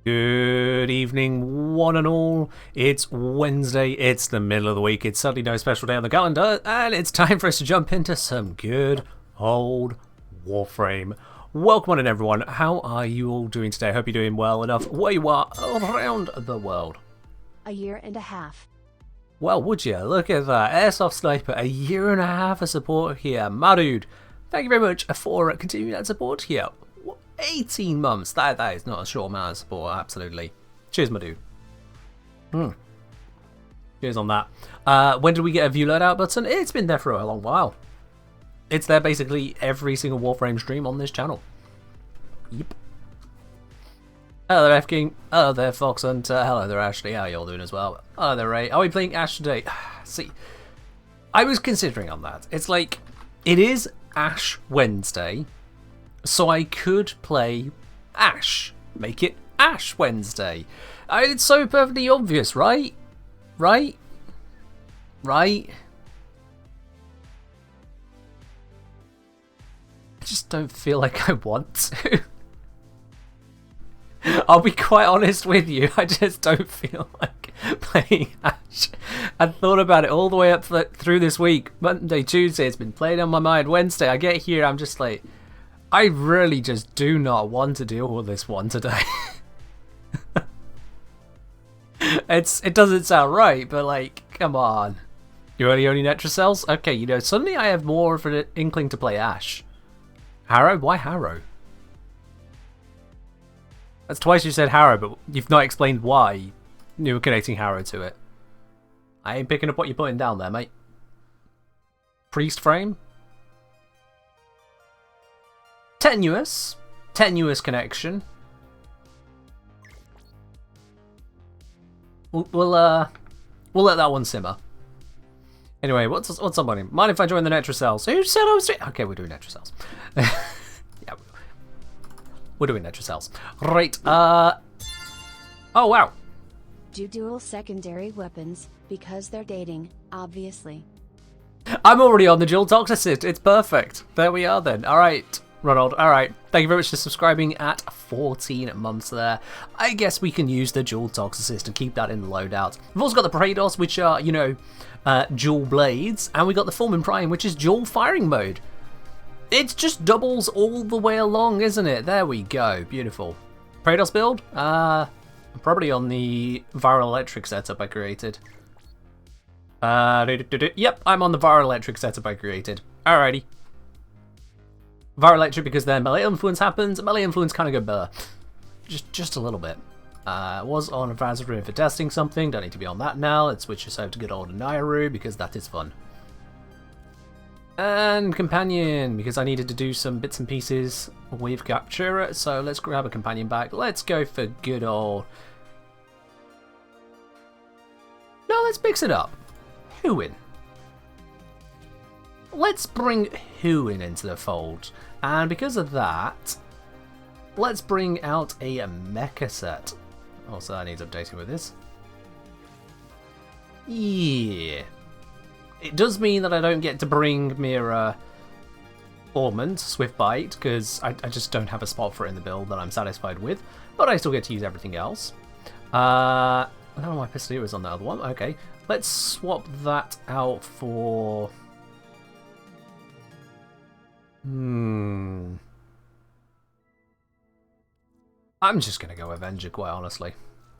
Good evening, one and all. It's Wednesday, it's the middle of the week, it's certainly no special day on the calendar, and it's time for us to jump into some good old Warframe. Welcome on in, everyone. How are you all doing today? I hope you're doing well enough where you are around the world. A year and a half. Well, would you? Look at that. Airsoft Sniper, a year and a half of support here. My dude, thank you very much for continuing that support here. 18 months. That is not a short amount of support, absolutely. Cheers, my dude. Cheers on that. When did we get a view loadout button? It's been there for a long while. It's there basically every single Warframe stream on this channel. Yep. Hello there, F King. Hello there, Fox Hunter. Hello there, Ashley. How are you all doing as well? Hello there, Ray. Are we playing Ash today? See, I was considering on that. It's like, it is Ash Wednesday. So I could play Ash. Make it Ash Wednesday. It's so perfectly obvious, right? Right? Right? I just don't feel like I want to. I'll be quite honest with you. I just don't feel like playing Ash. I thought about it all the way up through this week. Monday, Tuesday, it's been playing on my mind. Wednesday, I get here, I'm just like, I really just do not want to deal with this one today. It doesn't sound right, but like, come on. You're only Netracells? Okay, you know, suddenly I have more of an inkling to play Ash. Harrow? Why Harrow? That's twice you said Harrow, but you've not explained why you were connecting Harrow to it. I ain't picking up what you're putting down there, mate. Priest frame? Tenuous connection. We'll let that one simmer. Anyway, what's up, buddy? Mind if I join the Netracells? Who said I was doing? Okay, we're doing Netracells. Yeah, we're doing Netracells. Right. Oh wow. Do dual secondary weapons because they're dating, obviously. I'm already on the dual toxicist. It's perfect. There we are then. All right. Ronald, alright, thank you very much for subscribing at 14 months there. I guess we can use the dual toxicist and keep that in the loadout. We've also got the Praedos, which are, you know, dual blades, and we got the Fulmin Prime, which is dual firing mode. It just doubles all the way along, isn't it? There we go, beautiful. Praedos build? Probably on the Viral Electric setup I created. Yep, I'm on the Viral Electric setup I created. Alrighty. Viral Electric because then melee influence happens. Melee influence kind of go blur. Just a little bit. Was on Advanced Room for testing something. Don't need to be on that now. Let's switch us over to good old Nairu because that is fun. And Companion because I needed to do some bits and pieces with Captura. So let's grab a Companion back. Let's go for good old... No, let's mix it up. Huin. Let's bring Huin into the fold. And because of that, let's bring out a mecha set. Also, that needs updating with this. Yeah. It does mean that I don't get to bring Mira Ormond, Swift Bite, because I just don't have a spot for it in the build that I'm satisfied with. But I still get to use everything else. I don't know why Pistolier is on the other one. Okay. Let's swap that out for... I'm just gonna go Avenger, quite honestly.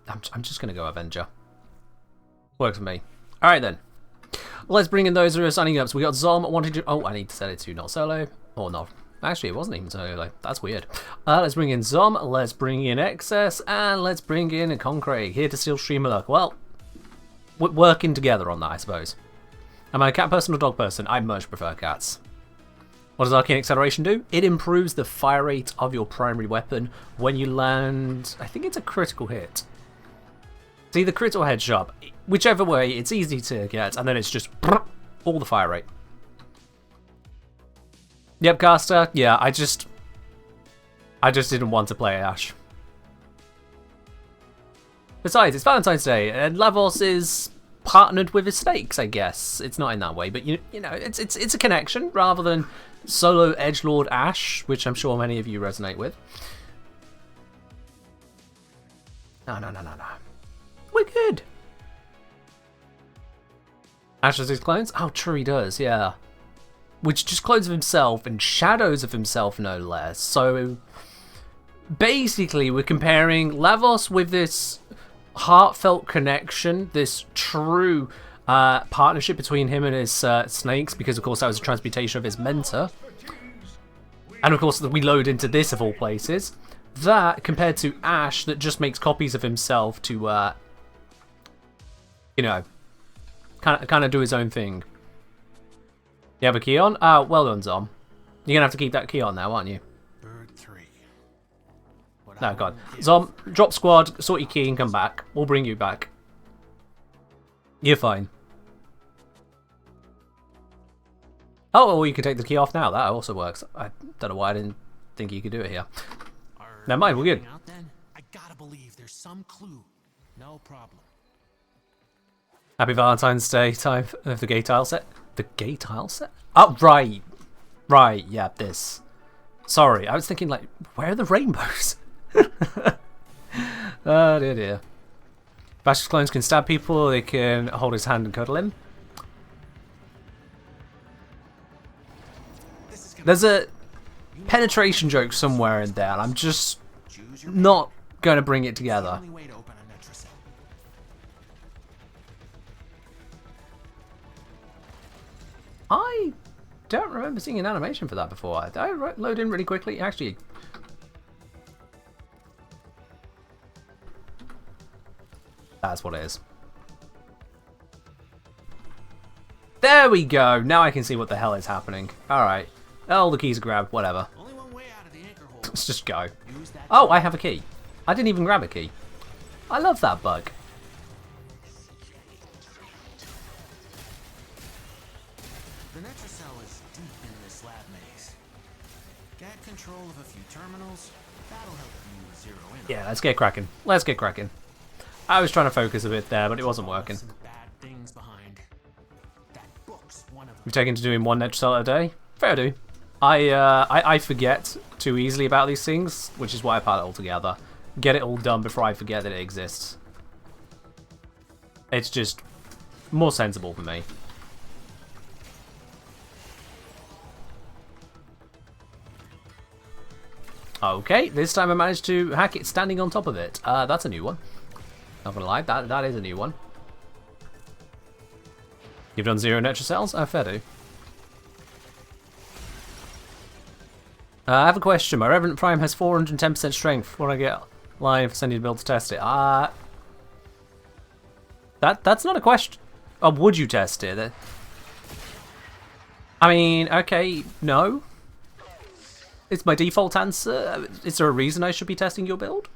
I'm just gonna go Avenger. Works for me. Alright then. Let's bring in those who are signing up. So we got Zom wanting to... Oh, I need to set it to not solo. Or not. Actually, it wasn't even solo. That's weird. Let's bring in Zom. Let's bring in Excess. And let's bring in Concrete. Here to steal Streamer Luck. Well, we're working together on that, I suppose. Am I a cat person or dog person? I much prefer cats. What does Arcane Acceleration do? It improves the fire rate of your primary weapon when you land... I think it's a critical hit. It's either crit or headshot. Whichever way, it's easy to get, and then it's just all the fire rate. Yep, caster. Yeah, I just didn't want to play Ash. Besides, it's Valentine's Day, and Lavos is partnered with his stakes, I guess. It's not in that way, but you know, it's a connection rather than solo edgelord Ash, which I'm sure many of you resonate with. No. We're good. Ash has his clones? Oh, true, he does, yeah. Which just clones of himself and shadows of himself, no less. So, basically, we're comparing Lavos with this heartfelt connection, this true partnership between him and his snakes, because, of course, that was a transmutation of his mentor. And, of course, we load into this, of all places. That, compared to Ash, that just makes copies of himself to, you know, kind of do his own thing. You have a key on? Well done, Zom. You're gonna have to keep that key on now, aren't you? Bird 3. No, God. Zom, drop squad, sort your key and come back. We'll bring you back. You're fine. Oh, well, you can take the key off now. That also works. I don't know why I didn't think you could do it here. Never mind, we're good. I gotta believe there's some clue. No problem. Happy Valentine's Day time of the gay tile set. The gay tile set? Oh, right. Right, yeah, this. Sorry, I was thinking, like, where are the rainbows? Oh, dear. Bash's clones can stab people, they can hold his hand and cuddle him. There's a penetration joke somewhere in there, and I'm just not going to bring it together. I don't remember seeing an animation for that before. Did I load in really quickly? Actually, that's what it is. There we go. Now I can see what the hell is happening. Alright. All the keys are grabbed. Whatever. Only one way out of the anchor hole. Let's just go. Oh, I have a key. I didn't even grab a key. I love that bug. The Netracell is deep in this lab maze. Get control of a few terminals. That'll help you zero in. Yeah, let's get cracking. Let's get cracking. I was trying to focus a bit there, but it wasn't working. Some bad things behind. That book's one of them. We've taken to doing one Netracell a day. Fair do. I forget too easily about these things, which is why I pile it all together. Get it all done before I forget that it exists. It's just more sensible for me. Okay, this time I managed to hack it standing on top of it. That's a new one. Not gonna lie, that is a new one. You've done 0 Netracells? Oh, fair do. I have a question. My Revenant Prime has 410% strength. When I get live, send you the build to test it. That's not a question. Oh, would you test it? I mean, okay, no. It's my default answer. Is there a reason I should be testing your build?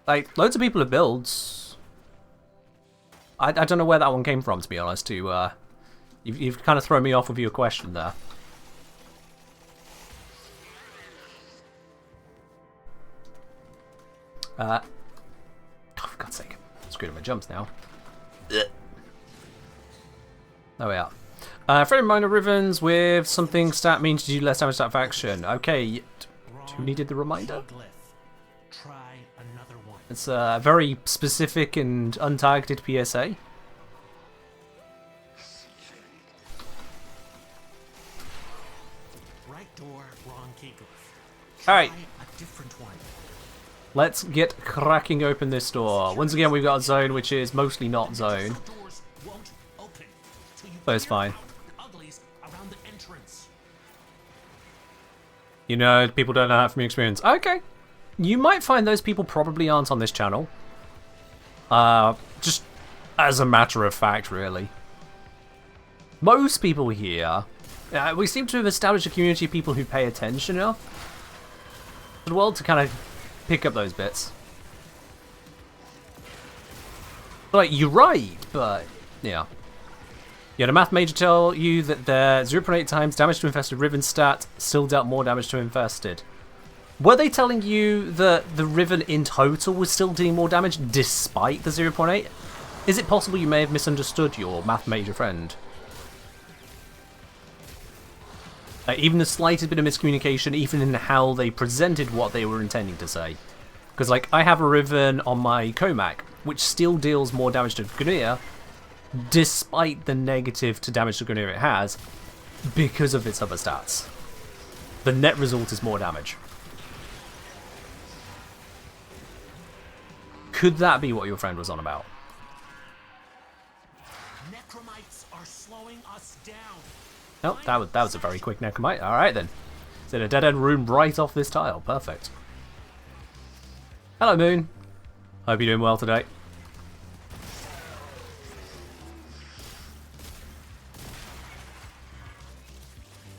Like, loads of people have builds. I don't know where that one came from, to be honest. You've kind of thrown me off with your question there. Oh, for God's sake. Screwed up my jumps now. There we are. Friendly reminder Rivens with something stat means to do less damage to that faction. Okay, who needed the reminder? Try another one. It's a very specific and untargeted PSA. Right door, wrong key glyph. Alright. A different one. Let's get cracking open this door. Once again, we've got a zone which is mostly not zone. Doors won't open till you But it's clear fine. out the uglies around the entrance. You know, people don't know that from experience. Okay. You might find those people probably aren't on this channel. Just as a matter of fact, really. Most people here, we seem to have established a community of people who pay attention enough to the world to kind of pick up those bits. Like, you're right, but yeah. You had a math major tell you that their 0.8 times damage to infested Riven stat still dealt more damage to infested. Were they telling you that the Riven in total was still doing more damage despite the 0.8? Is it possible you may have misunderstood your math major friend? Even the slightest bit of miscommunication, even in how they presented what they were intending to say. Because, like, I have a Riven on my Comac, which still deals more damage to Grineer, despite the negative to damage to Grineer it has, because of its other stats. The net result is more damage. Could that be what your friend was on about? Necromites are slowing us down. Oh, that was a very quick Necromite. Alright then. Is it a dead-end room right off this tile? Perfect. Hello, Moon. Hope you're doing well today.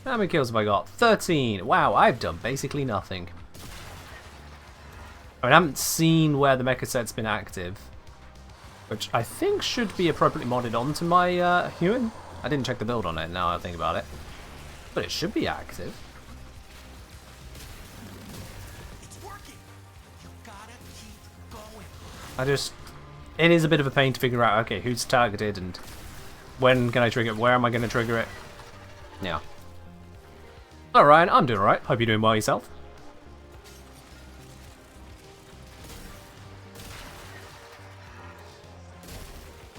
How many kills have I got? 13. Wow, I've done basically nothing. I haven't seen where the mecha set's been active, which I think should be appropriately modded onto my human. I didn't check the build on it now I think about it, but it should be active. It's working. You gotta keep going. It is a bit of a pain to figure out, okay, who's targeted and when can I trigger it, where am I going to trigger it? Yeah. Alright, Ryan, I'm doing alright. Hope you're doing well yourself.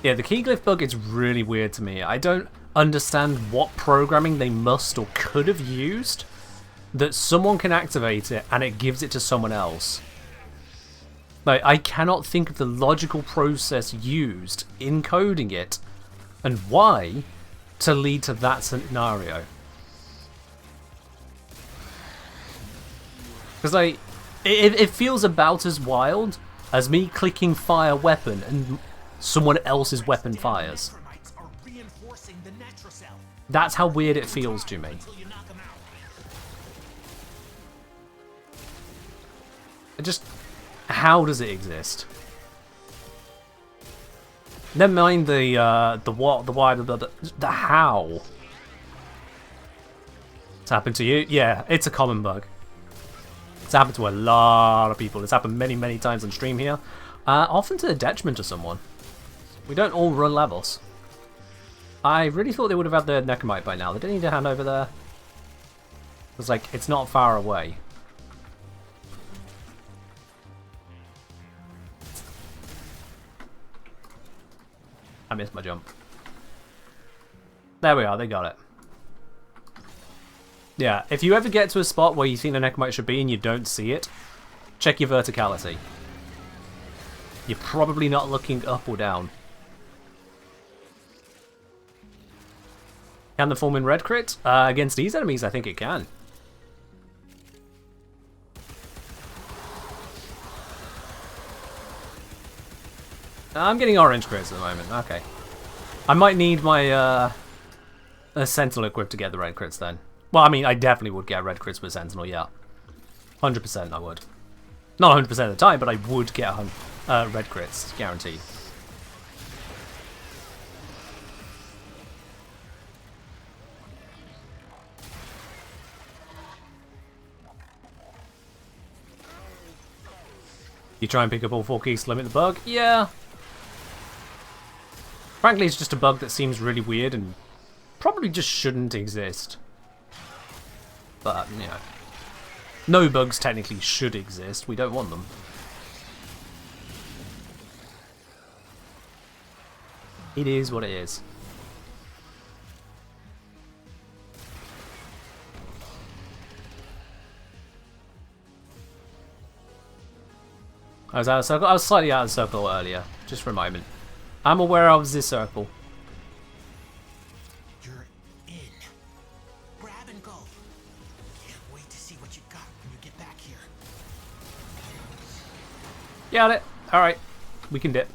Yeah, the keyglyph bug is really weird to me. I don't understand what programming they must or could have used that someone can activate it and it gives it to someone else. Like, I cannot think of the logical process used in coding it and why to lead to that scenario. Because it feels about as wild as me clicking fire weapon and someone else's weapon fires. Necromites are reinforcing the Netracell. That's how weird it feels to me. Until you knock them out. It just... How does it exist? Never mind the what, the why, the how. It's happened to you? Yeah, it's a common bug. It's happened to a lot of people. It's happened many, many times on stream here. Often to the detriment of someone. We don't all run levels. I really thought they would have had their Necromite by now. They didn't need to hand over there. It's like, it's not far away. I missed my jump. There we are, they got it. Yeah, if you ever get to a spot where you think the Necromite should be and you don't see it, check your verticality. You're probably not looking up or down. Can the form in red crit? Against these enemies, I think it can. I'm getting orange crits at the moment, okay. I might need my a Sentinel equipped to get the red crits then. Well, I mean, I definitely would get red crits with Sentinel, yeah. 100% I would. Not 100% of the time, but I would get red crits, guaranteed. You try and pick up all 4 keys to limit the bug? Yeah. Frankly, it's just a bug that seems really weird and probably just shouldn't exist. But, you know. No bugs technically should exist. We don't want them. It is what it is. I was out of circle. I was slightly out of circle earlier. Just for a moment. I'm aware of this circle. You're in. Grab and go. Can't wait to see what you got when you get back here. Got it. Alright. We can dip.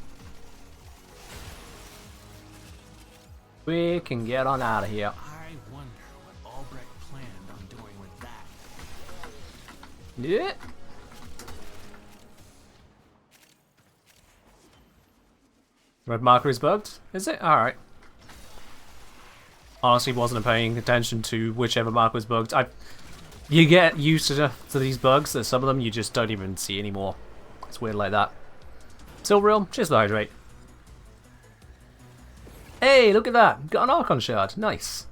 We can get on out of here. I wonder what Albrecht planned on doing with that. Yeah. Red marker is bugged? Is it? Alright. Honestly, wasn't paying attention to whichever marker was bugged. You get used to these bugs. There's some of them you just don't even see anymore. It's weird like that. Still real? Cheers to hydrate. Hey, look at that. Got an Archon shard. Nice.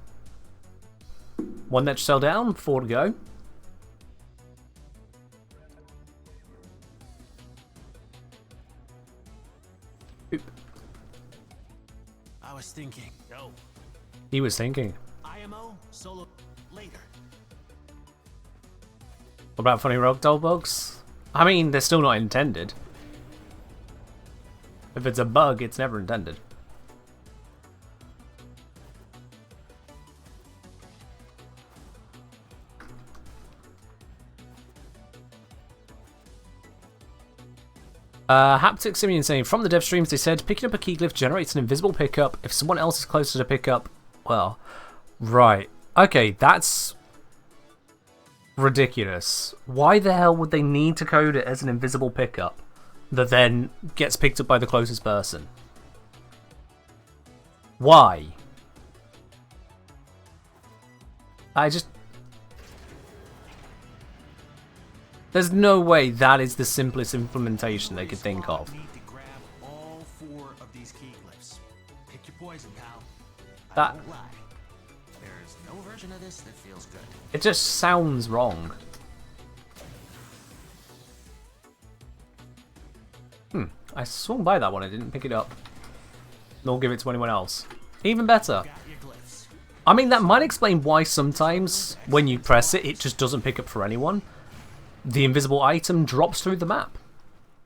One Netracell down, 4 to go. Oop. I was thinking. Go. He was thinking. IMO, solo, later. What about funny ragdoll bugs? I mean, they're still not intended. If it's a bug, it's never intended. Haptic Simeon saying, from the dev streams they said picking up a key glyph generates an invisible pickup. If someone else is closer to pick up, well, right. Okay, that's ridiculous. Why the hell would they need to code it as an invisible pickup that then gets picked up by the closest person? Why? There's no way that is the simplest implementation they could think of. Need to grab all 4 of these key glyphs. Pick your poison, pal. That- I won't lie. There's no version of this that feels good. It just sounds wrong. I swung by that one, I didn't pick it up. Nor give it to anyone else. Even better. Got your glyphs. I mean, that might explain why sometimes when you press it, it just doesn't pick up for anyone. The invisible item drops through the map.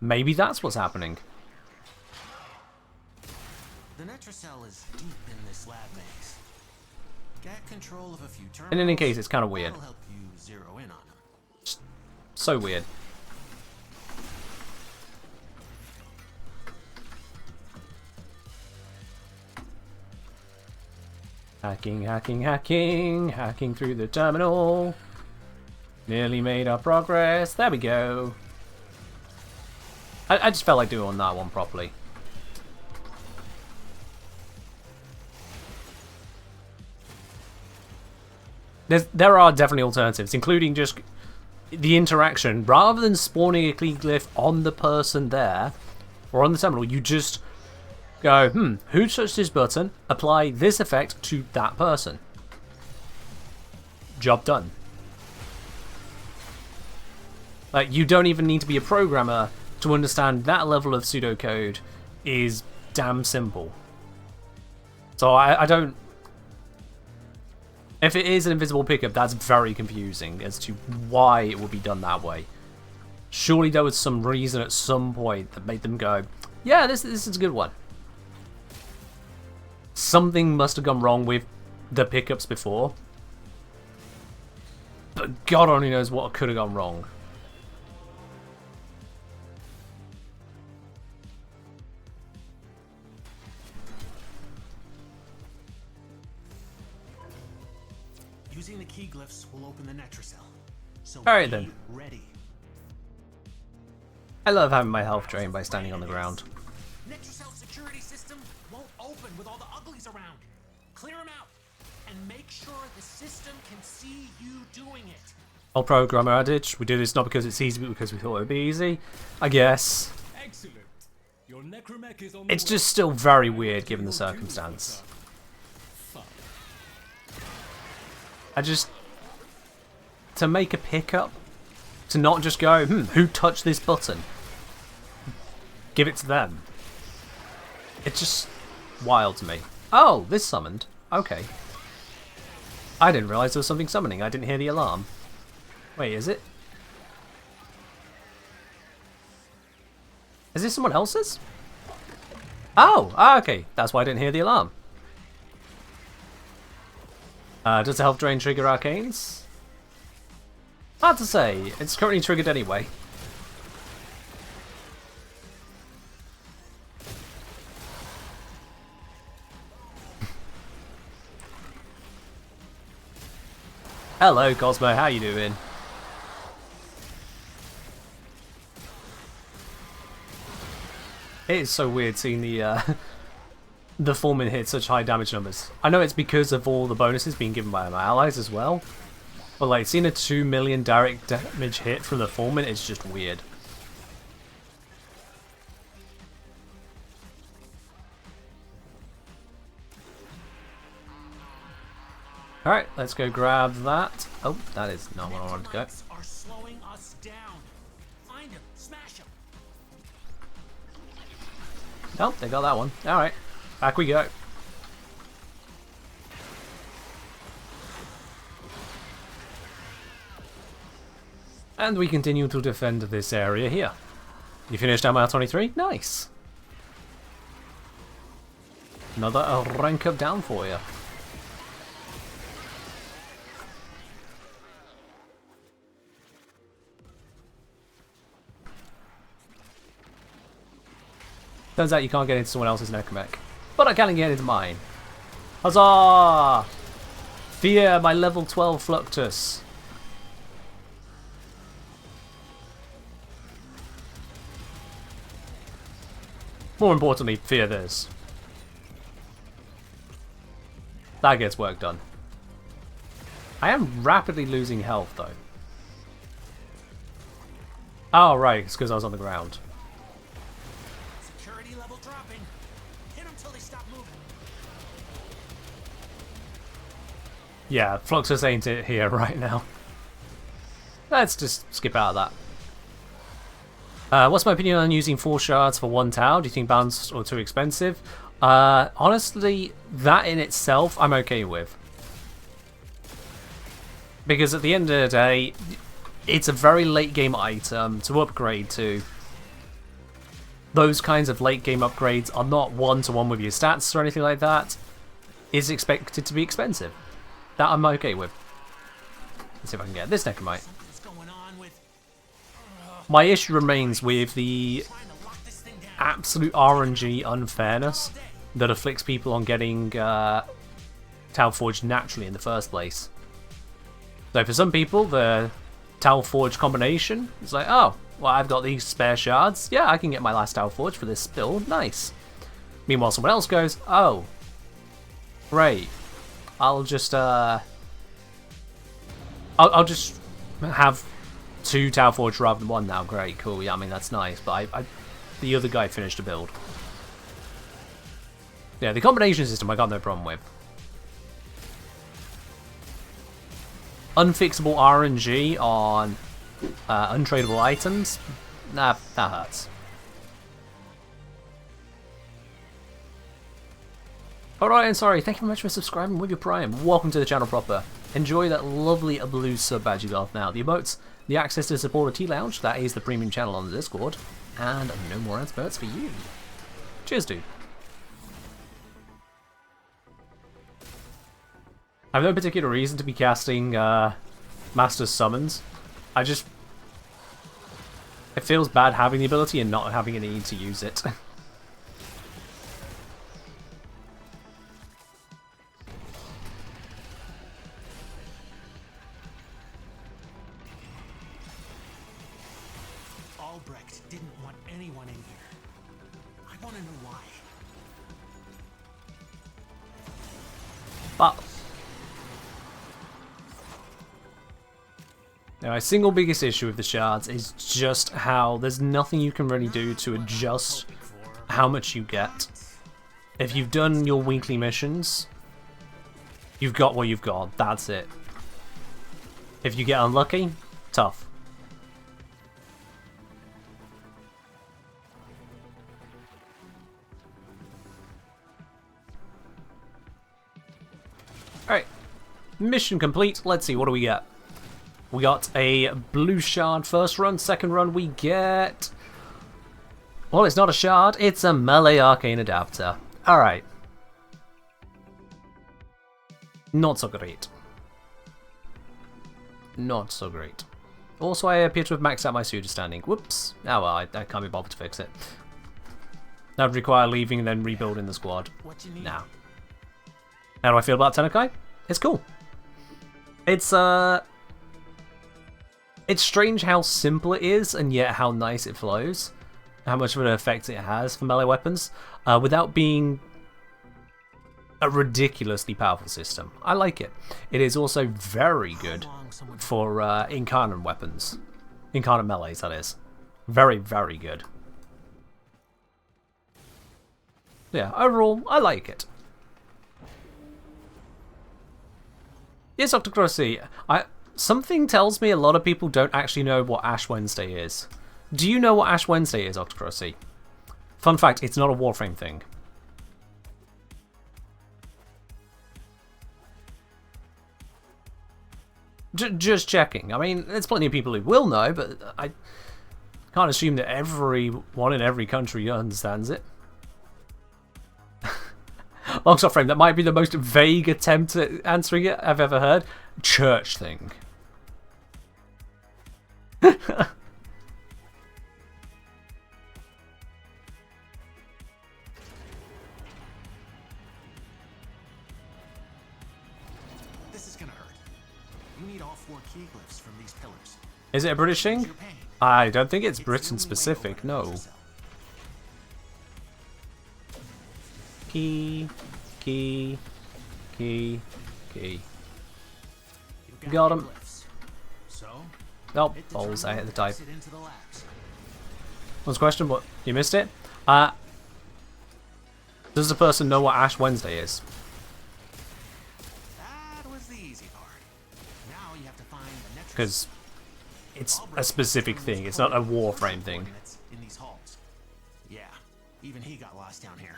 Maybe that's what's happening. The Netracell is deep in this lab maze. Get control of a few terminals. In any case, it's kind of weird. That'll help you zero in on them. So weird. Hacking, hacking, hacking, hacking through the terminal. Nearly made our progress. There we go. I just felt like doing that one properly. There are definitely alternatives, including just the interaction. Rather than spawning a key glyph on the person there, or on the terminal, you just go, who touched this button? Apply this effect to that person. Job done. Like, you don't even need to be a programmer to understand that level of pseudocode is damn simple. So I don't... If it is an invisible pickup, that's very confusing as to why it would be done that way. Surely there was some reason at some point that made them go, yeah, this is a good one. Something must have gone wrong with the pickups before. But God only knows what could have gone wrong. Using the key glyphs will open the Netracell. So Alright be then. ready. I love having my health drained by standing on the ground. Netracell security system won't open with all the uglies around. Clear them out and make sure the system can see you doing it. Old programmer adage, we do this not because it's easy, but because we thought it would be easy. I guess. Excellent. Your necromech is on the It's way. just still very weird given the circumstance. To make a pickup, to not just go, who touched this button? Give it to them. It's just wild to me. Oh, this summoned. Okay. I didn't realise there was something summoning. I didn't hear the alarm. Wait, is it? Is this someone else's? Oh, okay. That's why I didn't hear the alarm. Does the health drain trigger arcanes? Hard to say. It's currently triggered anyway. Hello, Cosmo. How you doing? It is so weird seeing the the Foreman hit such high damage numbers. I know it's because of all the bonuses being given by my allies as well. But like, seeing a 2 million direct damage hit from the Foreman is just weird. Alright, let's go grab that. Oh, that is not where I wanted to go. Are slowing us down. Find him, smash him. Oh, they got that one. Alright, back we go. And we continue to defend this area here. You finished MR 23? Nice. Another rank up down for you. Turns out you can't get into someone else's necromech. But I can get into mine. Huzzah! Fear my level 12 Fluctus. More importantly, fear this. That gets work done. I am rapidly losing health though. Oh right, it's because I was on the ground. Security level dropping. Hit them till they stop moving. Yeah, Fluxus ain't it here right now. Let's just skip out of that. What's my opinion on using 4 shards for 1 tower? Do you think balanced or too expensive? Honestly, that in itself, I'm okay with. Because at the end of the day, it's a very late game item to upgrade to. Those kinds of late game upgrades are not one-to-one with your stats or anything like that. It's expected to be expensive. That I'm okay with. Let's see if I can get this necromite. My issue remains with the absolute RNG unfairness that afflicts people on getting Talforge naturally in the first place. So for some people, the Talforge combination is like, oh, well, I've got these spare shards. Yeah, I can get my last Talforge for this build. Nice. Meanwhile, someone else goes, oh, great. I'll just I'll just have 2 Talforge rather than 1 now. Great, cool. Yeah, I mean that's nice. But the other guy finished a build. Yeah, the combination system I got no problem with. Unfixable RNG on untradeable items. Nah, that hurts. Alright, and sorry, thank you very much for subscribing with your Prime. Welcome to the channel proper. Enjoy that lovely blue sub badge you got now. The emotes, the access to support a T-Lounge, that is the premium channel on the Discord, and no more adverts for you. Cheers, dude. I have no particular reason to be casting Master's Summons. It feels bad having the ability and not having a need to use it. Didn't want anyone in here. I want to know why. But now, my single biggest issue with the shards is just how there's nothing you can really do to adjust how much you get. If you've done your weekly missions, you've got what you've got. That's it. If you get unlucky, tough. Alright, mission complete. Let's see, what do we get? We got a blue shard first run. Second run we get... well, it's not a shard, it's a melee arcane adapter. Alright. Not so great. Not so great. Also, I appear to have maxed out my pseudo standing. Whoops. Oh well, I can't be bothered to fix it. That would require leaving and then rebuilding the squad. Now. How do I feel about Tenekai? It's cool. It's strange how simple it is, and yet how nice it flows. How much of an effect it has for melee weapons, without being a ridiculously powerful system. I like it. It is also very good for incarnate weapons. Incarnate melees, that is. Very, very good. Yeah, overall, I like it. Yes, Dr. Crossy. Something tells me a lot of people don't actually know what Ash Wednesday is. Do you know what Ash Wednesday is, Dr. Crossy? Fun fact, it's not a Warframe thing. Just checking. I mean, there's plenty of people who will know, but I can't assume that everyone in every country understands it. Longshot Frame, that might be the most vague attempt at answering it I've ever heard. Church thing. This is gonna hurt. You need all 4 key glyphs from these pillars. Is it a British thing? Your pain. I don't think it's It's the Britain only way specific, over to no. Netracell. Key. You Got him. your glyphs. So, Oh, hit the balls, I terminal hit the and type. exit into the labs. What's the question? What? You missed it? Does the person know what Ash Wednesday is? That was the easy part. Now you have to find the Netracells. Because it's a specific thing. It's not a Warframe thing. In these halls. Yeah, even he got lost down here.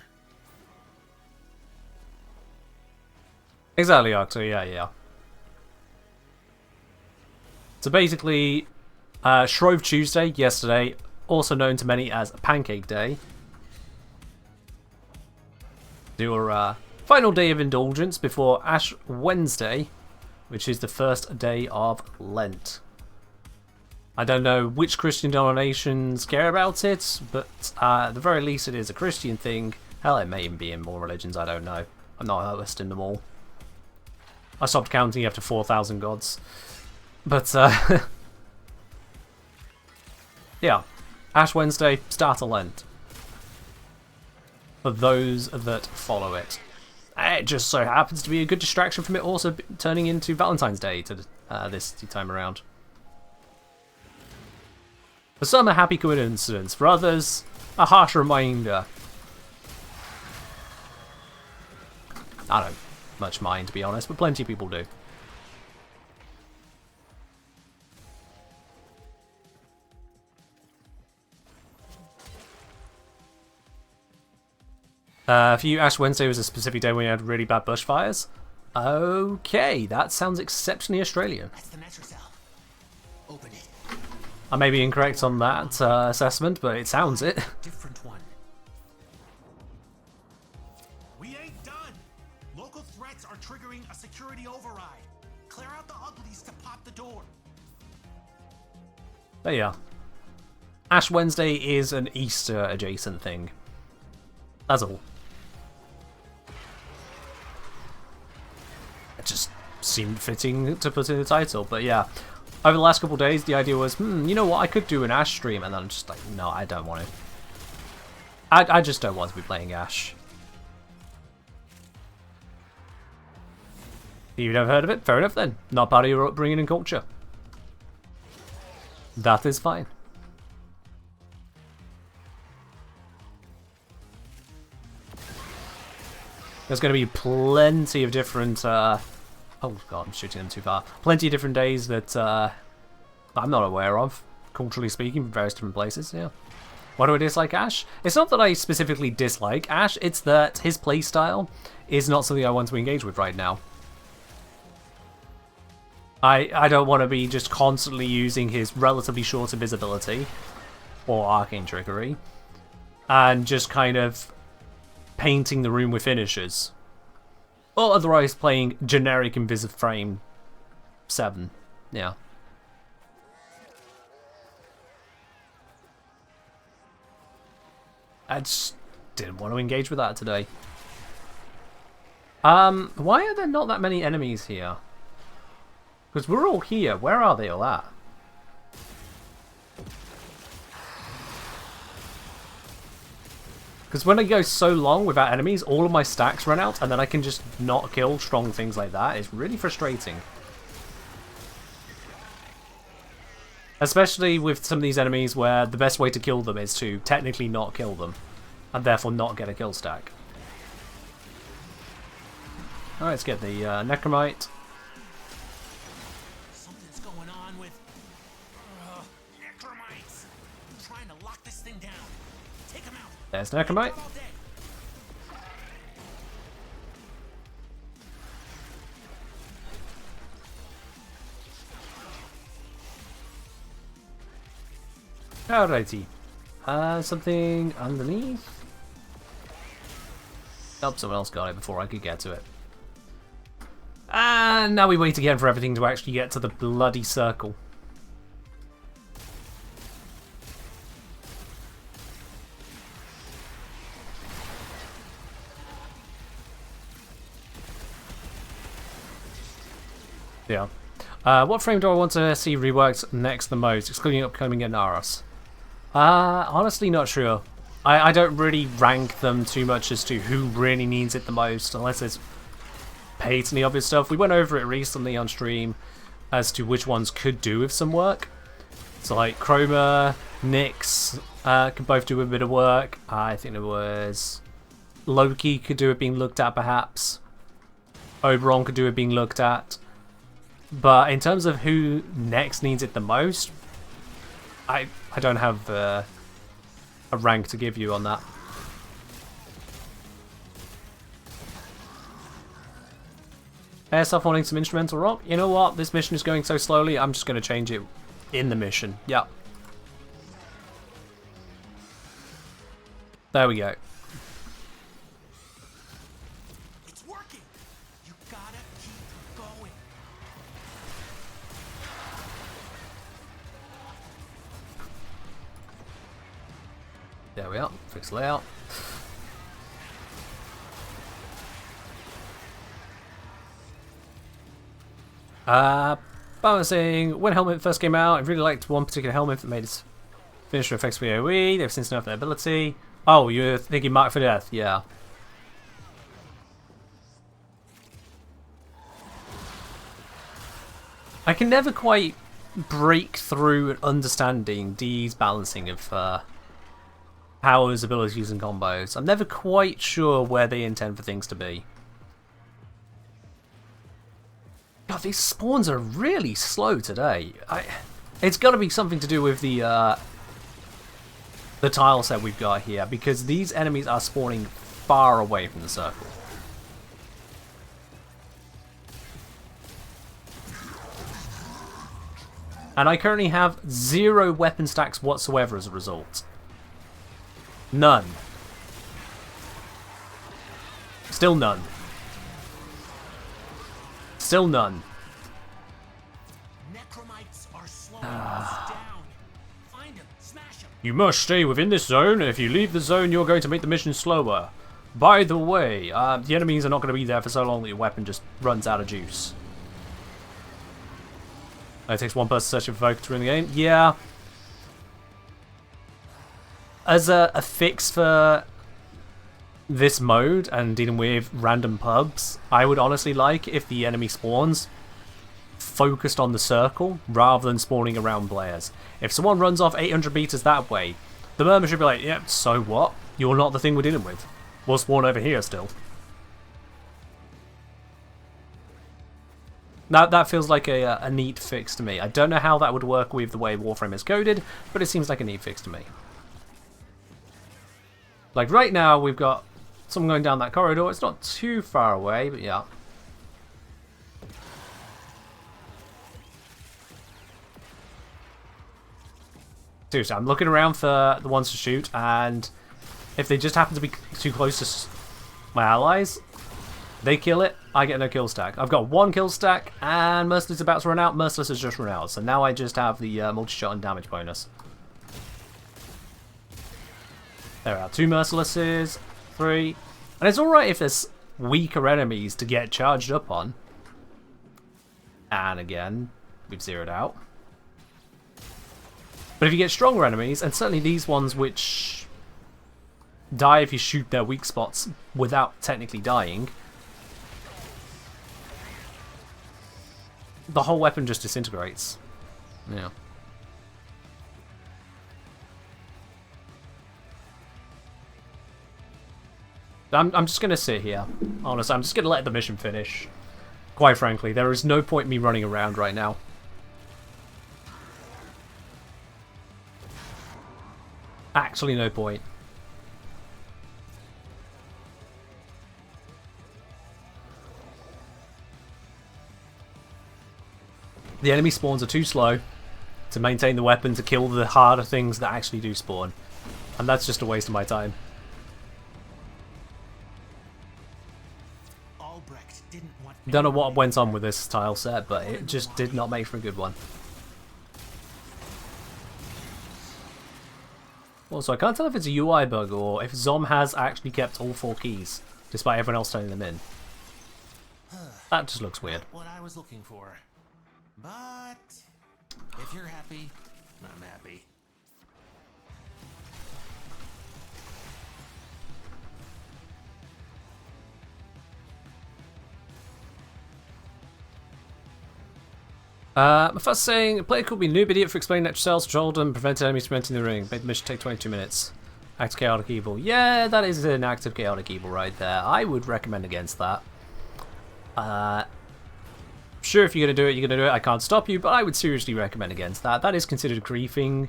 Exactly, Octo. Yeah. So basically, Shrove Tuesday, yesterday, also known to many as Pancake Day. Your final day of indulgence before Ash Wednesday, which is the first day of Lent. I don't know which Christian denominations care about it, but at the very least it is a Christian thing. Hell, it may even be in more religions, I don't know. I'm not listing them all. I stopped counting after 4,000 gods. But, yeah. Ash Wednesday, start of Lent. For those that follow it. It just so happens to be a good distraction from it also turning into Valentine's Day to this time around. For some, a happy coincidence. For others, a harsh reminder. I don't much mind, to be honest, but plenty of people do. For you, Ash Wednesday was a specific day when you had really bad bushfires. Okay, that sounds exceptionally Australian. That's the Netracell. Open it. I may be incorrect on that assessment, but it sounds it. Different one. We ain't done. Local threats are triggering a security override. Clear out the uglies to pop the door. There you are. Ash Wednesday is an Easter adjacent thing. That's all. It just seemed fitting to put in the title, but yeah. Over the last couple of days, the idea was, you know what, I could do an Ash stream, and then I'm just like, no, I don't want to. I just don't want to be playing Ash. You've never heard of it? Fair enough then. Not part of your upbringing and culture. That is fine. There's going to be plenty of different, oh god, I'm shooting them too far. Plenty of different days that I'm not aware of, culturally speaking, from various different places, yeah. Why do I dislike Ash? It's not that I specifically dislike Ash, it's that his playstyle is not something I want to engage with right now. I don't want to be just constantly using his relatively short invisibility, or arcane trickery, and just kind of painting the room with finishers. Or otherwise playing generic Warframe 7. Yeah. I just didn't want to engage with that today. Why are there not that many enemies here? Because we're all here. Where are they all at? Because when I go so long without enemies, all of my stacks run out, and then I can just not kill strong things like that. It's really frustrating. Especially with some of these enemies where the best way to kill them is to technically not kill them, and therefore not get a kill stack. Alright, let's get the Necromite. Lock this thing down. Take him out. There's Necromite. All day. Alrighty. Something underneath? Oh, someone else got it before I could get to it. And now we wait again for everything to actually get to the bloody circle. Yeah. What frame do I want to see reworked next the most, excluding upcoming Inaros? Honestly not sure. I don't really rank them too much as to who really needs it the most, unless it's patently obvious stuff. We went over it recently on stream as to which ones could do with some work. So like Chroma, Nyx could both do a bit of work. I think there was Loki could do it being looked at perhaps. Oberon could do it being looked at. But in terms of who next needs it the most, I don't have a rank to give you on that. Airsoft wanting some instrumental rock? You know what? This mission is going so slowly, I'm just going to change it in the mission. Yep. There we go. It's working. You gotta keep going. There we are. Fix layout. Balancing. When Helmet first came out, I really liked one particular helmet that made its finisher effects for AoE. They've since nerfed their ability. Oh, you're thinking Mark for Death? Yeah. I can never quite break through understanding D's balancing of powers, abilities, and combos. I'm never quite sure where they intend for things to be. God, these spawns are really slow today. It's got to be something to do with the tile set we've got here, because these enemies are spawning far away from the circle. And I currently have 0 weapon stacks whatsoever as a result. None. Still none. Still none. Necromites are slowing us down. Find him, smash him. You must stay within this zone. If you leave the zone, you're going to make the mission slower. By the way, the enemies are not going to be there for so long that your weapon just runs out of juice. It takes one person searching for focus in the game. Yeah. As a fix for this mode and dealing with random pubs, I would honestly like if the enemy spawns focused on the circle rather than spawning around players. If someone runs off 800 meters that way, the murmur should be like, yep, so what? You're not the thing we're dealing with. We'll spawn over here still. Now that feels like a neat fix to me. I don't know how that would work with the way Warframe is coded, but it seems like a neat fix to me. Like right now, we've got someone going down that corridor. It's not too far away, but yeah. Seriously, I'm looking around for the ones to shoot, and if they just happen to be too close to my allies, they kill it, I get no kill stack. I've got 1 kill stack, and Merciless is about to run out. Merciless has just run out, so now I just have the multi-shot and damage bonus. There are 2 Mercilesses, 3. And it's alright if there's weaker enemies to get charged up on. And again, we've zeroed out. But if you get stronger enemies, and certainly these ones which die if you shoot their weak spots without technically dying, the whole weapon just disintegrates. Yeah. I'm just going to sit here. Honestly, I'm just going to let the mission finish. Quite frankly, there is no point in me running around right now. Actually, no point. The enemy spawns are too slow to maintain the weapon to kill the harder things that actually do spawn. And that's just a waste of my time. Don't know what went on with this tile set, but it just did not make for a good one. Also, I can't tell if it's a UI bug or if Zom has actually kept all 4 keys, despite everyone else turning them in. That just looks weird. What I was looking for. But if you're happy, I'm happy. First saying, player could be a noob idiot for explaining Netracells, controlled and prevented enemies from entering the ring. Made the mission take 22 minutes. Active chaotic evil. Yeah, that is an active chaotic evil right there. I would recommend against that. Sure, if you're going to do it, you're going to do it. I can't stop you, but I would seriously recommend against that. That is considered griefing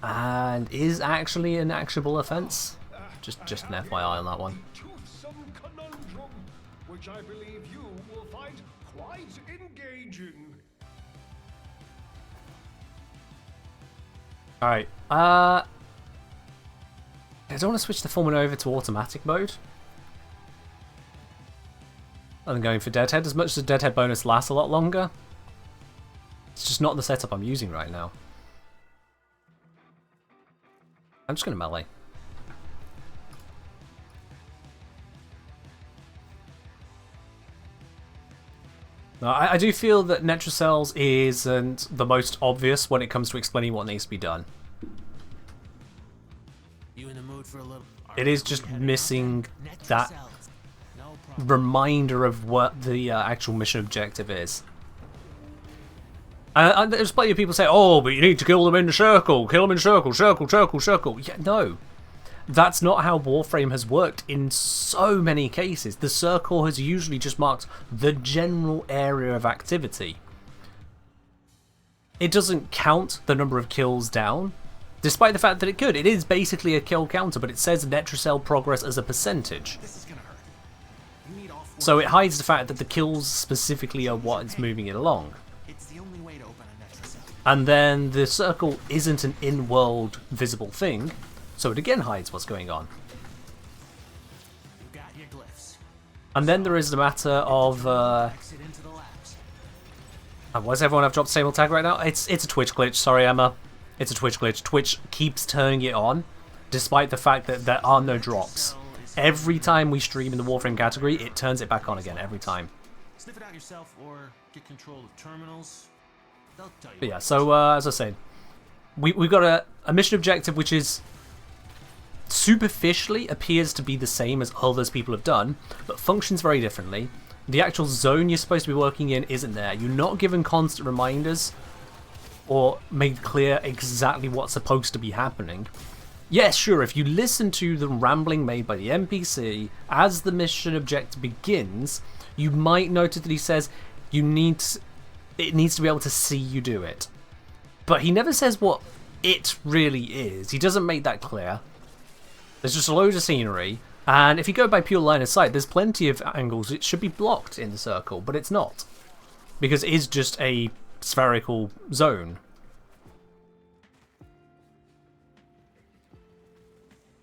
and is actually an actionable offence. Just an FYI on that one. Toothsome conundrum, which I believe you will find quite engaging. Alright, I don't want to switch the Foreman over to automatic mode. Other than going for Deadhead, as much as the Deadhead bonus lasts a lot longer. It's just not the setup I'm using right now. I'm just going to melee. Now, I do feel that Netracells isn't the most obvious when it comes to explaining what needs to be done. You in the mood for a little? It is just missing that reminder of what the actual mission objective is. And there's plenty of people say, oh, but you need to kill them in a circle, kill them in circle, circle, circle, circle. Yeah, no. That's not how Warframe has worked in so many cases. The circle has usually just marked the general area of activity. It doesn't count the number of kills down, despite the fact that it could. It is basically a kill counter, but it says Netracell progress as a percentage. So it hides the fact that the kills specifically are what is moving it along. And then the circle isn't an in-world visible thing, so it again hides what's going on. And then there is the matter of why does everyone have dropped the same tag right now? It's a Twitch glitch, sorry Emma. It's a Twitch glitch. Twitch keeps turning it on, despite the fact that there are no drops. Every time we stream in the Warframe category, it turns it back on again, every time. Sniff it out yourself or get control of terminals. They'll tell you. But yeah, so as I said, we've got a mission objective which is superficially appears to be the same as others people have done, but functions very differently. The actual zone you're supposed to be working in isn't there. You're not given constant reminders or made clear exactly what's supposed to be happening. Yes, sure, if you listen to the rambling made by the NPC as the mission objective begins, you might notice that he says it needs to be able to see you do it. But he never says what it really is. He doesn't make that clear. There's just a load of scenery, and if you go by pure line of sight, there's plenty of angles it should be blocked in the circle, but it's not. Because it is just a spherical zone.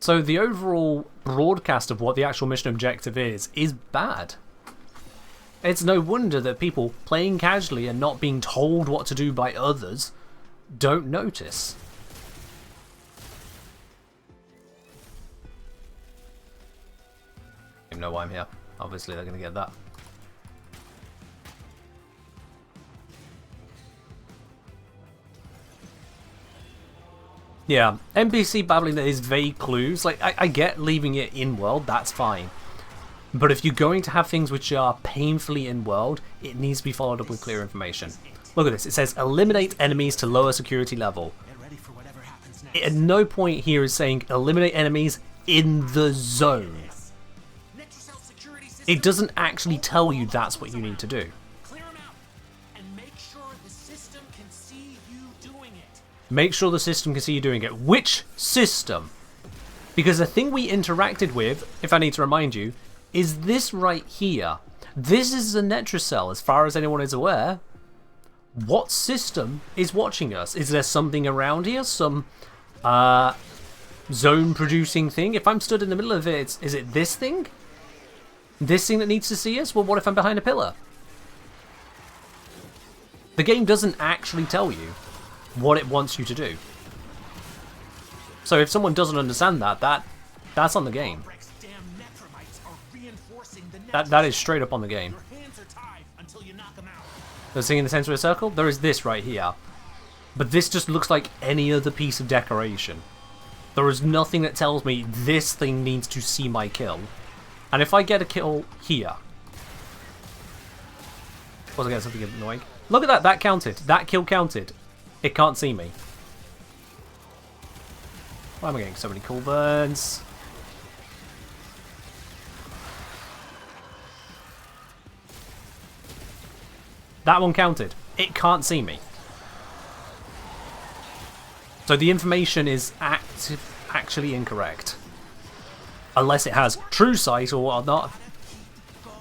So the overall broadcast of what the actual mission objective is bad. It's no wonder that people playing casually and not being told what to do by others don't notice. I don't know why I'm here. Obviously they're going to get that. Yeah, NPC babbling that is vague clues, like, I get leaving it in-world, that's fine. But if you're going to have things which are painfully in-world, it needs to be followed up with clear information. Look at this, it says, eliminate enemies to lower security level. At no point here is saying, eliminate enemies in the zone. It doesn't actually tell you that's what you need to do. Clear them out and make sure the system can see you doing it. Make sure the system can see you doing it. Which system? Because the thing we interacted with, if I need to remind you, is this right here. This is a Netracell, as far as anyone is aware. What system is watching us? Is there something around here? Some zone producing thing? If I'm stood in the middle of it, is it this thing? This thing that needs to see us? Well, what if I'm behind a pillar? The game doesn't actually tell you what it wants you to do. So if someone doesn't understand that, that's on the game. That is straight up on the game. They're seeing in the center of a circle? There is this right here. But this just looks like any other piece of decoration. There is nothing that tells me this thing needs to see my kill. And if I get a kill here... Was I getting something annoying? Look at that, that counted. That kill counted. It can't see me. Why am I getting so many cool burns? That one counted. It can't see me. So the information is actually incorrect. Unless it has true sight or whatnot.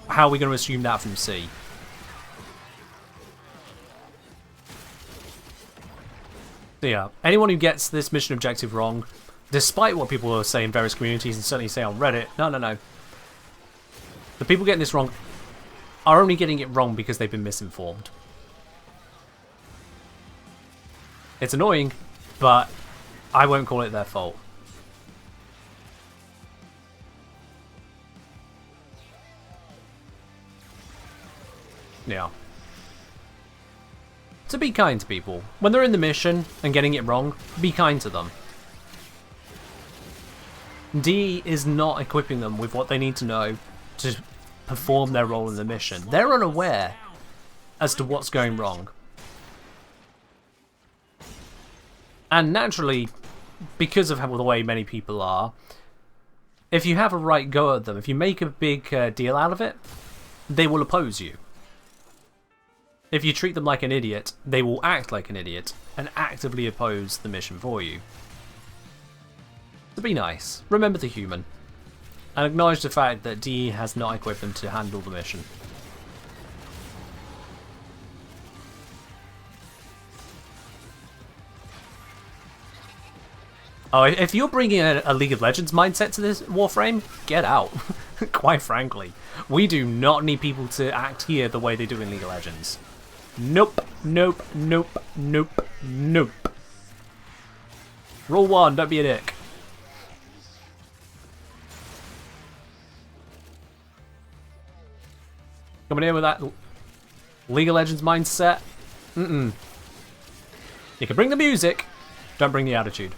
How are we going to assume that from C? So yeah, anyone who gets this mission objective wrong, despite what people are saying in various communities and certainly say on Reddit, no. The people getting this wrong are only getting it wrong because they've been misinformed. It's annoying, but I won't call it their fault. Yeah. To be kind to people. When they're in the mission and getting it wrong, be kind to them. D is not equipping them with what they need to know to perform their role in the mission. They're unaware as to what's going wrong. And naturally, because of the way many people are, if you have a right go at them, if you make a big deal out of it, they will oppose you. If you treat them like an idiot, they will act like an idiot and actively oppose the mission for you. So be nice, remember the human, and acknowledge the fact that DE has not equipped them to handle the mission. Oh, if you're bringing a League of Legends mindset to this Warframe, get out. Quite frankly. We do not need people to act here the way they do in League of Legends. Nope, nope, nope, nope, nope. Rule 1, don't be a dick. Coming in with that League of Legends mindset? You can bring the music, don't bring the attitude.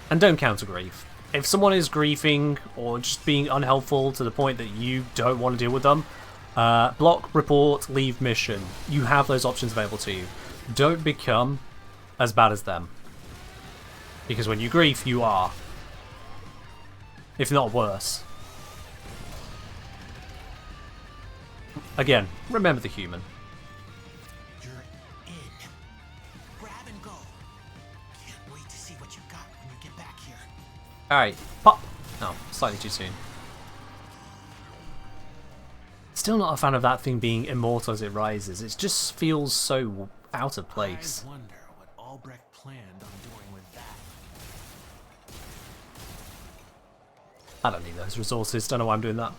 And don't counter grief. If someone is griefing or just being unhelpful to the point that you don't want to deal with them, block, report, leave mission. You have those options available to you. Don't become as bad as them. Because when you grief, you are. If not worse. Again, remember the human. Alright, pop! No, slightly too soon. Still not a fan of that thing being immortal as it rises. It just feels so out of place. I wonder what Albrecht planned on doing with that. I don't need those resources, don't know why I'm doing that.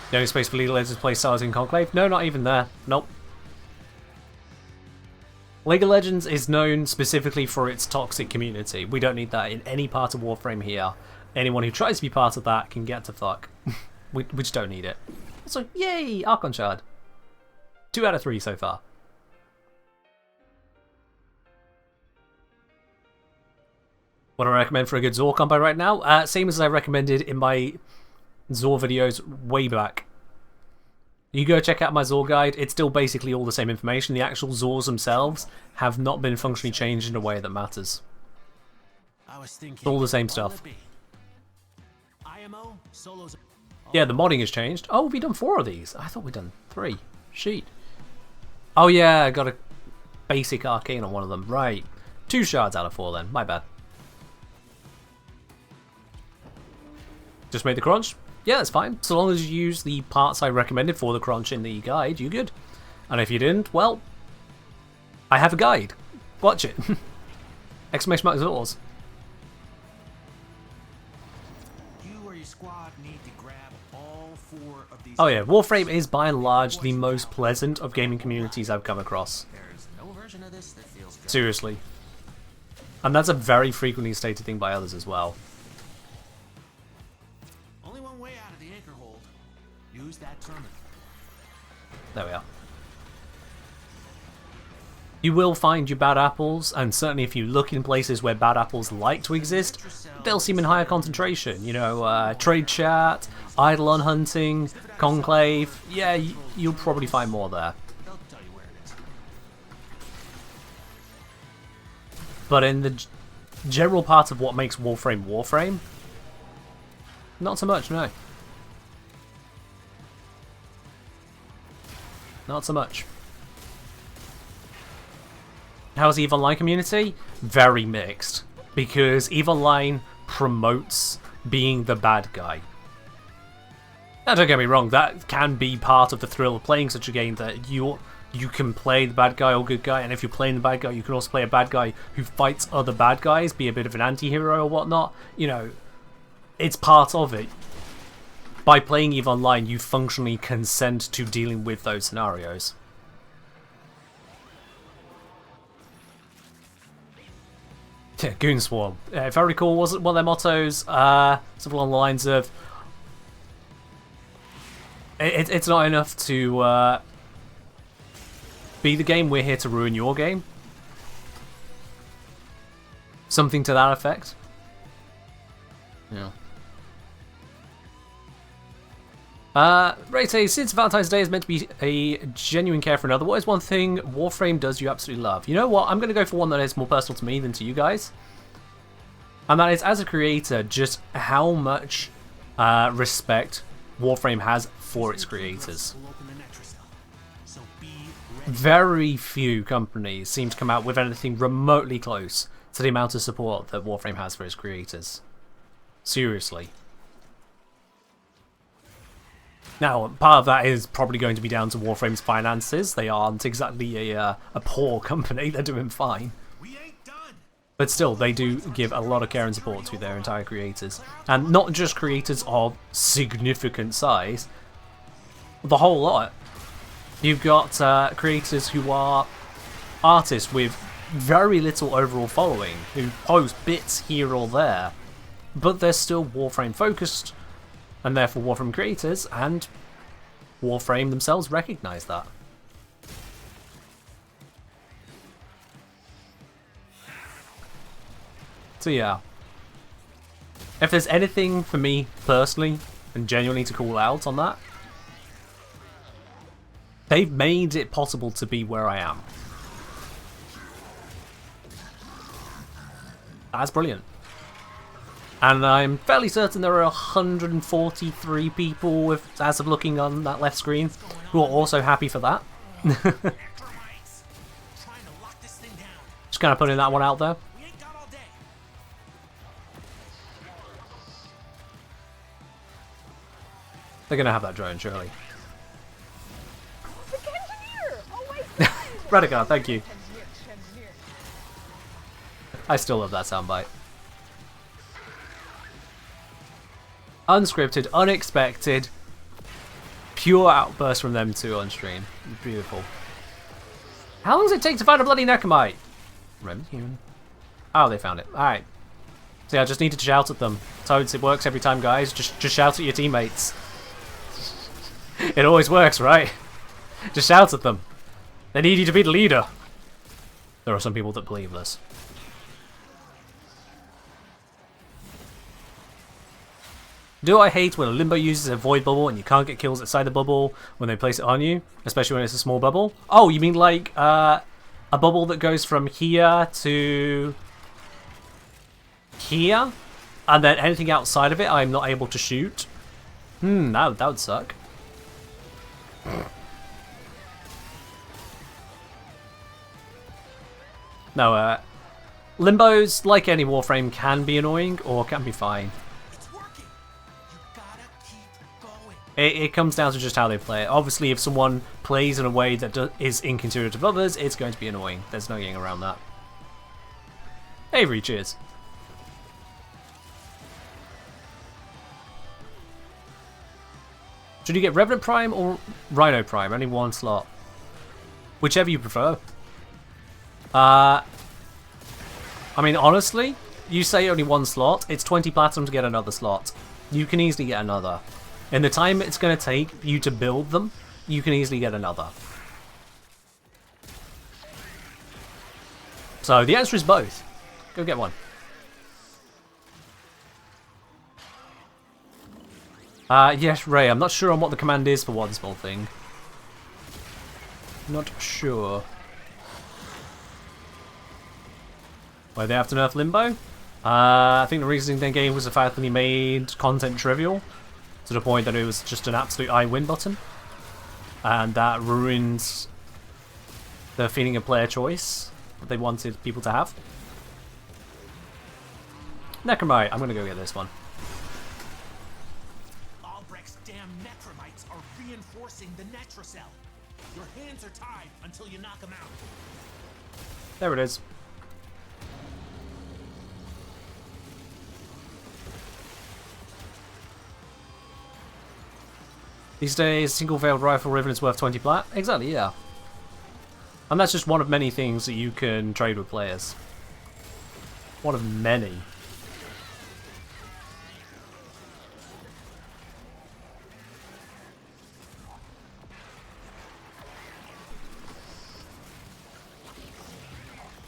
The only space for League of Legends play styles in Conclave? No, not even there. Nope. League of Legends is known specifically for its toxic community. We don't need that in any part of Warframe here. Anyone who tries to be part of that can get to fuck. we just don't need it. Also, yay! Archon Shard. 2 out of 3 so far. What do I recommend for a good Zor combo right now? Same as I recommended in my Zor videos way back. You go check out my Zor guide, it's still basically all the same information. The actual Zors themselves have not been functionally changed in a way that matters. I was thinking, It's all the same what'll stuff. it be? IMO, solos. Yeah, the modding has changed. Oh, we've done 4 of these. I thought we'd done 3. Sheet. Oh yeah, I got a basic arcane on one of them. Right. 2 shards out of 4 then. My bad. Just made the crunch? Yeah, that's fine. So long as you use the parts I recommended for the crunch in the guide, you're good. And if you didn't, well, I have a guide. Watch it. Exclamation mark Zors. You or your squad need to grab all 4 of these. Oh yeah, Warframe is by and large the most pleasant of gaming communities I've come across. There's no version of this that feels good. Seriously. And that's a very frequently stated thing by others as well. Only one way out of the anchor hold. Use that terminal. There we are. You will find your bad apples, and certainly if you look in places where bad apples like to exist, they'll seem in higher concentration. You know, trade chat, Eidolon hunting, conclave. Yeah, you'll probably find more there. They'll tell you where it is. But in the general part of what makes Warframe Warframe, not so much, no. Not so much. How's the EVE Online community? Very mixed. Because EVE Online promotes being the bad guy. Now don't get me wrong, that can be part of the thrill of playing such a game, that you can play the bad guy or good guy, and if you're playing the bad guy, you can also play a bad guy who fights other bad guys, be a bit of an anti-hero or whatnot. You know, it's part of it. By playing EVE Online, you functionally consent to dealing with those scenarios. Yeah, Goon Swarm. If I recall, was it one of their mottos? Something along the lines of, it's not enough to be the game, we're here to ruin your game. Something to that effect. Yeah. Ray says, since Valentine's Day is meant to be a genuine care for another, what is one thing Warframe does you absolutely love? You know what? I'm going to go for one that is more personal to me than to you guys. And that is, as a creator, just how much respect Warframe has for its creators. We'll open the Netracell. So be ready. Very few companies seem to come out with anything remotely close to the amount of support that Warframe has for its creators. Seriously. Now, part of that is probably going to be down to Warframe's finances. They aren't exactly a poor company, they're doing fine. We ain't done. But still, they do give a lot of care and support to their entire creators. And not just creators of significant size, the whole lot. You've got creators who are artists with very little overall following, who post bits here or there, but they're still Warframe focused, and therefore Warframe creators, and Warframe themselves recognise that. So yeah, if there's anything for me personally and genuinely to call out on that, they've made it possible to be where I am. That's brilliant. And I'm fairly certain there are 143 people, with, as of looking on that left screen, who are also happy for that. Trying to lock this thing down. Just kind of putting that one out there. We ain't got all day. They're going to have that drone, surely. The engineer! Oh wait! Radicard, thank you. Engineer. I still love that soundbite. Unscripted, unexpected, pure outburst from them two on stream. Beautiful. How long does it take to find a bloody Necromite? Remnant human. Oh, they found it. Alright. See, I just needed to shout at them. Toads, it works every time, guys. Just shout at your teammates. It always works, right? Just shout at them. They need you to be the leader. There are some people that believe this. Do I hate when a Limbo uses a void bubble and you can't get kills outside the bubble when they place it on you? Especially when it's a small bubble? Oh, you mean like a bubble that goes from here to here? And then anything outside of it I'm not able to shoot? That would suck. No, Limbos, like any Warframe, can be annoying or can be fine. It's working. You gotta keep going. It comes down to just how they play it. Obviously, if someone plays in a way that is inconsiderate of others, it's going to be annoying. There's no getting around that. Avery, cheers. Should you get Revenant Prime or Rhino Prime? Only one slot. Whichever you prefer. I mean, honestly, you say only one slot, it's 20 platinum to get another slot. You can easily get another. In the time it's going to take you to build them, you can easily get another. So the answer is both. Go get one. Yes, Ray, I'm not sure on what the command is for one small thing. Not sure. Why they have to nerf Limbo? I think the reasoning they gave was the fact that he made content trivial to the point that it was just an absolute I win button, and that ruins the feeling of player choice that they wanted people to have. Necromite, I'm gonna go get this one. Albrecht's damn Netramites are reinforcing the Netracell. Your hands are tied until you knock them out. There it is. These days, single-veiled rifle riven is worth 20 plat. Exactly, yeah. And that's just one of many things that you can trade with players. One of many.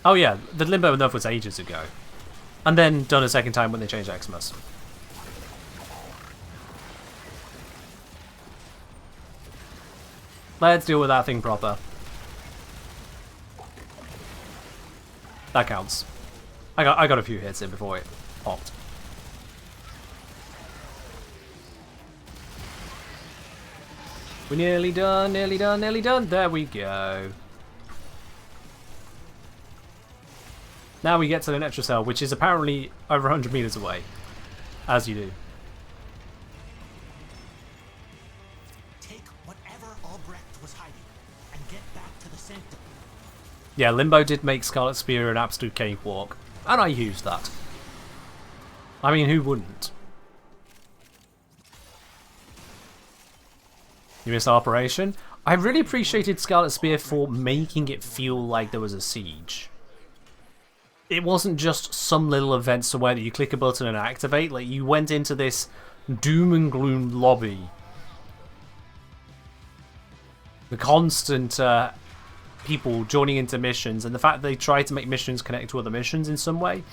Oh yeah, the Limbo nerf was ages ago. And then done a second time when they changed Xmas. Let's deal with that thing proper. That counts. I got a few hits in before it popped. We're nearly done, nearly done, nearly done. There we go. Now we get to the Netracell, which is apparently over 100 meters away. As you do. Take whatever Albrecht was hiding and get back to the sanctum. Yeah, Limbo did make Scarlet Spear an absolute cakewalk. And I used that. I mean, who wouldn't? You missed Operation? I really appreciated Scarlet Spear for making it feel like there was a siege. It wasn't just some little event somewhere that you click a button and activate. Like, you went into this doom and gloom lobby. The constant people joining into missions, and the fact they tried to make missions connect to other missions in some way.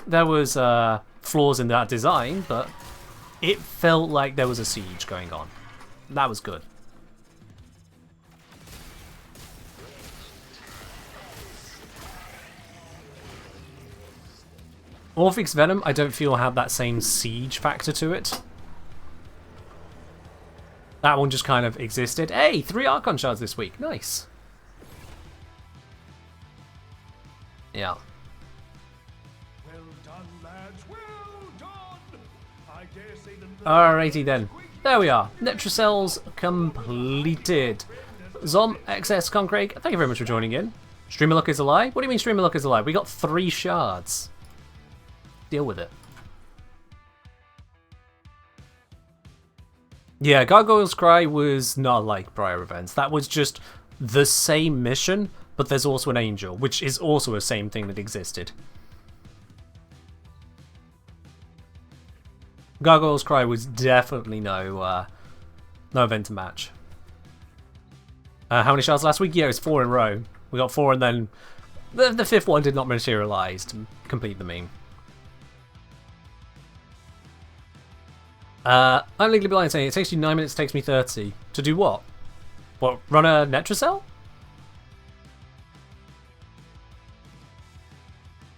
There was flaws in that design, but it felt like there was a siege going on. That was good. Orphic's Venom, I don't feel had that same siege factor to it. That one just kind of existed. Hey, 3 Archon shards this week. Nice. Yeah. Well done, lads, well done! I dare say the Alrighty then. There we are. Netracells completed. Zom, XS, Concrake, thank you very much for joining in. Streamer luck is a lie? What do you mean streamer luck is a lie? We got 3 shards. Deal with it. Yeah, Gargoyle's Cry was not like prior events. That was just the same mission, but there's also an angel, which is also a same thing that existed. Gargoyle's Cry was definitely no event to match. How many shards last week? Yeah, it was 4 in a row. We got 4 and then the 5th one did not materialise to complete the meme. I'm legally blind saying it takes you 9 minutes, takes me 30. To do what? What, run a Netracell?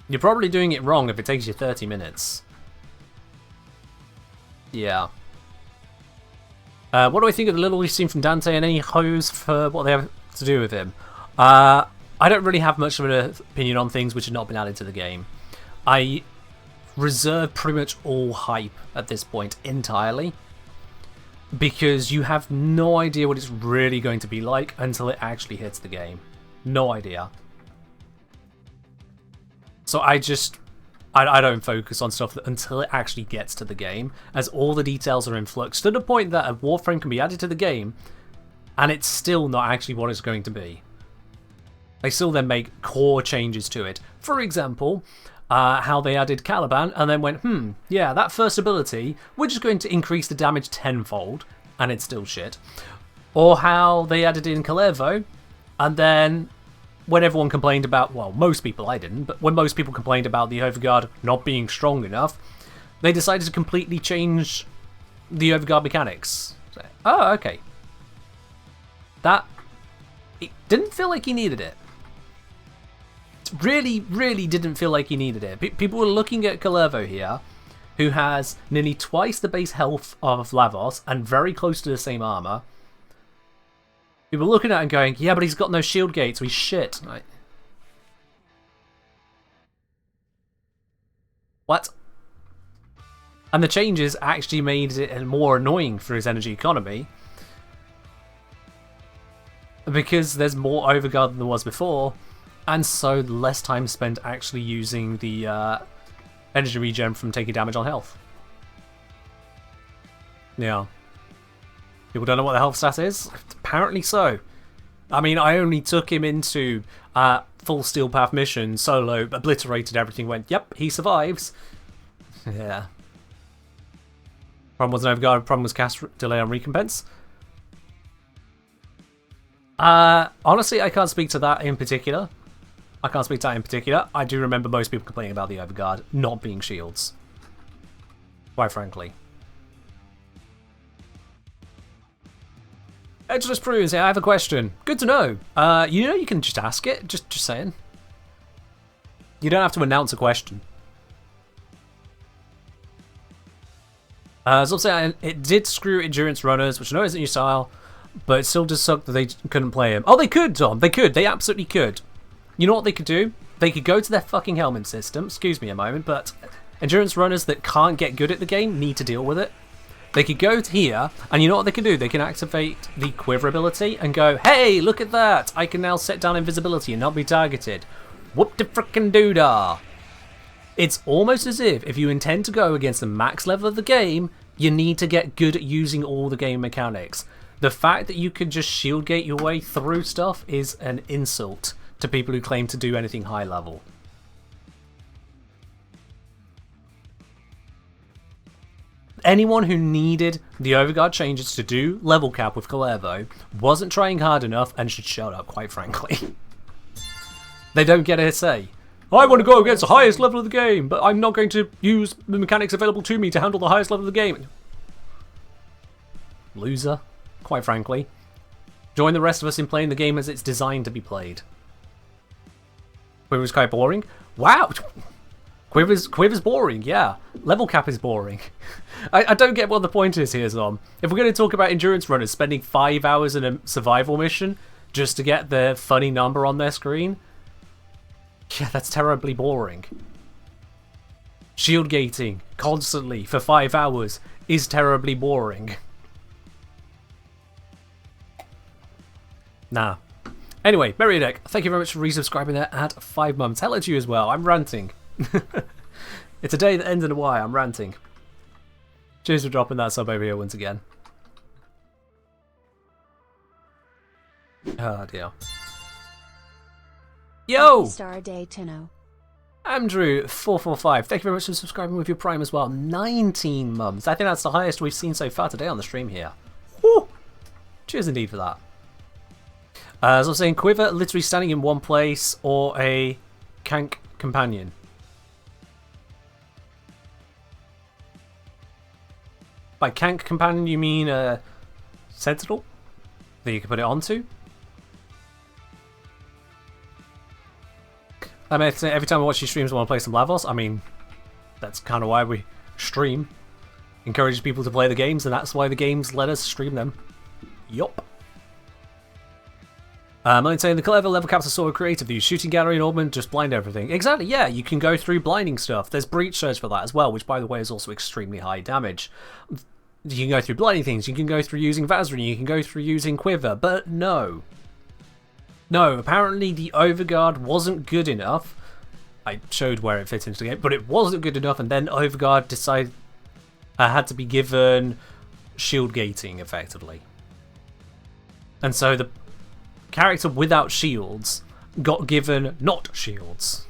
You're probably doing it wrong if it takes you 30 minutes. Yeah. What do I think of the little we've seen from Dante and any hose for what they have to do with him? I don't really have much of an opinion on things which have not been added to the game. I reserve pretty much all hype at this point entirely, because you have no idea what it's really going to be like until it actually hits the game. No idea. So I don't focus on stuff until it actually gets to the game, as all the details are in flux, to the point that a Warframe can be added to the game and it's still not actually what it's going to be. They still then make core changes to it. For example, how they added Caliban and then went, yeah, that first ability, we're just going to increase the damage tenfold, and it's still shit. Or how they added in Calevo, and then when everyone complained about, well, most people, I didn't, but when most people complained about the Overguard not being strong enough, they decided to completely change the Overguard mechanics. So, oh, okay. It didn't feel like he needed it. It really didn't feel like he needed it. People were looking at Calevo here, who has nearly twice the base health of Lavos and very close to the same armor. People looking at it and going, yeah, but he's got no shield gate, so he's shit. Like, what? And the changes actually made it more annoying for his energy economy, because there's more Overguard than there was before, and so less time spent actually using the energy regen from taking damage on health. Yeah. People don't know what the health stat is? Apparently so. I mean, I only took him into full Steel Path mission, solo, obliterated everything, went, yep, he survives. Yeah. Problem wasn't Overguard, problem was cast delay on recompense. Honestly, I can't speak to that in particular. I do remember most people complaining about the Overguard not being shields. Quite frankly. Edgeless Prunes here, I have a question. Good to know. You know you can just ask it, just saying. You don't have to announce a question. As I'm saying, it did screw endurance runners, which I know isn't your style, but it still just sucked that they couldn't play him. Oh, they could, Tom. They could. They absolutely could. You know what they could do? They could go to their fucking helmet system. Excuse me a moment, but endurance runners that can't get good at the game need to deal with it. They could go to here, and you know what they can do? They can activate the Quiver ability and go, hey, look at that! I can now set down invisibility and not be targeted. Whoop de frickin' doodah! It's almost as if you intend to go against the max level of the game, you need to get good at using all the game mechanics. The fact that you can just shield gate your way through stuff is an insult to people who claim to do anything high level. Anyone who needed the Overguard changes to do level cap with Calevo wasn't trying hard enough and should shut up, quite frankly. They don't get a say. I want to go against the highest level of the game, but I'm not going to use the mechanics available to me to handle the highest level of the game. Loser, quite frankly. Join the rest of us in playing the game as it's designed to be played. Quiver's quite boring. Wow! Quiver's boring, yeah. Level cap is boring. I don't get what the point is here, Zom. If we're going to talk about endurance runners spending 5 hours in a survival mission just to get the funny number on their screen, yeah, that's terribly boring. Shield gating constantly for 5 hours is terribly boring. Nah. Anyway, Meriadec, thank you very much for resubscribing there at 5 months. Hello to you as well. I'm ranting. It's a day that ends in a Y. I'm ranting. Cheers for dropping that sub over here once again. Oh dear. Yo! Star Day Tino. Andrew445, thank you very much for subscribing with your Prime as well. 19 months. I think that's the highest we've seen so far today on the stream here. Woo! Cheers indeed for that. As I was saying, Quiver literally standing in one place, or a Kank companion. By Kank Companion, you mean a Sentinel that you can put it onto? I mean, every time I watch your streams, I want to play some Lavos. I mean, that's kind of why we stream. Encourage people to play the games, and that's why the games let us stream them. Yup. I'm saying the clever level caps are sort of creative. Use shooting gallery and augment, just blind everything. Exactly, yeah, you can go through blinding stuff. There's breach surge for that as well, which by the way is also extremely high damage. You can go through blinding things, you can go through using Vaseline, you can go through using Quiver, but no. No, apparently the Overguard wasn't good enough. I showed where it fit into the game, but it wasn't good enough, and then Overguard decided had to be given shield gating, effectively. And so the character without shields got given not shields.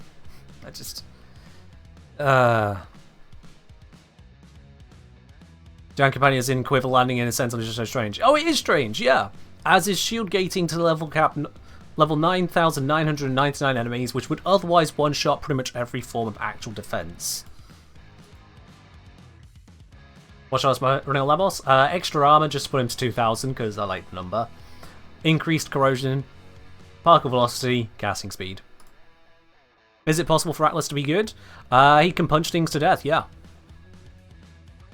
I just... Giant Companions in Quiver landing in a Sentinel is just so strange. Oh, it is strange, yeah. As is shield gating to level cap... Level 9,999 enemies, which would otherwise one-shot pretty much every form of actual defense. What should I running on Lavos? Extra armor, just to put him to 2,000, because I like the number. Increased corrosion, particle velocity, gassing speed. Is it possible for Atlas to be good? He can punch things to death, yeah.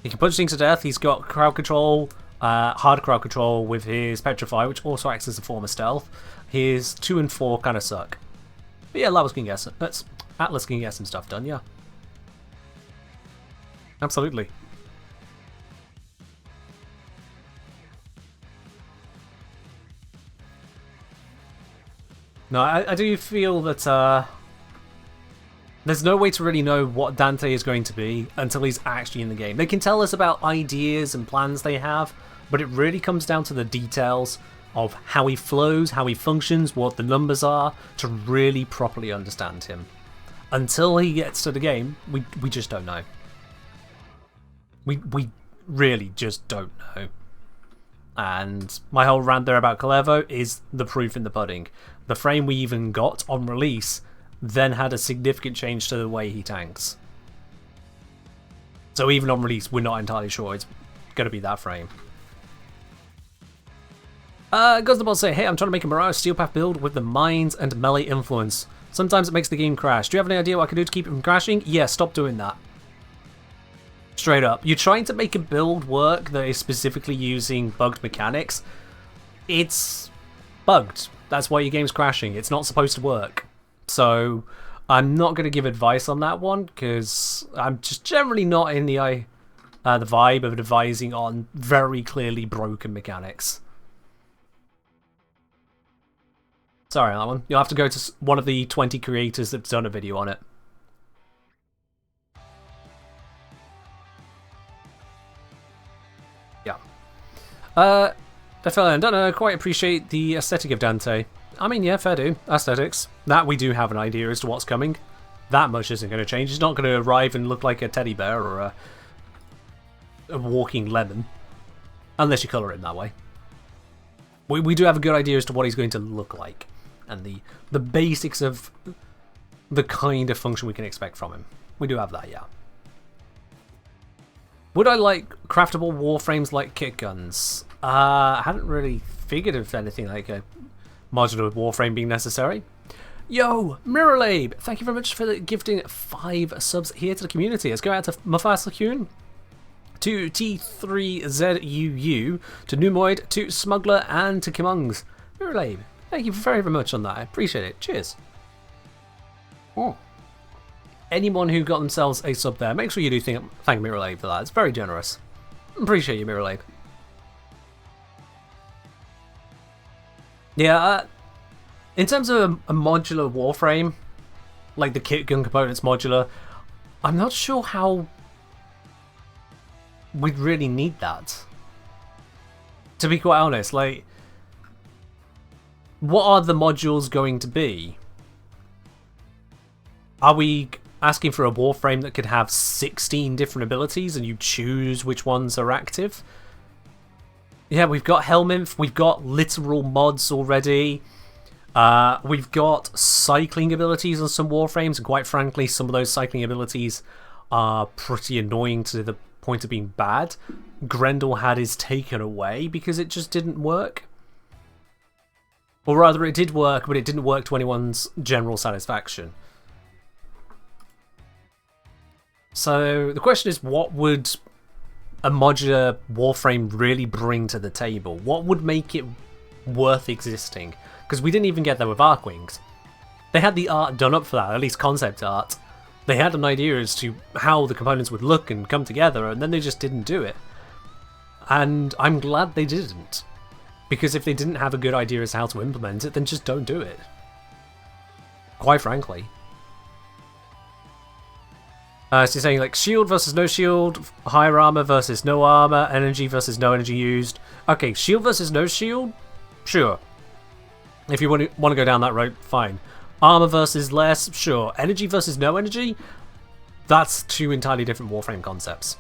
He can punch things to death, he's got crowd control, hard crowd control with his Petrify, which also acts as a form of stealth. His 2 and 4 kind of suck. But yeah, Atlas can get some stuff done, yeah. Absolutely. No, I do feel that there's no way to really know what Dante is going to be until he's actually in the game. They can tell us about ideas and plans they have, but it really comes down to the details of how he flows, how he functions, what the numbers are, to really properly understand him. Until he gets to the game, we just don't know. We really just don't know. And my whole rant there about Calevo is the proof in the pudding. The frame we even got on release then had a significant change to the way he tanks. So even on release, we're not entirely sure it's going to be that frame. Goes the boss say, hey, I'm trying to make a Mirage Steel Path build with the mines and melee influence. Sometimes it makes the game crash. Do you have any idea what I can do to keep it from crashing? Yeah, stop doing that. Straight up. You're trying to make a build work that is specifically using bugged mechanics. It's bugged. That's why your game's crashing. It's not supposed to work. So I'm not going to give advice on that one, because I'm just generally not in the vibe of advising on very clearly broken mechanics. Sorry on that one. You'll have to go to one of the 20 creators that's done a video on it. Yeah. Definitely, I don't quite appreciate the aesthetic of Dante. I mean, yeah, fair do. Aesthetics. That we do have an idea as to what's coming. That much isn't going to change. He's not going to arrive and look like a teddy bear or a walking lemon. Unless you colour him that way. We do have a good idea as to what he's going to look like. And the basics of the kind of function we can expect from him. We do have that, yeah. Would I like craftable warframes like kit guns? I hadn't really figured of anything like a modular warframe being necessary. Yo, Mirrorlabe! Thank you very much for gifting 5 subs here to the community. Let's go out to Mufasa Kuhn, to T3ZUU, to Numoid, to Smuggler, and to Kimungs. Mirrorlabe, thank you very, very much on that. I appreciate it. Cheers. Oh. Anyone who got themselves a sub there, make sure you do thank Mirrorlabe for that. It's very generous. Appreciate you, Mirrorlabe. Yeah, in terms of a modular warframe, like the kit gun components modular, I'm not sure how we'd really need that. To be quite honest, like, what are the modules going to be? Are we asking for a warframe that could have 16 different abilities and you choose which ones are active? Yeah, we've got Helminth, we've got literal mods already. We've got cycling abilities on some warframes, and quite frankly, some of those cycling abilities are pretty annoying to the point of being bad. Grendel had is taken away because it just didn't work. Or rather, it did work, but it didn't work to anyone's general satisfaction. So the question is, what would a modular Warframe really bring to the table? What would make it worth existing? Because we didn't even get there with Archwings. They had the art done up for that, at least concept art. They had an idea as to how the components would look and come together, and then they just didn't do it. And I'm glad they didn't. Because if they didn't have a good idea as to how to implement it, then just don't do it. Quite frankly. So you're saying like shield versus no shield, higher armor versus no armor, energy versus no energy used. Okay, shield versus no shield? Sure. If you want to go down that road, fine. Armor versus less? Sure. Energy versus no energy? That's two entirely different Warframe concepts.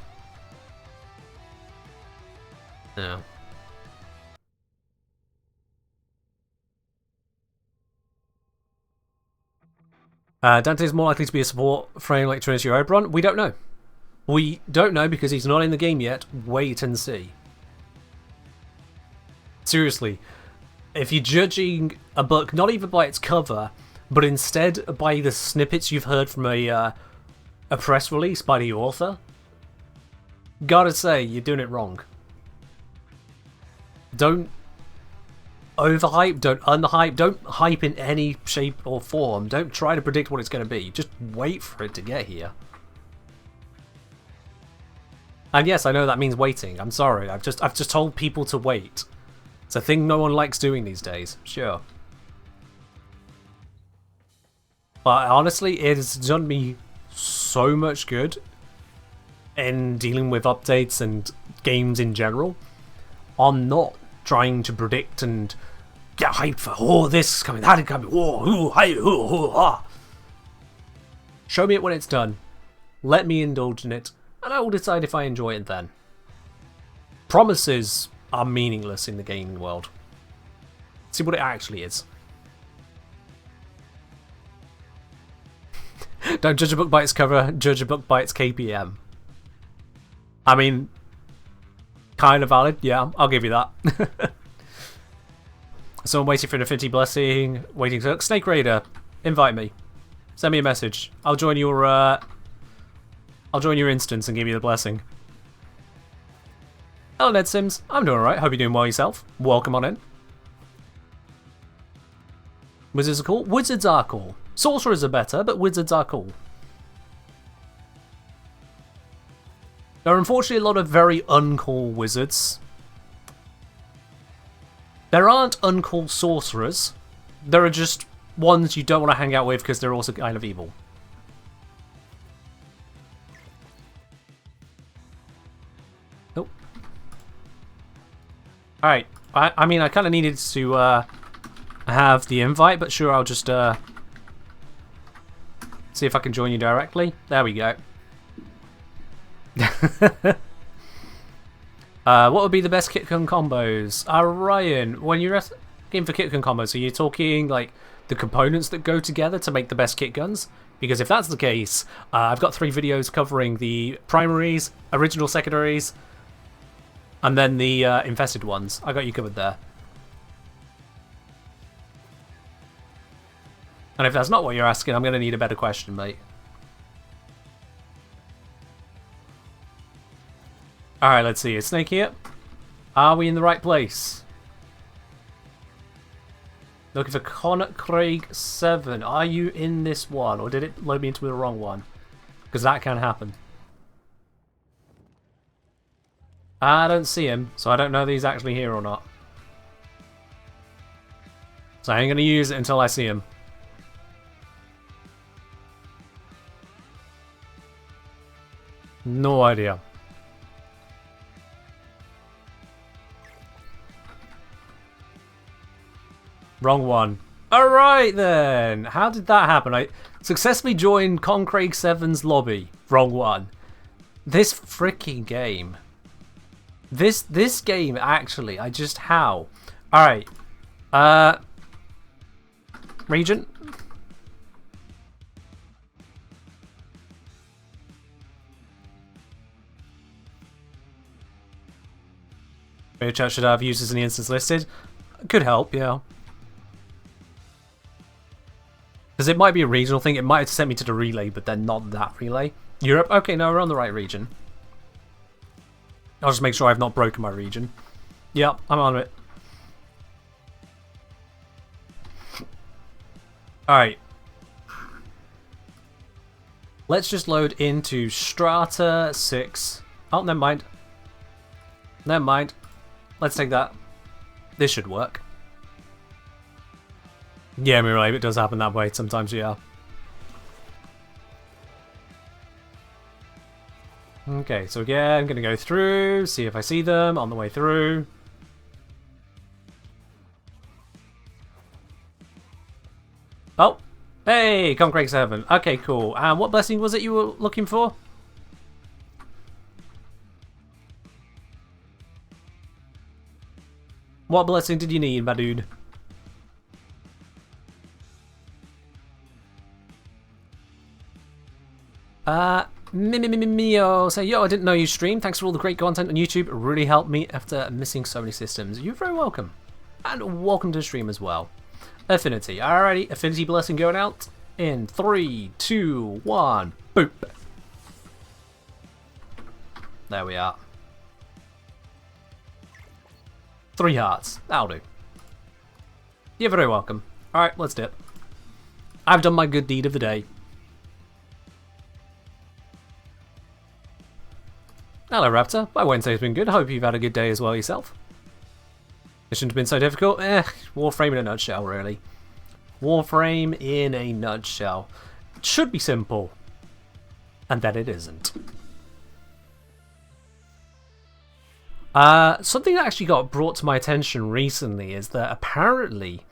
Yeah. Dante is more likely to be a support frame like Trinity or Oberon. We don't know. We don't know because he's not in the game yet. Wait and see. Seriously, if you're judging a book not even by its cover, but instead by the snippets you've heard from a press release by the author, gotta say, you're doing it wrong. Don't overhype, don't underhype, don't hype in any shape or form. Don't try to predict what it's going to be. Just wait for it to get here. And yes, I know that means waiting. I'm sorry. I've just told people to wait. It's a thing no one likes doing these days. Sure. But honestly, it has done me so much good in dealing with updates and games in general. I'm not trying to predict and get hyped for, oh, this is coming, that is coming, ah. Show me it when it's done. Let me indulge in it, and I will decide if I enjoy it then. Promises are meaningless in the gaming world. See what it actually is. Don't judge a book by its cover, judge a book by its KPM. I mean, kind of valid, yeah, I'll give you that. So I'm waiting for an Affinity Blessing, waiting for Snake Raider, invite me. Send me a message. I'll join your instance and give you the blessing. Hello Ned Sims, I'm doing alright, hope you're doing well yourself. Welcome on in. Wizards are cool? Wizards are cool. Sorcerers are better, but wizards are cool. There are unfortunately a lot of very uncool wizards. There aren't uncool sorcerers. There are just ones you don't want to hang out with because they're also kind of evil. Nope. Alright. I mean, I kind of needed to have the invite, but sure, I'll just see if I can join you directly. There we go. What would be the best KitCon combos? Ryan, when you're looking for KitCon combos, are you talking like the components that go together to make the best kit guns? Because if that's the case, I've got 3 videos covering the primaries, original secondaries, and then the infested ones. I got you covered there. And if that's not what you're asking, I'm going to need a better question, mate. Alright, let's see. Is Snake here? Are we in the right place? Looking for Connor Craig 7. Are you in this one? Or did it load me into the wrong one? Because that can happen. I don't see him, so I don't know that he's actually here or not. So I ain't going to use it until I see him. No idea. Wrong one. Alright then! How did that happen? I successfully joined Concrake 7's lobby. Wrong one. This freaking game. This game, actually, I just... How? Alright. Regent? Radio chat should have users in the instance listed. Could help, yeah. Because it might be a regional thing. It might have sent me to the relay, but then not that relay. Europe? Okay, no, we're on the right region. I'll just make sure I've not broken my region. Yep, I'm on it. Alright. Let's just load into Strata 6. Oh, never mind. Never mind. Let's take that. This should work. Yeah, Mirror, it does happen that way sometimes, yeah. Okay, so again, I'm going to go through, see if I see them on the way through. Oh! Hey, Concrete 7. Okay, cool. And what blessing was it you were looking for? What blessing did you need, my dude? Mio say, yo, I didn't know you streamed. Thanks for all the great content on YouTube. It really helped me after missing so many systems. You're very welcome. And welcome to the stream as well. Affinity. Alrighty, Affinity blessing going out in 3, 2, 1. Boop. There we are. 3 hearts. That'll do. You're very welcome. Alright, let's dip. I've done my good deed of the day. Hello, Raptor. My Wednesday's been good. Hope you've had a good day as well yourself. It shouldn't have been so difficult. Warframe in a nutshell, really. Warframe in a nutshell. It should be simple. And then it isn't. Something that actually got brought to my attention recently is that apparently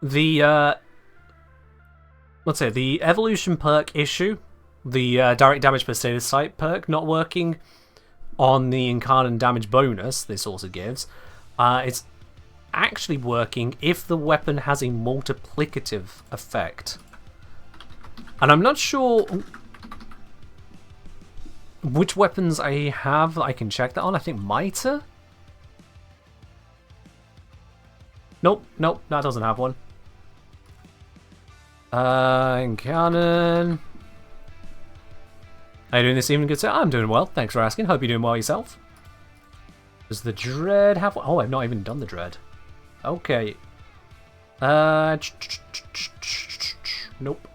the let's say the evolution perk issue, the direct damage per status type perk not working on the incarnate damage bonus this also gives, it's actually working if the weapon has a multiplicative effect. And I'm not sure which weapons I have that I can check that on. I think Mitre? Nope, that doesn't have one. Cannon. How you doing this evening, good sir? I'm doing well, thanks for asking. Hope you're doing well yourself. Does the Dread have one? Oh, I've not even done the Dread. Okay. Nope.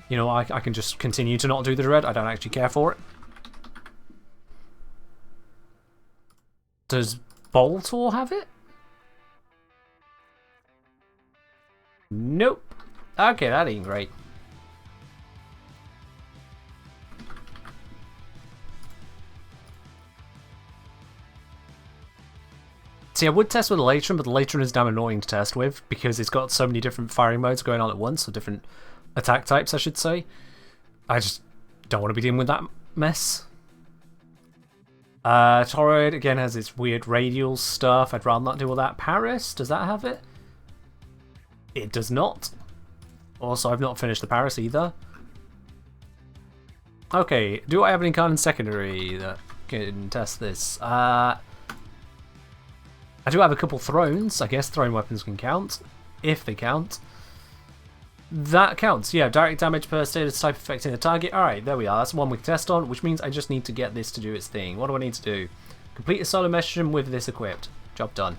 You know, I can just continue to not do the Dread. I don't actually care for it. Does Boltor have it? Nope. Okay, that ain't great. See, I would test with the Latron, but the Latron is damn annoying to test with because it's got so many different firing modes going on at once, or different attack types, I should say. I just don't want to be dealing with that mess. Toroid, again, has its weird radial stuff. I'd rather not do all that. Paris, does that have it? It does not. Also, I've not finished the Paris either. Okay, do I have an incarnate secondary that can test this? I do have a couple thrones. I guess throwing weapons can count, if they count. That counts, yeah. Direct damage per status type affecting the target. Alright, there we are. That's one we can test on, which means I just need to get this to do its thing. What do I need to do? Complete a solo mission with this equipped. Job done.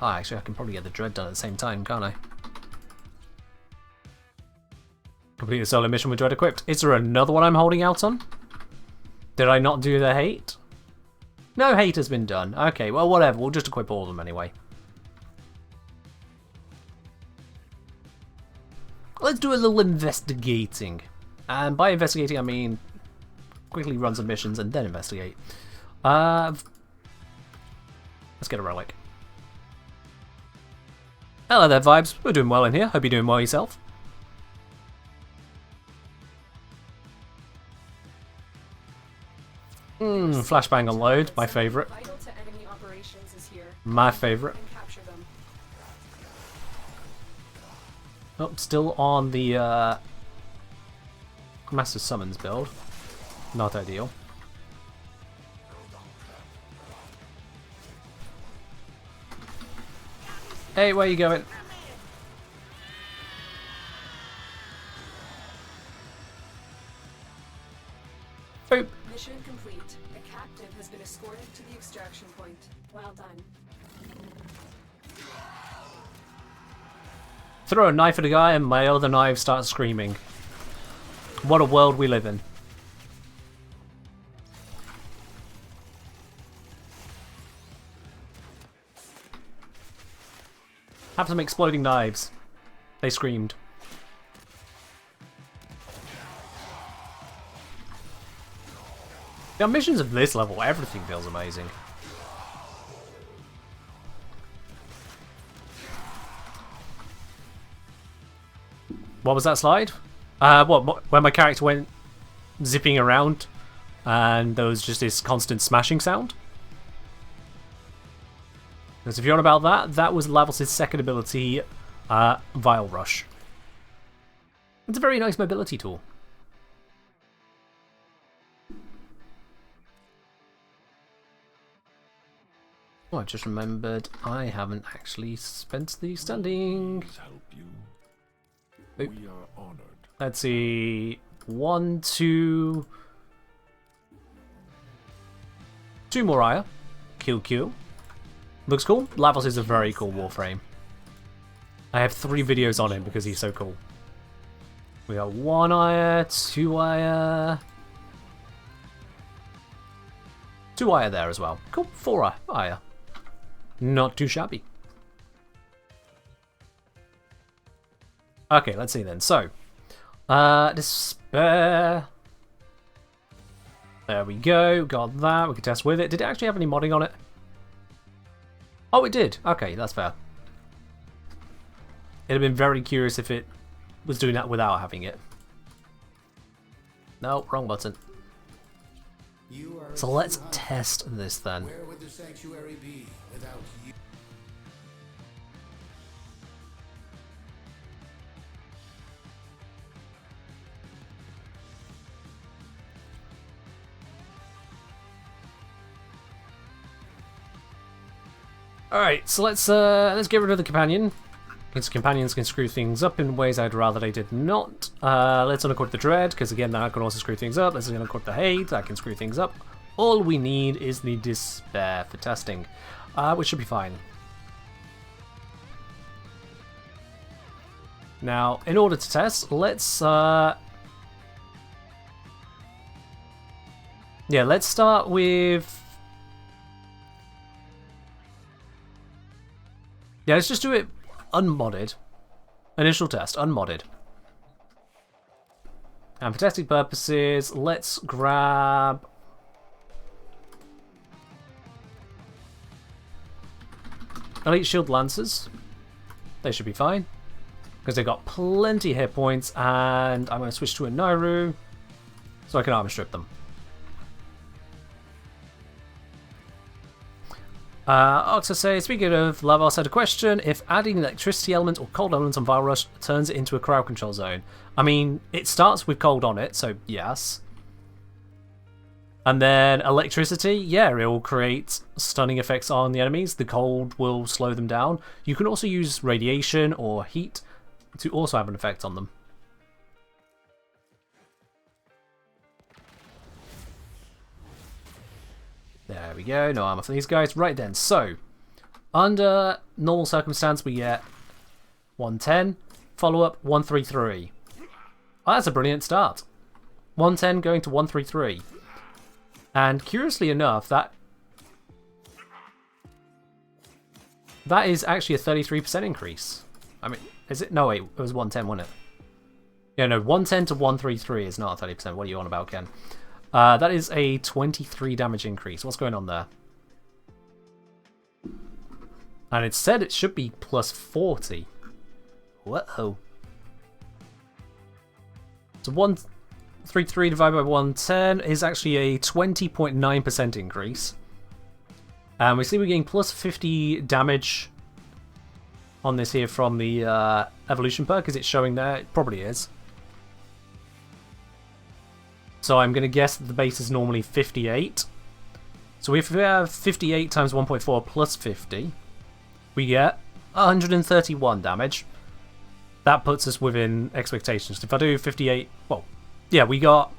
Ah, actually, I can probably get the Dread done at the same time, can't I? Complete a solo mission with Dread equipped. Is there another one I'm holding out on? Did I not do the hate? No hate has been done. Okay, well, whatever. We'll just equip all of them anyway. Let's do a little investigating. And by investigating, I mean quickly run some missions and then investigate. Let's get a relic. Hello there, Vibes. We're doing well in here. Hope you're doing well yourself. Flashbang unload, my favourite. My favourite. Oh, still on the Master Summons build. Not ideal. Hey, where you going? Boop. Mission complete. A captive has been escorted to the extraction point. Well done. Throw a knife at a guy and my other knife starts screaming. What a world we live in. Have some exploding knives. They screamed. The missions of this level, everything feels amazing. What was that slide? When my character went zipping around and there was just this constant smashing sound? Because if you're on about that, that was Lavos' second ability, Vile Rush. It's a very nice mobility tool. Oh, I just remembered I haven't actually spent the standing. Help you. Oop. We are honored. Let's see. 1, 2. 2 more Aya. Kill. Looks cool. Lavos is a very cool Warframe. I have 3 videos on him because he's so cool. We got 1 Aya, 2 Aya. 2 Aya there as well. Cool. 4 Aya. Not too shabby. Okay, let's see then. So, Despair. There we go. Got that. We can test with it. Did it actually have any modding on it? Oh, it did. Okay, that's fair. It'd have been very curious if it was doing that without having it. No, wrong button. So let's test this then. Where would the sanctuary be without you? Alright, so let's get rid of the companion. Because companions can screw things up in ways I'd rather they did not. Let's unaccord the Dread, because again that can also screw things up. Let's unaccord the Hate, that can screw things up. All we need is the Despair for testing, which should be fine. Now, in order to test, let's let's start with... Yeah, let's just do it unmodded. Initial test, unmodded. And for testing purposes, let's grab... Elite Shield Lancers. They should be fine. Because they've got plenty hit points, and I'm going to switch to a Nairu so I can armor strip them. Oxa says, speaking of Lavos, had a question. If adding an electricity element or cold element on Vile Rush turns it into a crowd control zone. I mean, it starts with cold on it, so yes. And then electricity, yeah, it will create stunning effects on the enemies. The cold will slow them down. You can also use radiation or heat to also have an effect on them. There we go, no armor for these guys. Right then, so, under normal circumstance we get 110, follow-up 133. Oh, that's a brilliant start. 110 going to 133. And curiously enough, that is actually a 33% increase. I mean, is it? No, wait, it was 110, wasn't it? Yeah, no, 110 to 133 is not a 30%. What are you on about, Ken? That is a 23 damage increase. What's going on there? And it said it should be plus 40. Whoa. So 133 divided by 110 is actually a 20.9% increase. And we see we're getting plus 50 damage on this here from the evolution perk. Is it showing there? It probably is. So I'm going to guess that the base is normally 58. So if we have 58 times 1.4 plus 50, we get 131 damage. That puts us within expectations. If I do 58... Well, yeah, we got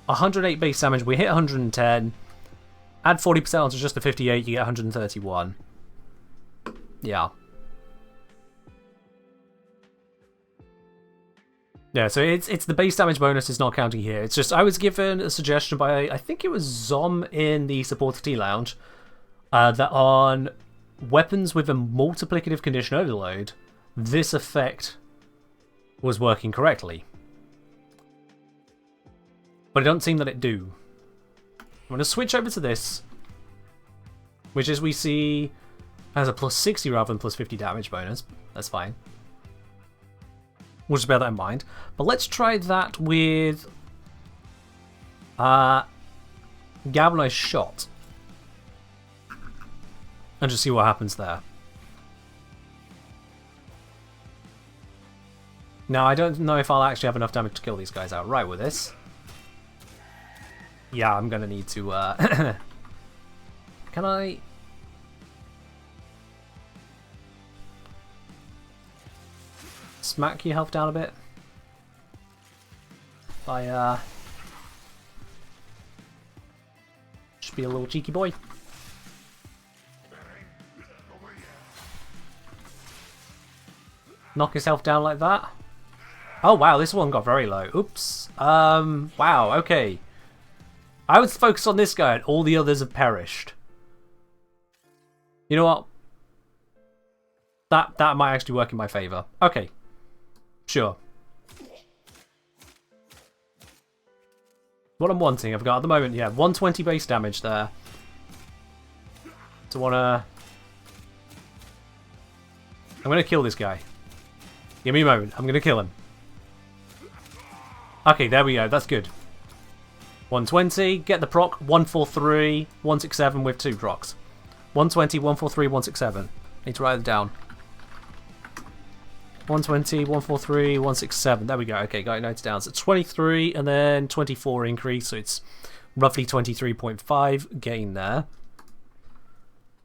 108 base damage. We hit 110. Add 40% onto just the 58, you get 131. Yeah. Yeah, so it's the base damage bonus is not counting here. It's just I was given a suggestion by, I think it was Zom in the supporter tea lounge, that on weapons with a multiplicative condition overload, this effect was working correctly. But it doesn't seem that it do. I'm going to switch over to this, which as we see has a plus 60 rather than plus 50 damage bonus. That's fine. We'll just bear that in mind. But let's try that with Galvanized Shot. And just see what happens there. Now, I don't know if I'll actually have enough damage to kill these guys outright with this. Yeah, I'm gonna need to, Can I... smack your health down a bit? I, just be a little cheeky boy. Knock his health down like that. Oh wow, this one got very low. Oops. Wow, okay. I was focused on this guy and all the others have perished. You know what? That might actually work in my favour. Okay. Sure. What I'm wanting, I've got at the moment, yeah, 120 base damage there. So I'm gonna kill this guy. Give me a moment, I'm gonna kill him. Okay, there we go, that's good. 120, get the proc, 143, 167 with 2 procs. 120, 143, 167. Need to write it down. 120, 143, 167. There we go. Okay, got it noted down. So 23 and then 24 increase. So it's roughly 23.5 gain there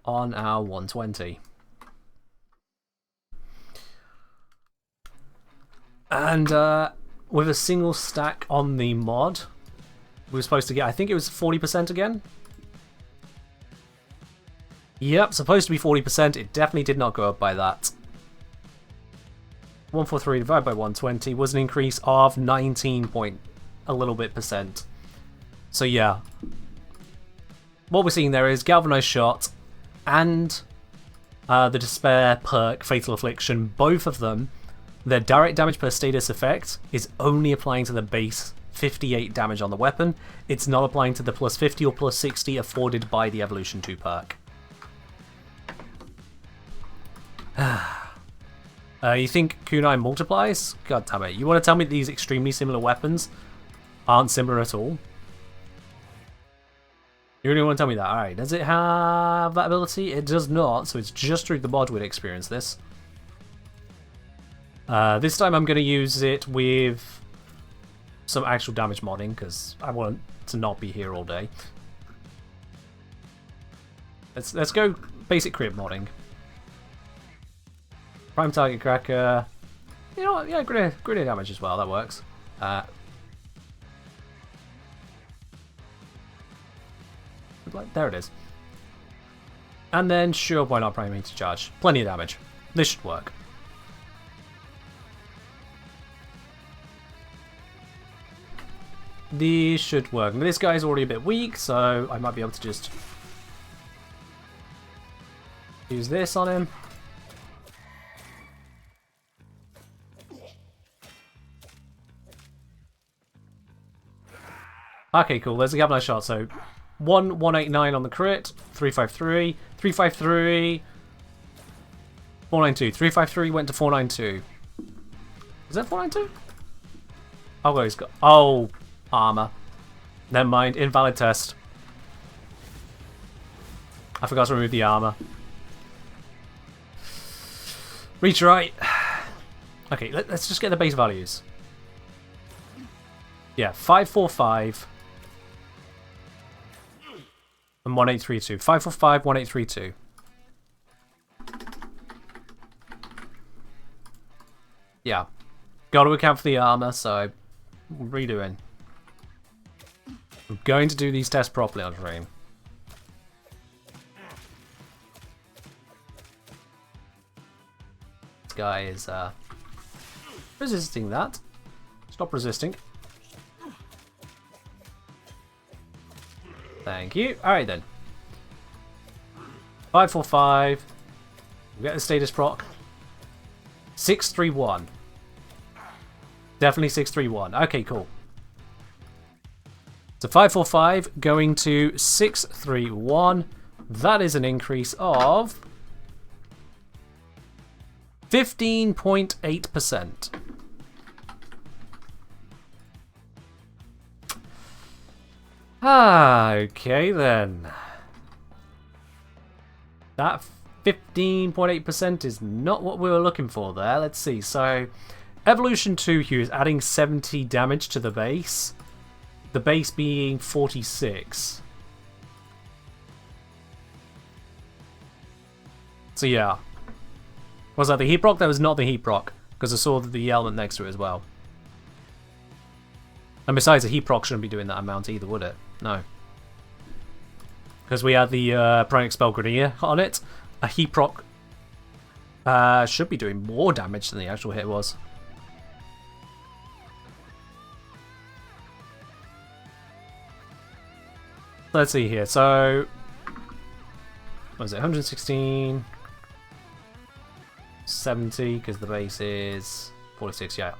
on our 120. And with a single stack on the mod, we were supposed to get, I think it was 40% again. Yep, supposed to be 40%. It definitely did not go up by that. 143 divided by 120 was an increase of 19 point a little bit percent. So yeah, what we're seeing there is Galvanized Shot and the Despair perk, Fatal Affliction, both of them, their direct damage per status effect is only applying to the base 58 damage on the weapon. It's not applying to the plus 50 or plus 60 afforded by the Evolution 2 perk. You think Kunai multiplies? God damn it. You want to tell me that these extremely similar weapons aren't similar at all? You really want to tell me that? Alright, does it have that ability? It does not, so it's just through the mod we'd experience this. This time I'm going to use it with some actual damage modding, because I want to not be here all day. Let's go basic crit modding. Prime target cracker. You know what? Yeah, grenade damage as well. That works. There it is. And then, sure, why not prime meter charge? Plenty of damage. This should work. These should work. But this guy's already a bit weak, so I might be able to just use this on him. Okay, cool. There's a Galvanized Shot. So 189 on the crit, 353, 353, 492. 353 went to 492. Is that 492? Oh, he's got. Oh, armor. Never mind. Invalid test. I forgot to remove the armor. Reach right. Okay, let's just get the base values. Yeah, 545 and 1832. 545, 1832. Yeah. Got to account for the armor, so redoing. I'm going to do these tests properly on stream. This guy is resisting that. Stop resisting. Thank you. Alright then. 545. We get the status proc. 631. Definitely 631. Okay, cool. So 545 going to 631. That is an increase of 15.8%. Okay then. That 15.8% is not what we were looking for there. Let's see. So Evolution 2 here is adding 70 damage to the base. The base being 46. So yeah. Was that the heat proc? That was not the heat proc, because I saw the element next to it as well. And besides, a heat proc shouldn't be doing that amount either, would it? No. Because we had the Pranic Spell Grenadier on it. A heat proc should be doing more damage than the actual hit was. Let's see here. So, what was it? 116, 70, because the base is 46. Yeah.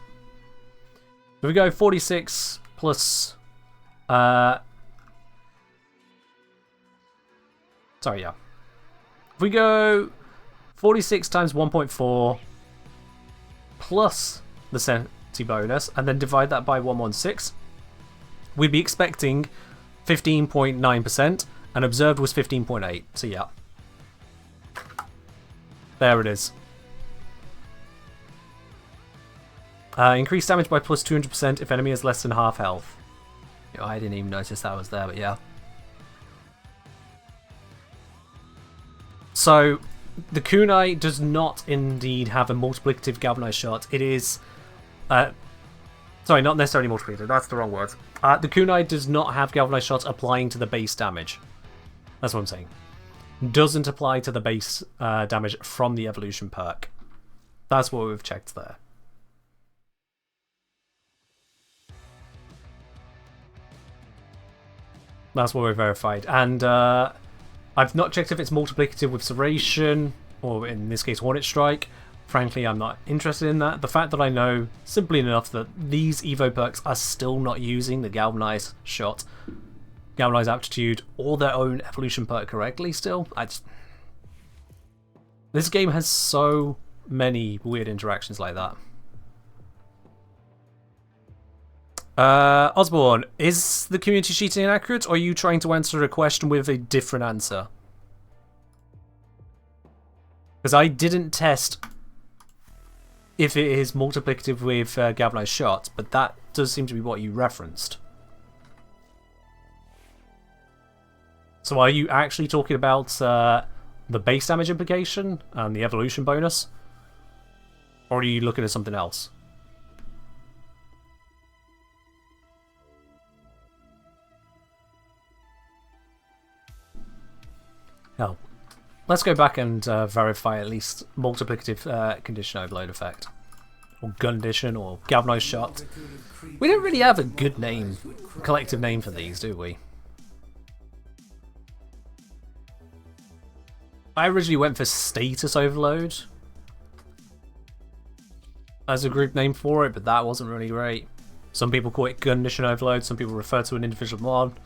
So we go 46 plus. Sorry, yeah. If we go 46 times 1.4 plus the 70 bonus, and then divide that by 116, we'd be expecting 15.9%, and observed was 15.8. So yeah. There it is. Increased damage by plus 200% if enemy has less than half health. You know, I didn't even notice that was there, but yeah. So, the kunai does not indeed have a multiplicative galvanized shot. It is... sorry, not necessarily multiplicative, that's the wrong word. The kunai does not have galvanized shots applying to the base damage. That's what I'm saying. Doesn't apply to the base damage from the evolution perk. That's what we've checked there. That's what we verified. And I've not checked if it's multiplicative with Serration, or in this case Hornet Strike. Frankly, I'm not interested in that. The fact that I know simply enough that these Evo perks are still not using the Galvanize shot, Galvanize Aptitude, or their own evolution perk correctly still, this game has so many weird interactions like that. Osborne, is the community cheating inaccurate, or are you trying to answer a question with a different answer? Because I didn't test if it is multiplicative with galvanized shots, but that does seem to be what you referenced. So are you actually talking about the base damage implication and the evolution bonus? Or are you looking at something else? Hell, let's go back and verify at least multiplicative condition overload effect. Or condition, or galvanized shot. We don't really have a good name, collective name for these, do we? I originally went for status overload as a group name for it, but that wasn't really great. Some people call it condition overload, some people refer to an individual mod.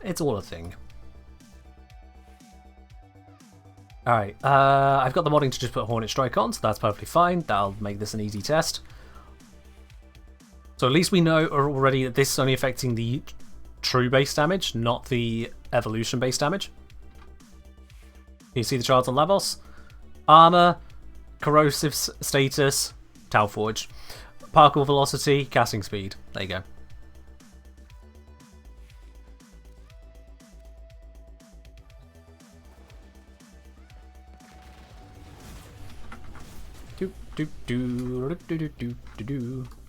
It's all a thing. Alright, I've got the modding to just put Hornet Strike on, so that's perfectly fine. That'll make this an easy test. So at least we know already that this is only affecting the true base damage, not the evolution base damage. You see the charts on levels? Armor, corrosive status, Tau Forge. Particle velocity, casting speed. There you go.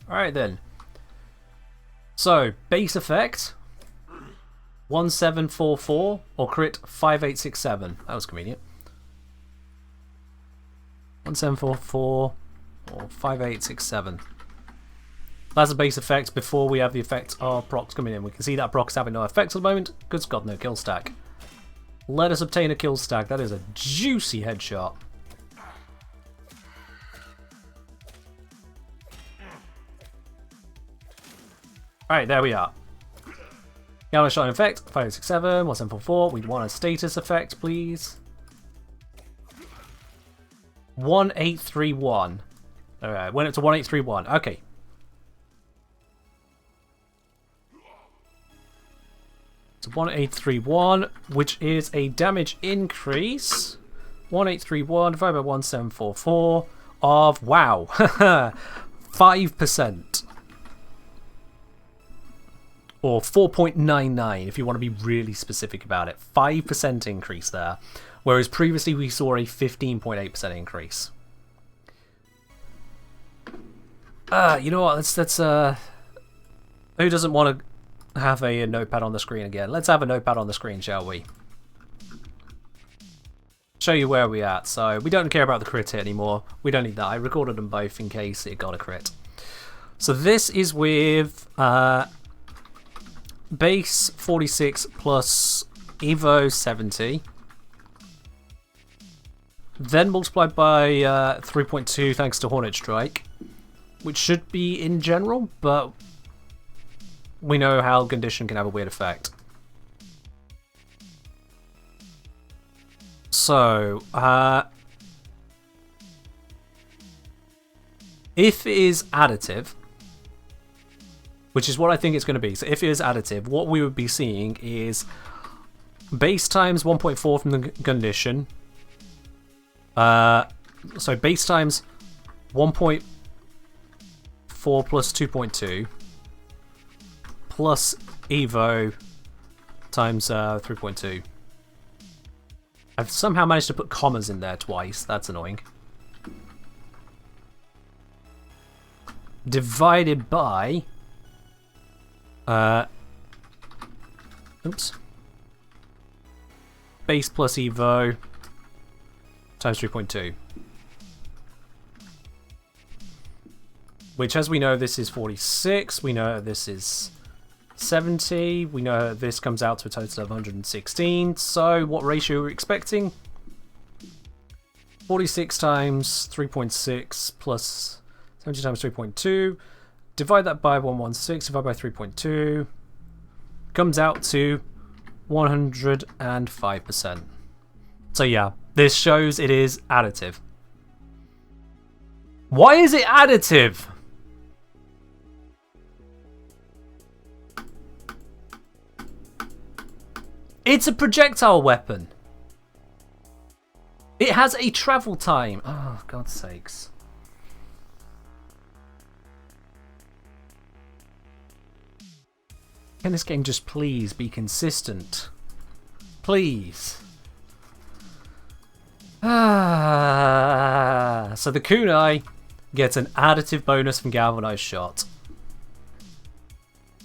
Alright then. So, base effect 1744 or crit 5867. That was convenient. 1744 or 5867. That's a base effect before we have the effect of procs coming in. We can see that procs having no effects at the moment. Good God, no kill stack. Let us obtain a kill stack. That is a juicy headshot. Alright, there we are. Gamma shot effect, 5867, 1744. We want a status effect, please. 1831. Alright, went up to 1831. Okay. So 1831, which is a damage increase. 1831 divided by 1744 of, wow, 5%. Or 4.99 if you want to be really specific about it. 5% increase there. Whereas previously we saw a 15.8% increase. You know what, let's who doesn't want to have a notepad on the screen again? Let's have a notepad on the screen, shall we? Show you where we're at. So we don't care about the crit hit anymore. We don't need that. I recorded them both in case it got a crit. So this is with base 46 plus Evo 70. Then multiplied by 3.2 thanks to Hornet Strike. Which should be in general, but we know how condition can have a weird effect. So, if it is additive, which is what I think it's going to be, so if it is additive, what we would be seeing is base times 1.4 from the condition. So base times 1.4 plus 2.2. Plus Evo times 3.2. I've somehow managed to put commas in there twice. That's annoying. Divided by... oops. Base plus Evo times 3.2. Which, as we know, this is 46. We know this is 70. We know this comes out to a total of 116. So what ratio are we expecting? 46 times 3.6 plus 70 times 3.2. Divide that by 116, divide by 3.2. Comes out to 105%. So yeah, this shows it is additive. Why is it additive? It's a projectile weapon. It has a travel time. Oh, God's sakes. Can this game just please be consistent? Please. So the kunai gets an additive bonus from galvanized shot.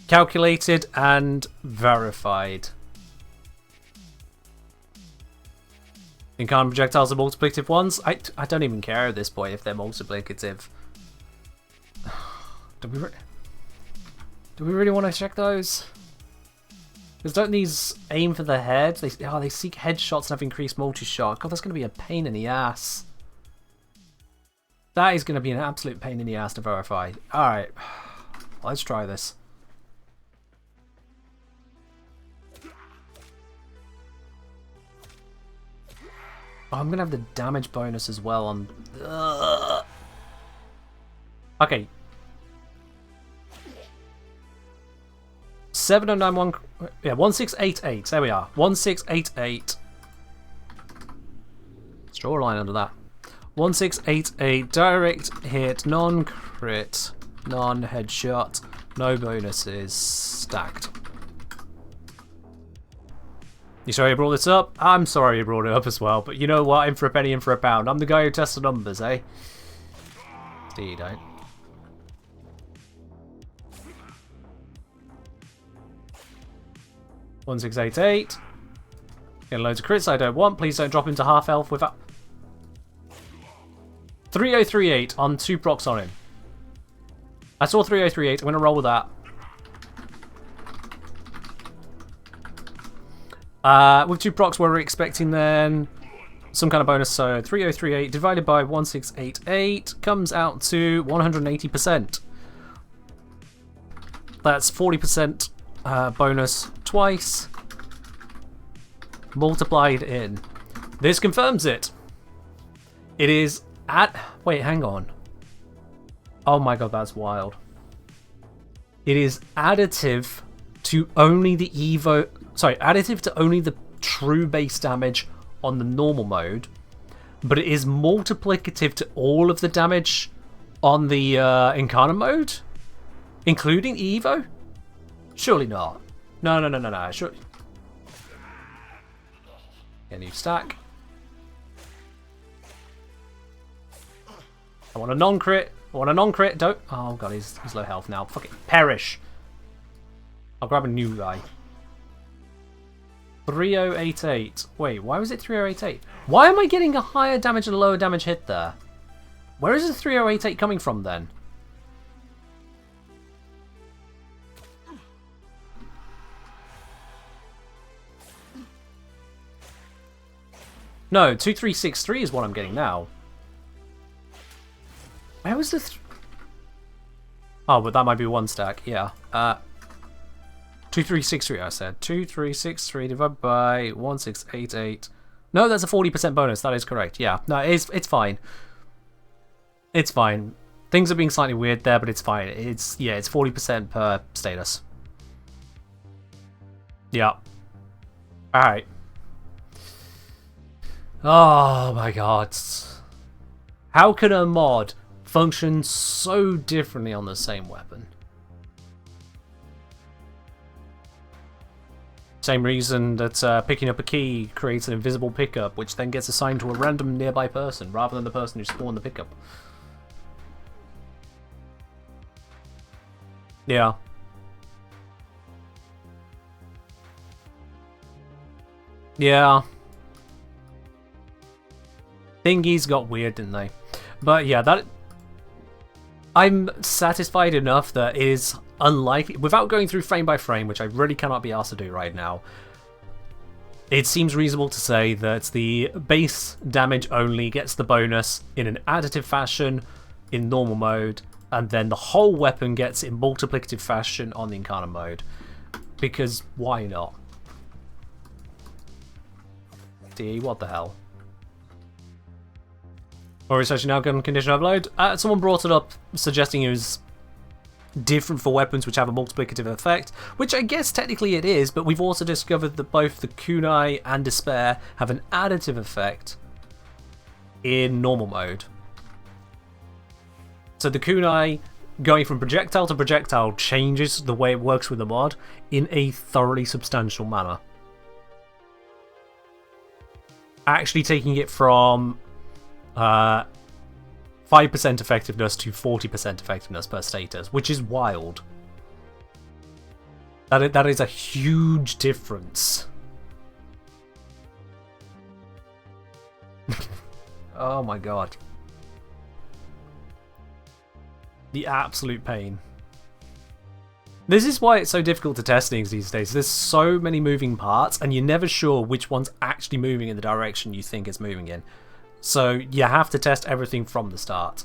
Calculated and verified. Incarnate projectiles are multiplicative ones? I don't even care at this point if they're multiplicative. Do we really want to check those? Because don't these aim for the head? They seek headshots and have increased multi-shot. God, that's going to be a pain in the ass. That is going to be an absolute pain in the ass to verify. Alright, let's try this. Oh, I'm going to have the damage bonus as well on... Okay. 7091... Yeah, 1688. There we are. 1688. Let's draw a line under that. 1688. Direct hit. Non-crit. Non-headshot. No bonuses. Stacked. You sorry I brought this up? I'm sorry I brought it up as well, but you know what? In for a penny, in for a pound. I'm the guy who tests the numbers, eh? You don't. One, 6, 8, 8. Getting loads of crits I don't want. Please don't drop into half health without. 3038 on 2 procs on him. I saw 3038. I'm going to roll with that. With 2 procs, we're expecting then some kind of bonus. So 3038 divided by 1688 comes out to 180%. That's 40% bonus twice. Multiplied in. This confirms it. It is at... Wait, hang on. Oh my god, that's wild. It is additive to only the Evo... Sorry, additive to only the true base damage on the normal mode, but it is multiplicative to all of the damage on the Incarnate mode, including Evo? Surely not. No. Sure. A new stack. I want a non-crit. Don't. Oh god, he's low health now. Fuck it. Perish. I'll grab a new guy. 3088. Wait, why was it 3088? Why am I getting a higher damage and a lower damage hit there? Where is the 3088 coming from then? No, 2363 is what I'm getting now. Where was the... Oh, but that might be one stack, yeah. 2363, I said. 2363 divided by 1688. No, that's a 40% bonus. That is correct. Yeah, no, it's fine. It's fine. Things are being slightly weird there, but it's fine. It's 40% per status. Yeah. Alright. Oh my god. How can a mod function so differently on the same weapon? Same reason that picking up a key creates an invisible pickup, which then gets assigned to a random nearby person, rather than the person who spawned the pickup. Yeah. Yeah. Thingies got weird, didn't they? But yeah, that... I'm satisfied enough that it is unlikely, without going through frame by frame, which I really cannot be asked to do right now, it seems reasonable to say that the base damage only gets the bonus in an additive fashion in normal mode, and then the whole weapon gets in multiplicative fashion on the Incarnate mode. Because why not? D, what the hell? Or is actually now gun condition upload? Someone brought it up, suggesting it was different for weapons which have a multiplicative effect, which I guess technically it is, but we've also discovered that both the Kunai and Despair have an additive effect in normal mode. So the Kunai going from projectile to projectile changes the way it works with the mod in a thoroughly substantial manner. Actually taking it from 5% effectiveness to 40% effectiveness per status, which is wild. That is a huge difference. Oh my god. The absolute pain. This is why it's so difficult to test things these days. There's so many moving parts, and you're never sure which one's actually moving in the direction you think it's moving in. So you have to test everything from the start.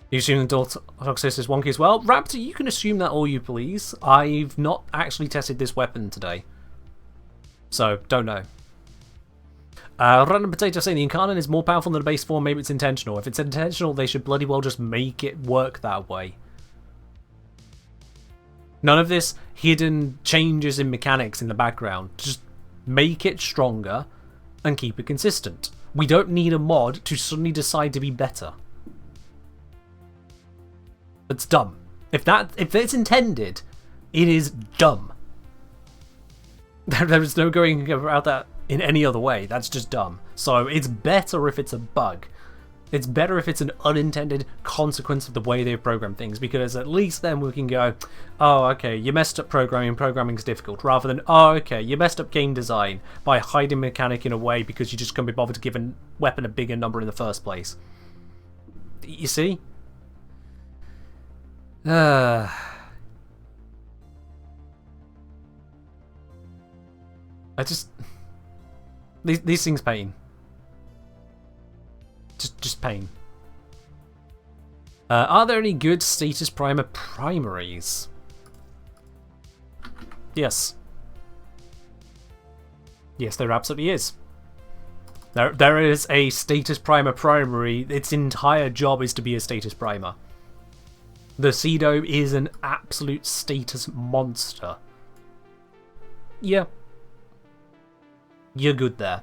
You assume the toxicity is wonky as well? Raptor, you can assume that all you please. I've not actually tested this weapon today, so don't know. Random Potato saying the Incarnate is more powerful than the base form. Maybe it's intentional. If it's intentional, they should bloody well just make it work that way. None of this hidden changes in mechanics in the background. Just make it stronger and keep it consistent. We don't need a mod to suddenly decide to be better. It's dumb. If it's intended, it is dumb. There is no going about that in any other way. That's just dumb. So it's better if it's a bug. It's better if it's an unintended consequence of the way they've programmed things, because at least then we can go, oh, okay, you messed up programming, programming's difficult, rather than, oh, okay, you messed up game design by hiding mechanic in a way because you just couldn't be bothered to give a weapon a bigger number in the first place. You see? I just... These things pain. Just pain. Are there any good status primer primaries? Yes. Yes, there absolutely is. There is a status primer primary. Its entire job is to be a status primer. The Cedo is an absolute status monster. Yeah. You're good there.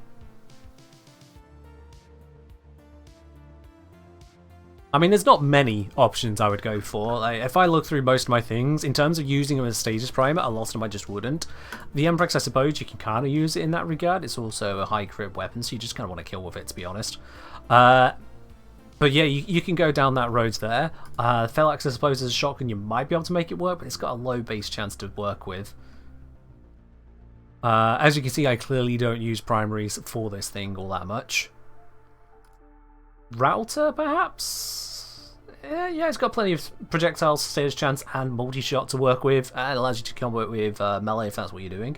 I mean, there's not many options I would go for. Like, if I look through most of my things, in terms of using them as status primer, a lot of them I just wouldn't. The Emprex, I suppose, you can kind of use it in that regard. It's also a high crit weapon, so you just kind of want to kill with it, to be honest. But yeah, you can go down that road there. Phalanx, I suppose, as a shotgun, you might be able to make it work, but it's got a low base chance to work with. As you can see, I clearly don't use primaries for this thing all that much. Router, perhaps? Yeah, it's got plenty of projectile stage chance and multi-shot to work with, and allows you to combo it with melee if that's what you're doing.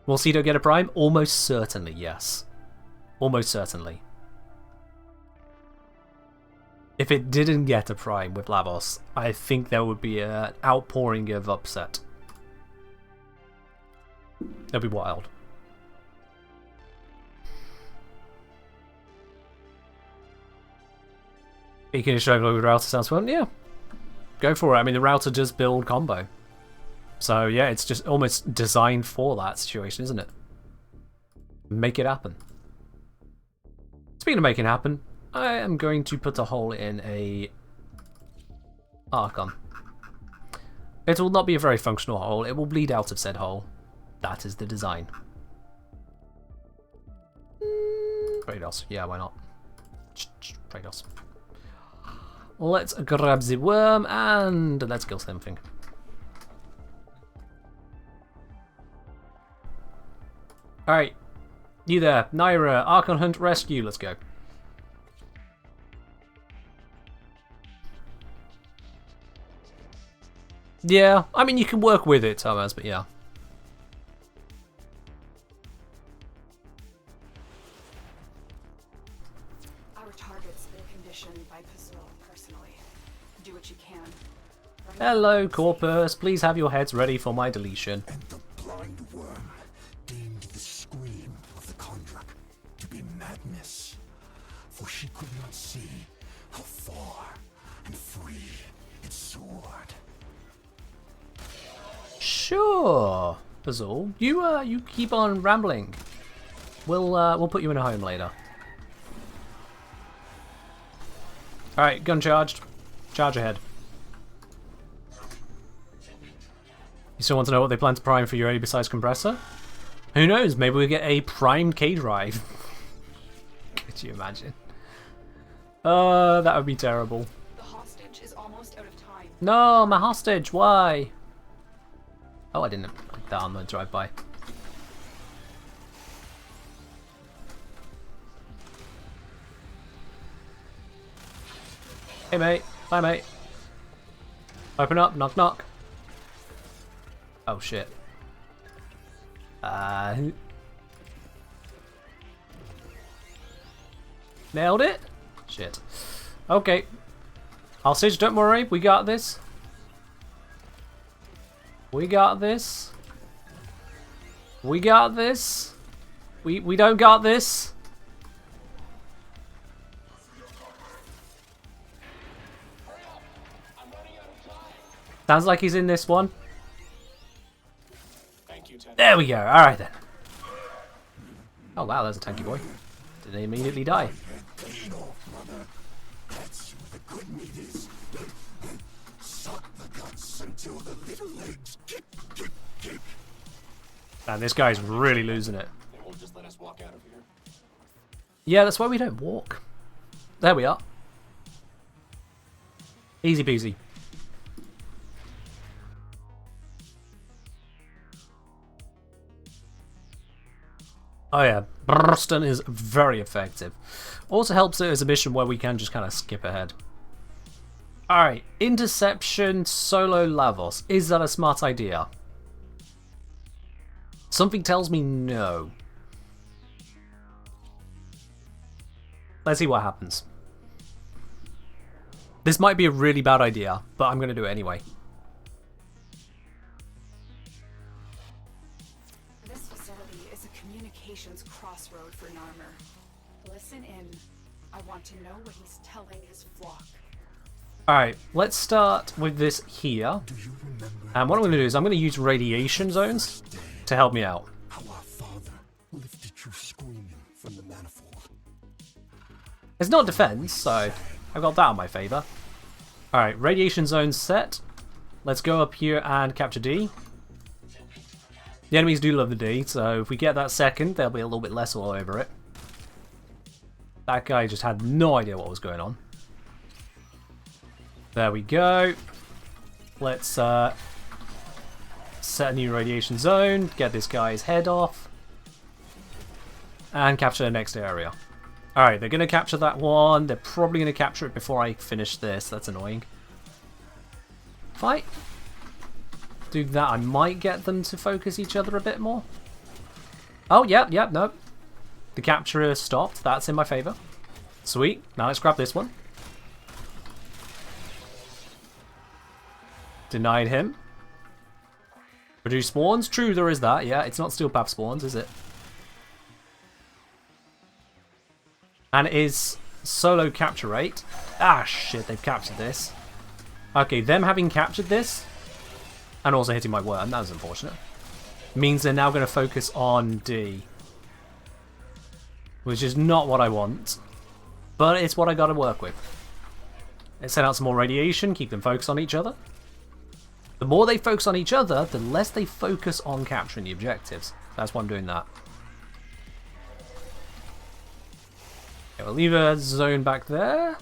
Will Cedo get a prime? Almost certainly, yes. Almost certainly. If it didn't get a prime with Lavos, I think there would be an outpouring of upset. That'd be wild. You can struggle with router sounds fun, yeah. Go for it. I mean, the router does build combo. So yeah, it's just almost designed for that situation, isn't it? Make it happen. Speaking of making it happen, I am going to put a hole in a Archon. It will not be a very functional hole. It will bleed out of said hole. That is the design. Kratos. Yeah, why not? Kratos. Let's grab the worm and let's kill something. Alright. You there. Naira, Archon Hunt Rescue. Let's go. Yeah, I mean, you can work with it, Thomas, but yeah. Our target's been conditioned by Pistol personally. Do what you can. Hello, Corpus. Please have your heads ready for my deletion. And the blind worm deemed the scream of the Kondrak to be madness, for she could not see how far and free it soared. Sure, Basil. You keep on rambling. We'll put you in a home later. All right, gun charged. Charge ahead. You still want to know what they plan to prime for your besides compressor? Who knows? Maybe we get a primed K drive. Could you imagine? That would be terrible. The hostage is almost out of time. No, my hostage. Why? Oh, I didn't click that on the drive-by. Hey, mate. Bye, mate. Open up. Knock, knock. Oh, shit. Nailed it? Shit. Okay. Hostage, don't worry. We got this. We got this. We got this. We don't got this. Sounds like he's in this one. There we go. Alright then. Oh wow, there's a tanky boy. Did he immediately die? Man, this guy's really losing it. Yeah, that's why we don't walk. There we are. Easy peasy. Oh yeah, Burston is very effective. Also helps it as a mission where we can just kind of skip ahead. Alright, Interception Solo Lavos. Is that a smart idea? Something tells me no. Let's see what happens. This might be a really bad idea, but I'm going to do it anyway. This facility is a communications crossroad for Narmer. Listen in. I want to know what he's telling his flock. Alright, let's start with this here. And what I'm going to do is I'm going to use radiation zones to help me out. How our father lifted you screaming from the manifold. It's not defense, so I've got that on my favor. Alright, radiation zone set. Let's go up here and capture D. The enemies do love the D, so if we get that second, there'll be a little bit less all over it. That guy just had no idea what was going on. There we go. Let's set a new radiation zone, get this guy's head off, and capture the next area. Alright, they're going to capture that one. They're probably going to capture it before I finish this. That's annoying. If I do that, I might get them to focus each other a bit more. Oh, yep, no. The capturer stopped. That's in my favor. Sweet. Now let's grab this one. Denied him. Produce spawns? True, there is that. Yeah, it's not steel path spawns, is it? And it is solo capture rate. Ah, shit, they've captured this. Okay, them having captured this, and also hitting my worm, that was unfortunate, means they're now going to focus on D. Which is not what I want, but it's what I got to work with. Let's send out some more radiation, keep them focused on each other. The more they focus on each other, the less they focus on capturing the objectives. That's why I'm doing that. Okay, we'll leave a zone back there.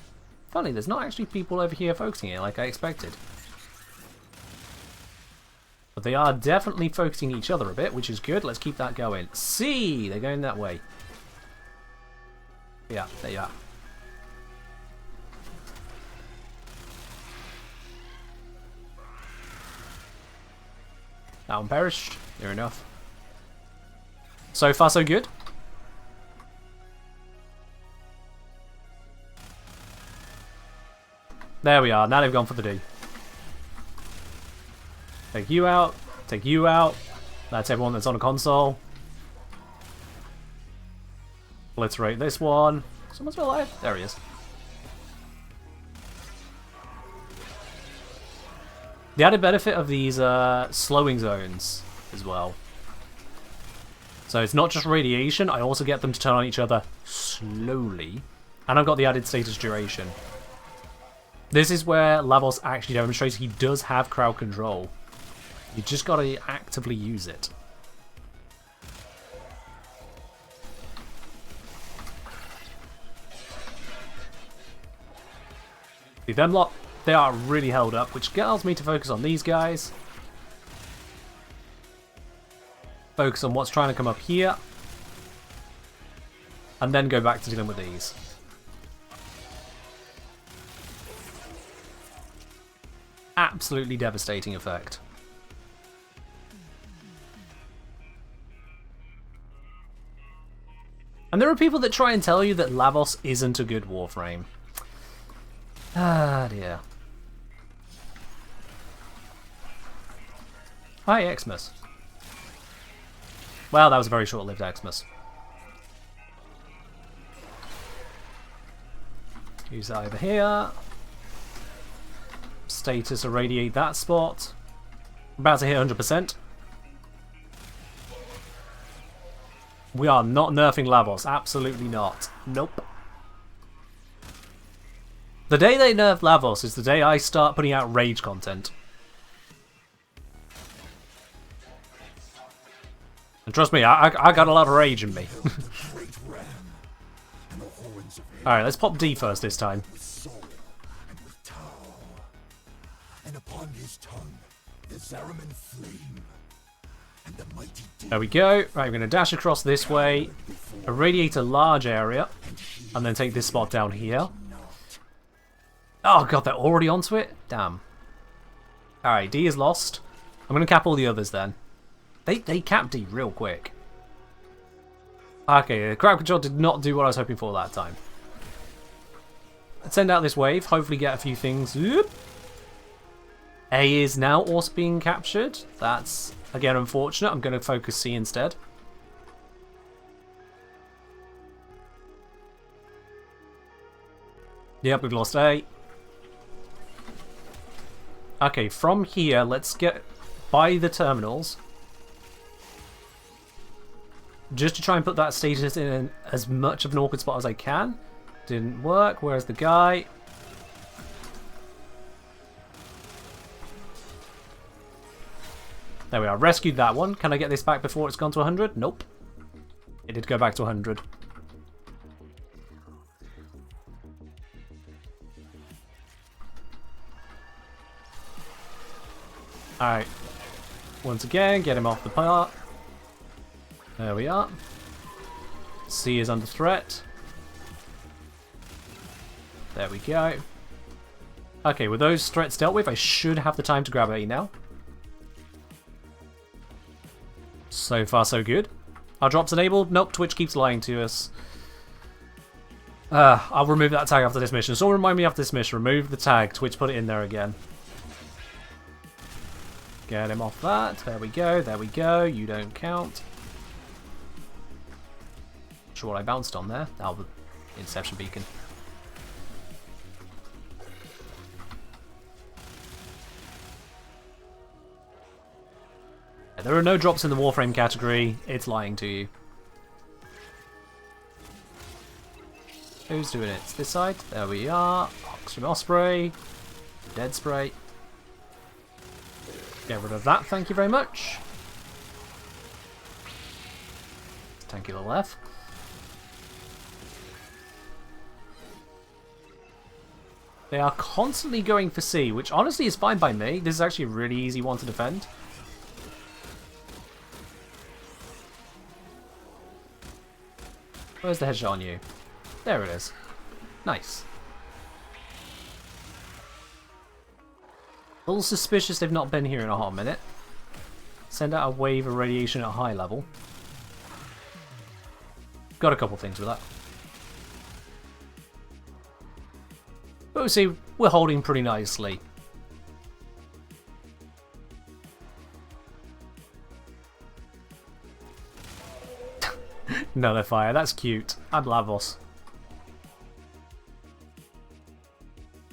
Funny, there's not actually people over here focusing it like I expected. But they are definitely focusing each other a bit, which is good. Let's keep that going. See, they're going that way. Yeah, there you are. That one perished. Near enough. So far, so good. There we are. Now they've gone for the D. Take you out. Take you out. That's everyone that's on a console. Obliterate this one. Someone's still alive? There he is. The added benefit of these slowing zones as well. So it's not just radiation, I also get them to turn on each other slowly. And I've got the added status duration. This is where Lavos actually demonstrates he does have crowd control. You just gotta actively use it. See, them lot, they are really held up, which allows me to focus on these guys. Focus on what's trying to come up here. And then go back to dealing with these. Absolutely devastating effect. And there are people that try and tell you that Lavos isn't a good Warframe. Ah, dear. Hi, Xmas. Well, that was a very short-lived Xmas. Use that over here. Status irradiate that spot. About to hit 100%. We are not nerfing Lavos. Absolutely not. Nope. The day they nerf Lavos is the day I start putting out rage content. And trust me, I got a lot of rage in me. Great ram and the horns of Alright, let's pop D first this time. with soul and with Tao. And upon his tongue, the Zariman flame. And the mighty There we go. Right, I'm going to dash across this way, irradiate a large area, and then take this spot down here. Oh god, they're already onto it? Damn. Alright, D is lost. I'm going to cap all the others then. They capped D real quick. Okay, the crowd control did not do what I was hoping for that time. Let's send out this wave, hopefully get a few things. Oop. A is now also being captured. That's, again, unfortunate. I'm going to focus C instead. Yep, we've lost A. Okay, from here, let's get by the terminals. Just to try and put that status in as much of an awkward spot as I can. Didn't work. Where's the guy? There we are. Rescued that one. Can I get this back before it's gone to 100? Nope. It did go back to 100. Alright. Once again, get him off the part. There we are. C is under threat. There we go. Okay, with those threats dealt with, I should have the time to grab A now. So far, so good. Our drops enabled? Nope, Twitch keeps lying to us. I'll remove that tag after this mission. So remind me after this mission, remove the tag. Twitch put it in there again. Get him off that. There we go, there we go. You don't count. Not sure what I bounced on there. Oh, the Inception Beacon. There are no drops in the Warframe category. It's lying to you. Who's doing it? It's this side. There we are. Oxygen Osprey. Dead Spray. Get rid of that, thank you very much. Tanky little F. They are constantly going for C, which honestly is fine by me. This is actually a really easy one to defend. Where's the headshot on you? There it is. Nice. A little suspicious they've not been here in a hot minute. Send out a wave of radiation at a high level. Got a couple things with that. But we'll see, we're holding pretty nicely. Another fire, that's cute. I'm Lavos.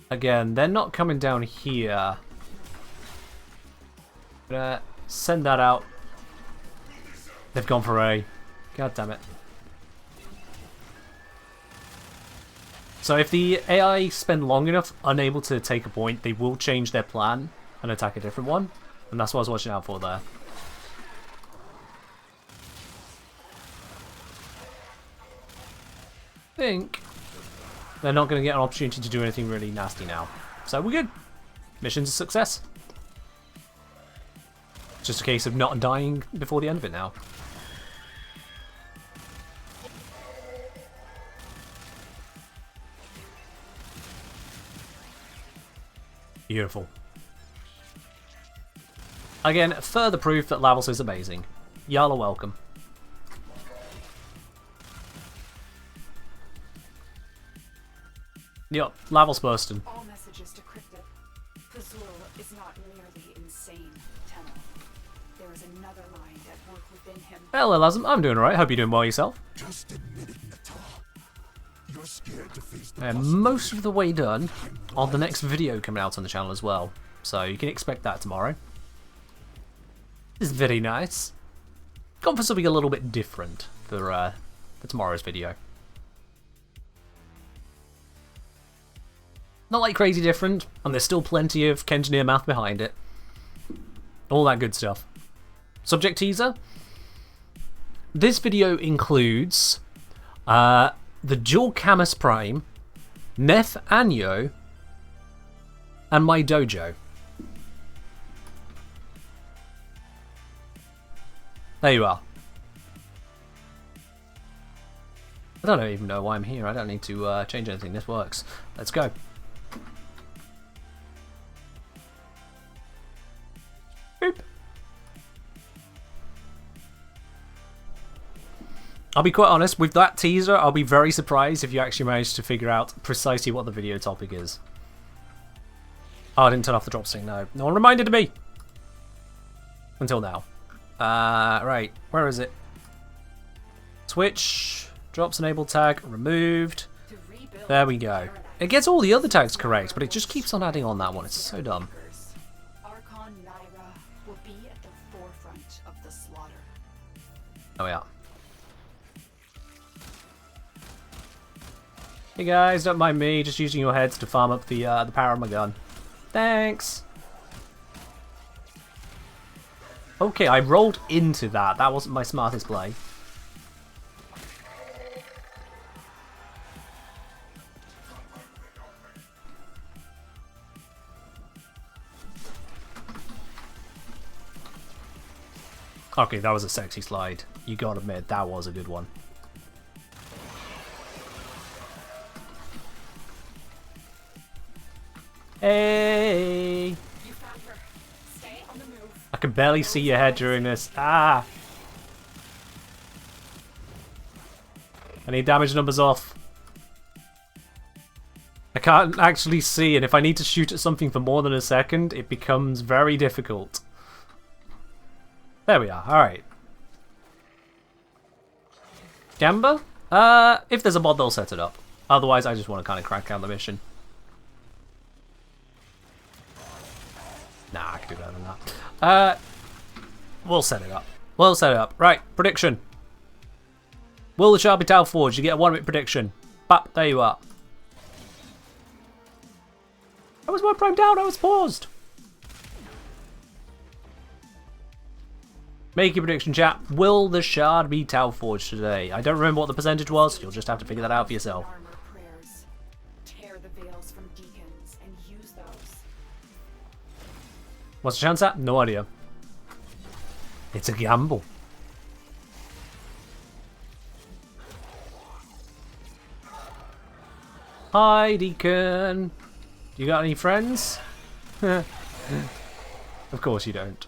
Again, they're not coming down here. Gonna send that out. They've gone for A. God damn it. So if the AI spend long enough unable to take a point, they will change their plan and attack a different one. And that's what I was watching out for there. I think they're not going to get an opportunity to do anything really nasty now. So we're good. Mission's a success. Just a case of not dying before the end of it now. Beautiful. Again, further proof that Lavos is amazing. Y'all are welcome. Yep, Lavos bursting. All messages decrypted. Fazul is not merely insane, Tenno. There is another mind at work within him. Hello, Lazam. I'm doing alright. Hope you're doing well yourself. Just admit it, Nata. You're scared to face the And most of the way done on the next video coming out on the channel as well. So you can expect that tomorrow. It's very nice. Gone for something a little bit different for tomorrow's video. Not like crazy different, and there's still plenty of Kengineer math behind it. All that good stuff. Subject teaser. This video includes the dual Camus Prime, Neth Anyo, and my dojo. There you are. I don't even know why I'm here. I don't need to change anything. This works. Let's go. Boop. I'll be quite honest, with that teaser, I'll be very surprised if you actually manage to figure out precisely what the video topic is. Oh, I didn't turn off the drop sync, no. No one reminded me! Until now. Right, where is it? Switch, drops enable tag, removed. There we go. It gets all the other tags correct, but it just keeps on adding on that one. It's so dumb. Archon Naira will be at the forefront of the slaughter. Oh yeah. Hey guys, don't mind me, just using your heads to farm up the power of my gun. Thanks! Okay, I rolled into that. That wasn't my smartest play. Okay, that was a sexy slide. You gotta admit, that was a good one. Hey! You found her. Stay on the move. I can barely see your head during this. Ah! I need damage numbers off. I can't actually see, and if I need to shoot at something for more than a second, it becomes very difficult. There we are, alright. Gamba? If there's a mod, they'll set it up. Otherwise, I just want to kind of crack out the mission. Nah, I can do better than that. We'll set it up. We'll set it up. Right, prediction. Will the Shard be Tau forged? You get a 1-minute prediction. Bap, there you are. I was Warframe down, I was paused. Make your prediction, chat. Will the Shard be Tau forged today? I don't remember what the percentage was. You'll just have to figure that out for yourself. Armor prayers. Tear the veils from deacons and use those. What's the chance at? No idea. It's a gamble. Hi, Deacon. You got any friends? Of course you don't.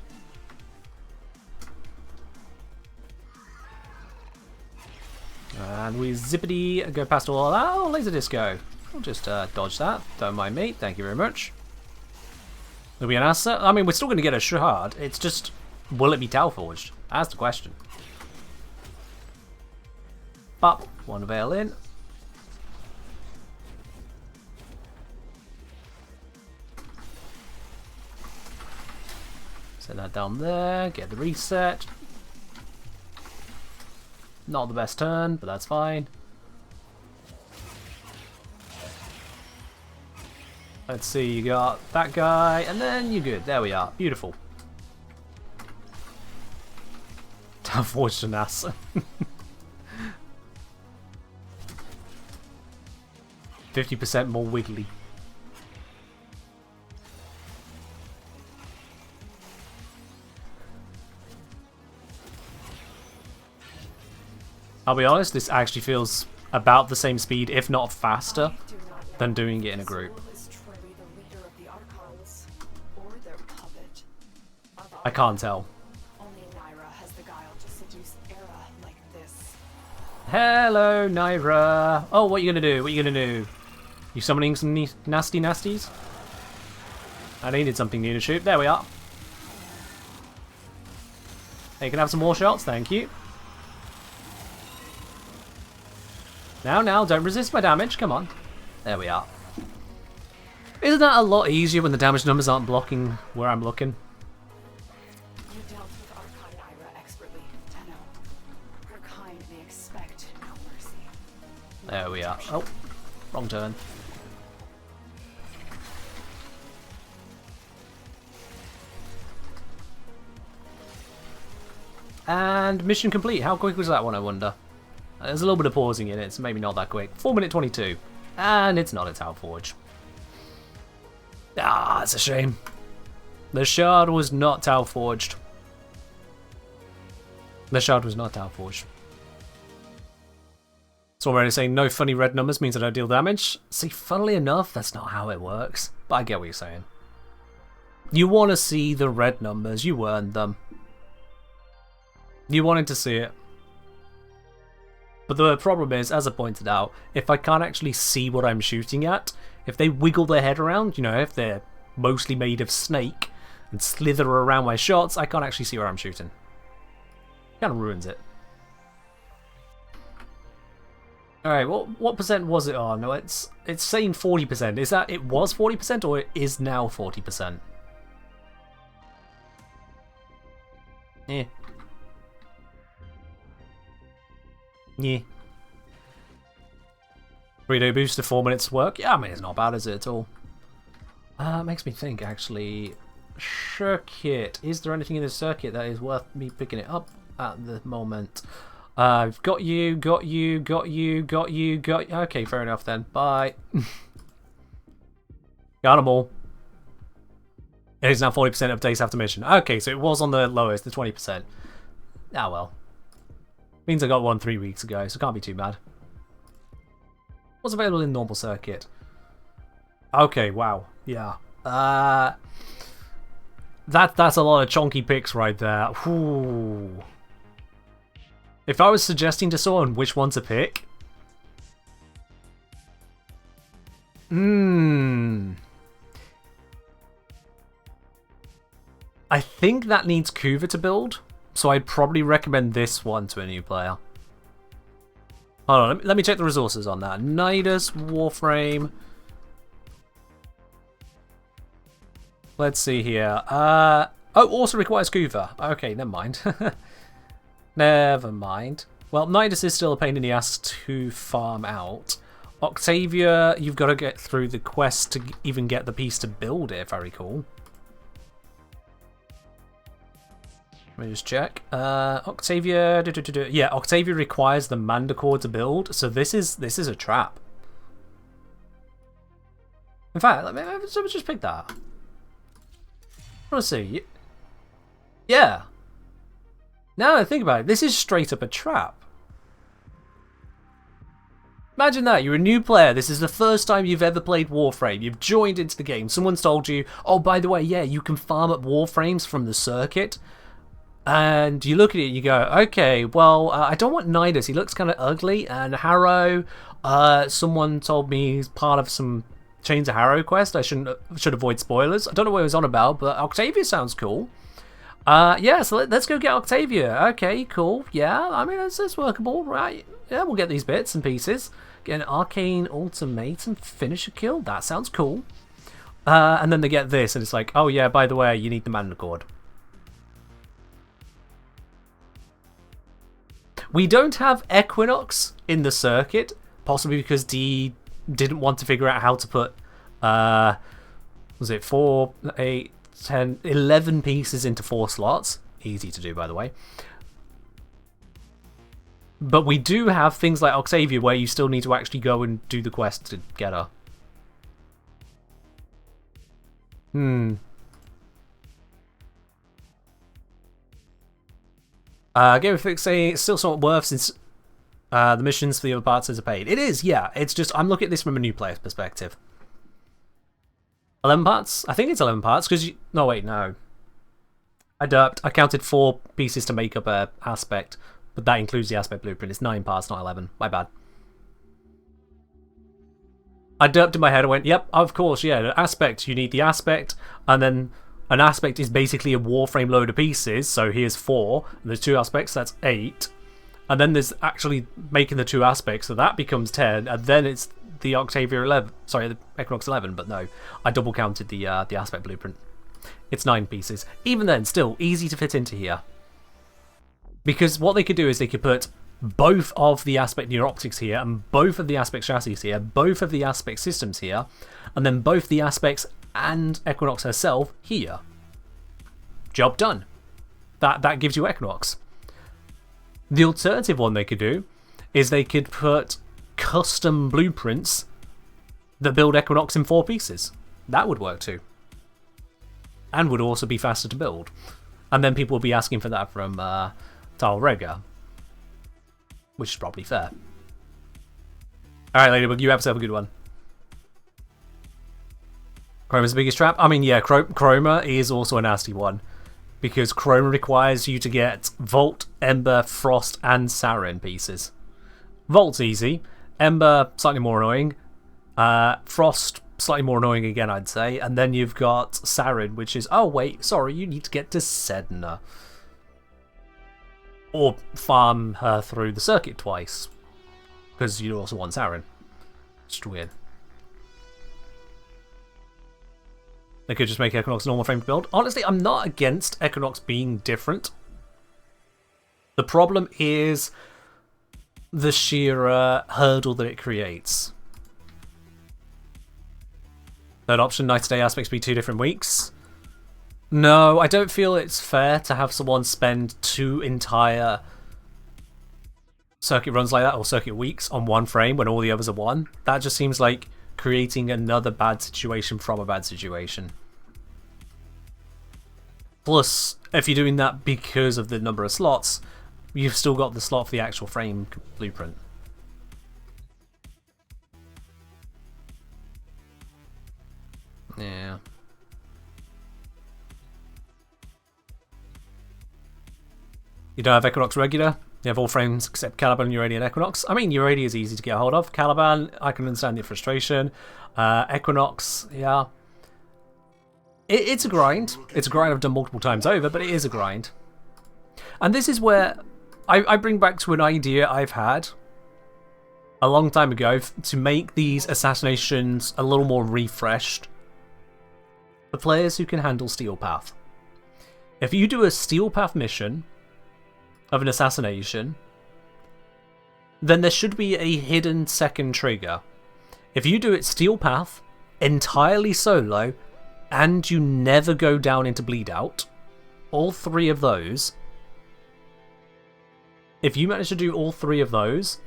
And we zippity go past all that. Oh, laser disco. I'll just dodge that. Don't mind me. Thank you very much. There'll be an answer. I mean, we're still going to get a shard. It's just, will it be Tau forged? That's the question. But one veil in. Set that down there. Get the reset. Not the best turn, but that's fine. Let's see, you got that guy, and then you're good. There we are. Beautiful. Tau forged an ass. 50% more wiggly. I'll be honest, this actually feels about the same speed, if not faster, than doing it in a group. I can't tell. Only Naira has the guile to seduce Era like this. Hello, Naira. Oh, what are you gonna do? What are you gonna do? You summoning some nasty nasties? I needed something new to shoot. There we are. Hey, you can have some more shots, thank you. Now, don't resist my damage. Come on. There we are. Isn't that a lot easier when the damage numbers aren't blocking where I'm looking? You dealt with Archon Naira expertly, Tenno. Her kind may expect no mercy. There we are. Oh, wrong turn. And mission complete. How quick was that one, I wonder? There's a little bit of pausing in it, so maybe not that quick. 4 minute 22. And it's not a Tau Forge. Ah, it's a shame. The shard was not Tau Forged. The shard was not Tau Forged. So already saying no funny red numbers means I don't deal damage. See, funnily enough, that's not how it works. But I get what you're saying. You want to see the red numbers. You earned them. You wanted to see it. But the problem is, as I pointed out, if I can't actually see what I'm shooting at, if they wiggle their head around, you know, if they're mostly made of snake and slither around my shots, I can't actually see where I'm shooting. Kind of ruins it. Alright, what percent was it on? No, it's saying 40%. Is that it was 40% or it is now 40%? Yeah. Yeah. 3-day boost to 4 minutes work. Yeah, I mean, it's not bad, is it, at all? Makes me think, actually. Circuit. Is there anything in the circuit that is worth me picking it up at the moment? I've got you, got you, got you, got you, got you. Okay, fair enough then. Bye. Got them all. It is now 40% of days after mission. Okay, so it was on the lowest, the 20%. Ah, well. Means I got one 3 weeks ago, so can't be too bad. What's available in normal circuit? Okay, wow. Yeah. That's a lot of chonky picks right there. Ooh. If I was suggesting to someone which one to pick... I think that needs Kuva to build, so I'd probably recommend this one to a new player. Hold on, let me check the resources on that. Nidus, Warframe... Let's see here. Oh, also requires Kuva. Okay, never mind. Never mind. Well, Nidus is still a pain in the ass to farm out. Octavia, you've got to get through the quest to even get the piece to build it, if I recall. Let me just check. Octavia... Yeah, Octavia requires the Manticore to build, so this is a trap. In fact, let me just pick that. I want to see. Yeah. Now that I think about it, this is straight up a trap. Imagine that, you're a new player, this is the first time you've ever played Warframe, you've joined into the game, someone's told you, oh, by the way, yeah, you can farm up Warframes from the circuit. And you look at it and you go, okay, well, I don't want Nidus, he looks kind of ugly, and Harrow, someone told me he's part of some Chains of Harrow quest. I should avoid spoilers. I don't know what it was on about, but Octavia sounds cool. Yeah, so let's go get Octavia. Okay, cool. Yeah, I mean, that's workable, right? Yeah, we'll get these bits and pieces. Get an Arcane Ultimate and finish a kill. That sounds cool. And then they get this, and it's like, oh yeah, by the way, you need the Mana Cord. We don't have Equinox in the circuit, possibly because D didn't want to figure out how to put, was it 4, 8, 10, 11 pieces into 4 slots? Easy to do, by the way. But we do have things like Octavia where you still need to actually go and do the quest to get her. Game of Fix saying it's still somewhat worth since the missions for the other parts are paid. It is, yeah. It's just, I'm looking at this from a new player's perspective. 11 parts? I think it's 11 parts, because no, wait, no. I derped. I counted 4 pieces to make up a aspect, but that includes the aspect blueprint. It's 9 parts, not 11. My bad. I derped in my head and went, yep, of course, yeah, the aspect, you need the aspect, and then an aspect is basically a Warframe load of pieces, so here's 4, and there's 2 aspects, that's 8. And then there's actually making the 2 aspects, so that becomes 10, and then it's the Octavia 11, sorry, the Equinox 11, but no, I double counted the aspect blueprint. It's 9 pieces. Even then, still easy to fit into here. Because what they could do is they could put both of the aspect neuroptics here, and both of the aspect chassis here, both of the aspect systems here, and then both the aspects and Equinox herself here. Job done. That gives you Equinox. The alternative one they could do is they could put custom blueprints that build Equinox in 4 pieces. That would work too. And would also be faster to build. And then people will be asking for that from Talrega. Which is probably fair. Alright, Ladybug, you have yourself a good one. Chroma's the biggest trap? I mean, yeah, Chroma is also a nasty one. Because Chroma requires you to get Volt, Ember, Frost, and Sarin pieces. Volt's easy. Ember, slightly more annoying. Frost, slightly more annoying again, I'd say. And then you've got Sarin, which is... Oh, wait, sorry, you need to get to Sedna. Or farm her through the circuit twice. Because you also want Sarin. Just weird. They could just make Equinox normal frame to build. Honestly, I'm not against Equinox being different. The problem is the sheer hurdle that it creates. Third option, night-to-day aspects be 2 different weeks. No, I don't feel it's fair to have someone spend 2 entire circuit runs like that, or circuit weeks, on one frame when all the others are 1. That just seems like creating another bad situation from a bad situation. Plus, if you're doing that because of the number of slots, you've still got the slot for the actual frame blueprint. Yeah. You don't have Equinox regular? You have all frames except Caliban, Uradia, and Equinox. I mean, Uradia is easy to get a hold of. Caliban, I can understand your frustration. Equinox, yeah. It's a grind. It's a grind I've done multiple times over, but it is a grind. And this is where I bring back to an idea I've had a long time ago to make these assassinations a little more refreshed. For players who can handle Steel Path. If you do a Steel Path mission of an assassination, then there should be a hidden second trigger. If you do it Steel Path, entirely solo, and you never go down into bleed out, all 3 of those, if you manage to do all 3 of those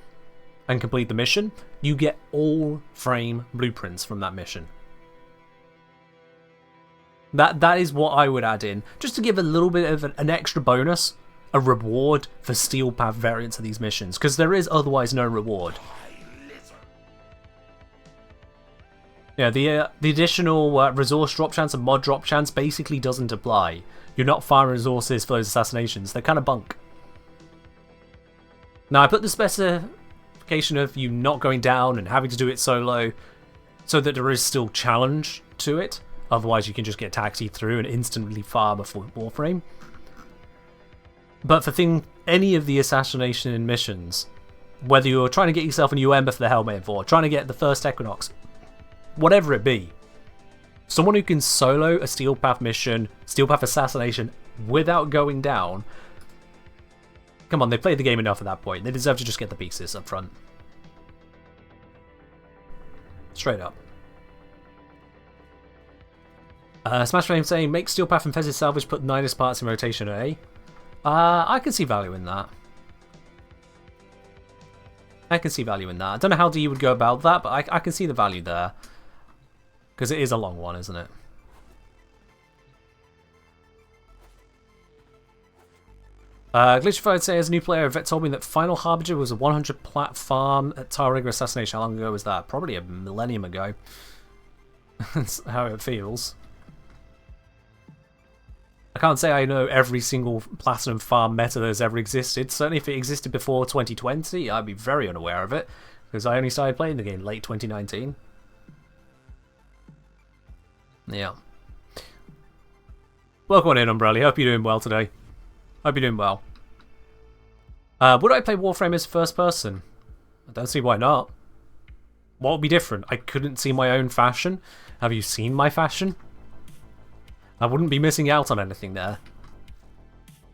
and complete the mission, you get all frame blueprints from that mission. That is what I would add in, just to give a little bit of an extra bonus, a reward for Steel Path variants of these missions, because there is otherwise no reward. Yeah, the additional resource drop chance and mod drop chance basically doesn't apply. You're not farming resources for those assassinations, they're kind of bunk. Now I put the specification of you not going down and having to do it solo so that there is still challenge to it, otherwise you can just get taxied through and instantly farm a full Warframe. But for any of the assassination missions, whether you're trying to get yourself a new Ember for the Helmet or trying to get the first Equinox, whatever it be, someone who can solo a Steel Path mission, Steel Path assassination, without going down, come on, they played the game enough at that point. They deserve to just get the pieces up front. Straight up. Smash Flame saying, make Steel Path and Fez's Salvage, put 9 parts in rotation at A. I can see value in that. I can see value in that. I don't know how you would go about that, but I can see the value there. Because it is a long one, isn't it? Glitchified says, new player Vet told me that Final Harbinger was a 100 plat farm at Tarrega Assassination. How long ago was that? Probably a millennium ago. That's how it feels. I can't say I know every single Platinum farm meta that has ever existed. Certainly if it existed before 2020, I'd be very unaware of it. Because I only started playing the game late 2019. Yeah. Welcome on in, Umbrella. Hope you're doing well today. Hope you're doing well. Would I play Warframe as first person? I don't see why not. What would be different? I couldn't see my own fashion. Have you seen my fashion? I wouldn't be missing out on anything there.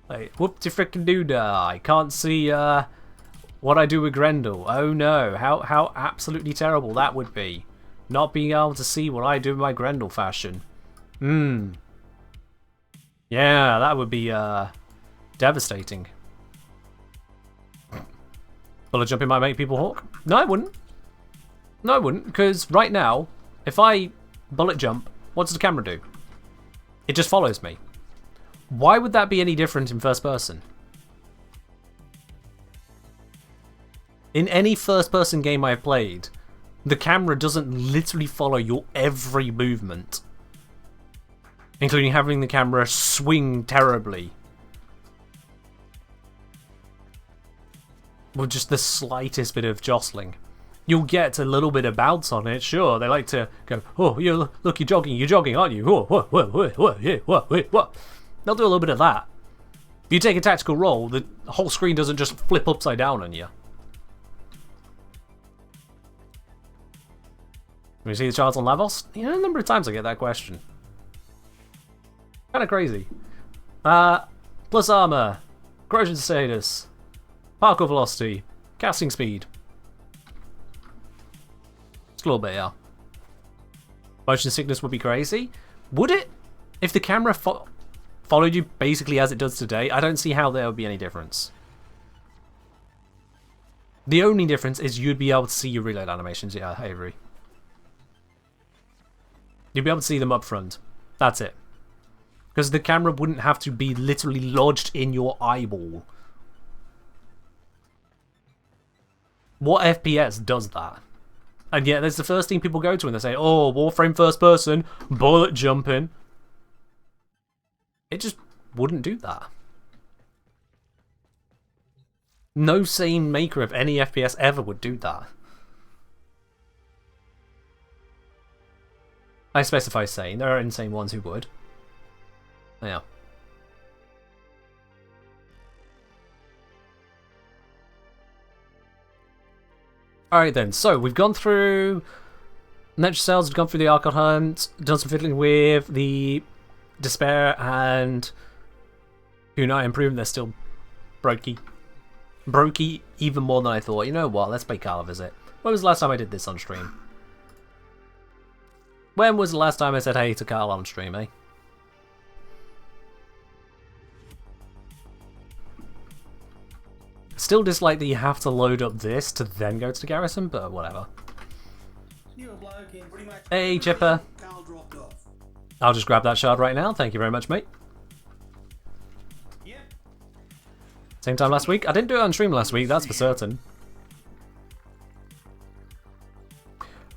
Like, whoop-de-frickin-doo-dah. I can't see what I do with Grendel. Oh no, how absolutely terrible that would be. Not being able to see what I do with my Grendel fashion. Yeah, that would be devastating. Bullet jumping might make people hawk. No, it wouldn't. No, it wouldn't, because right now, if I bullet jump, what does the camera do? It just follows me. Why would that be any different in first person? In any first person game I've played, the camera doesn't literally follow your every movement. Including having the camera swing terribly. With just the slightest bit of jostling. You'll get a little bit of bounce on it, sure. They like to go, oh, you look, you're jogging, aren't you? Oh, what? They'll do a little bit of that. If you take a tactical roll, the whole screen doesn't just flip upside down on you. Can you see the charts on Lavos? You know, a number of times I get that question. Kind of crazy. Plus armor, corrosion status, parkour velocity, casting speed. It's a little bit, yeah. Motion sickness would be crazy. Would it? If the camera followed you basically as it does today, I don't see how there would be any difference. The only difference is you'd be able to see your reload animations, yeah, Avery. You'd be able to see them up front. That's it. Because the camera wouldn't have to be literally lodged in your eyeball. What FPS does that? And yet, that's the first thing people go to when they say, oh, Warframe first person, bullet jumping. It just wouldn't do that. No sane maker of any FPS ever would do that. I specify sane. There are insane ones who would. Yeah. Alright then, so we've gone through Netracells, we've gone through the Archon Hunt, done some fiddling with the Despair and Kunai improvement. They're still brokey. Brokey even more than I thought. You know what, let's play Carl a visit. When was the last time I did this on stream? When was the last time I said hey to Carl on stream, eh? Still dislike that you have to load up this to then go to the garrison, but whatever. Hey, Chipper. I'll just grab that shard right now. Thank you very much, mate. Same time last week? I didn't do it on stream last week, that's for certain.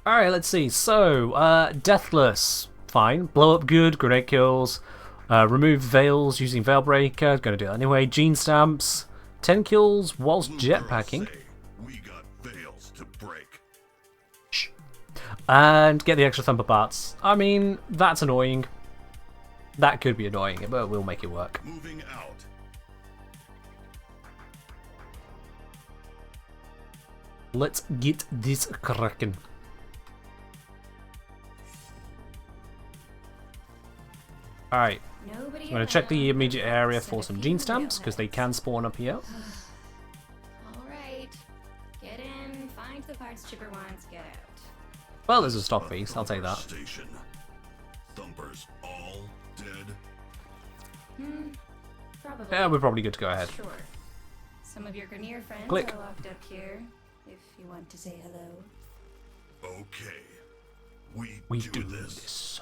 Alright, let's see. So, Deathless. Fine. Blow up good. Grenade kills. Remove veils using Veil Breaker. Gonna do that anyway. Gene Stamps. 10 kills whilst jetpacking. We got veils to break. Shh. And get the extra thumper parts. I mean, that's annoying. That could be annoying, but we'll make it work. Moving out. Let's get this cracking. Alright. I'm going to check the immediate area for some gene stamps, because they can spawn up here. Alright. Get in, find the parts Chipper wants, get out. Well, there's a stock piece, I'll take that. Station. Thumpers all dead. Probably. Yeah, we're probably good to go ahead. Sure. Some of your Grenier friends Click. are locked up here, if you want to say hello. Okay. We do this. this.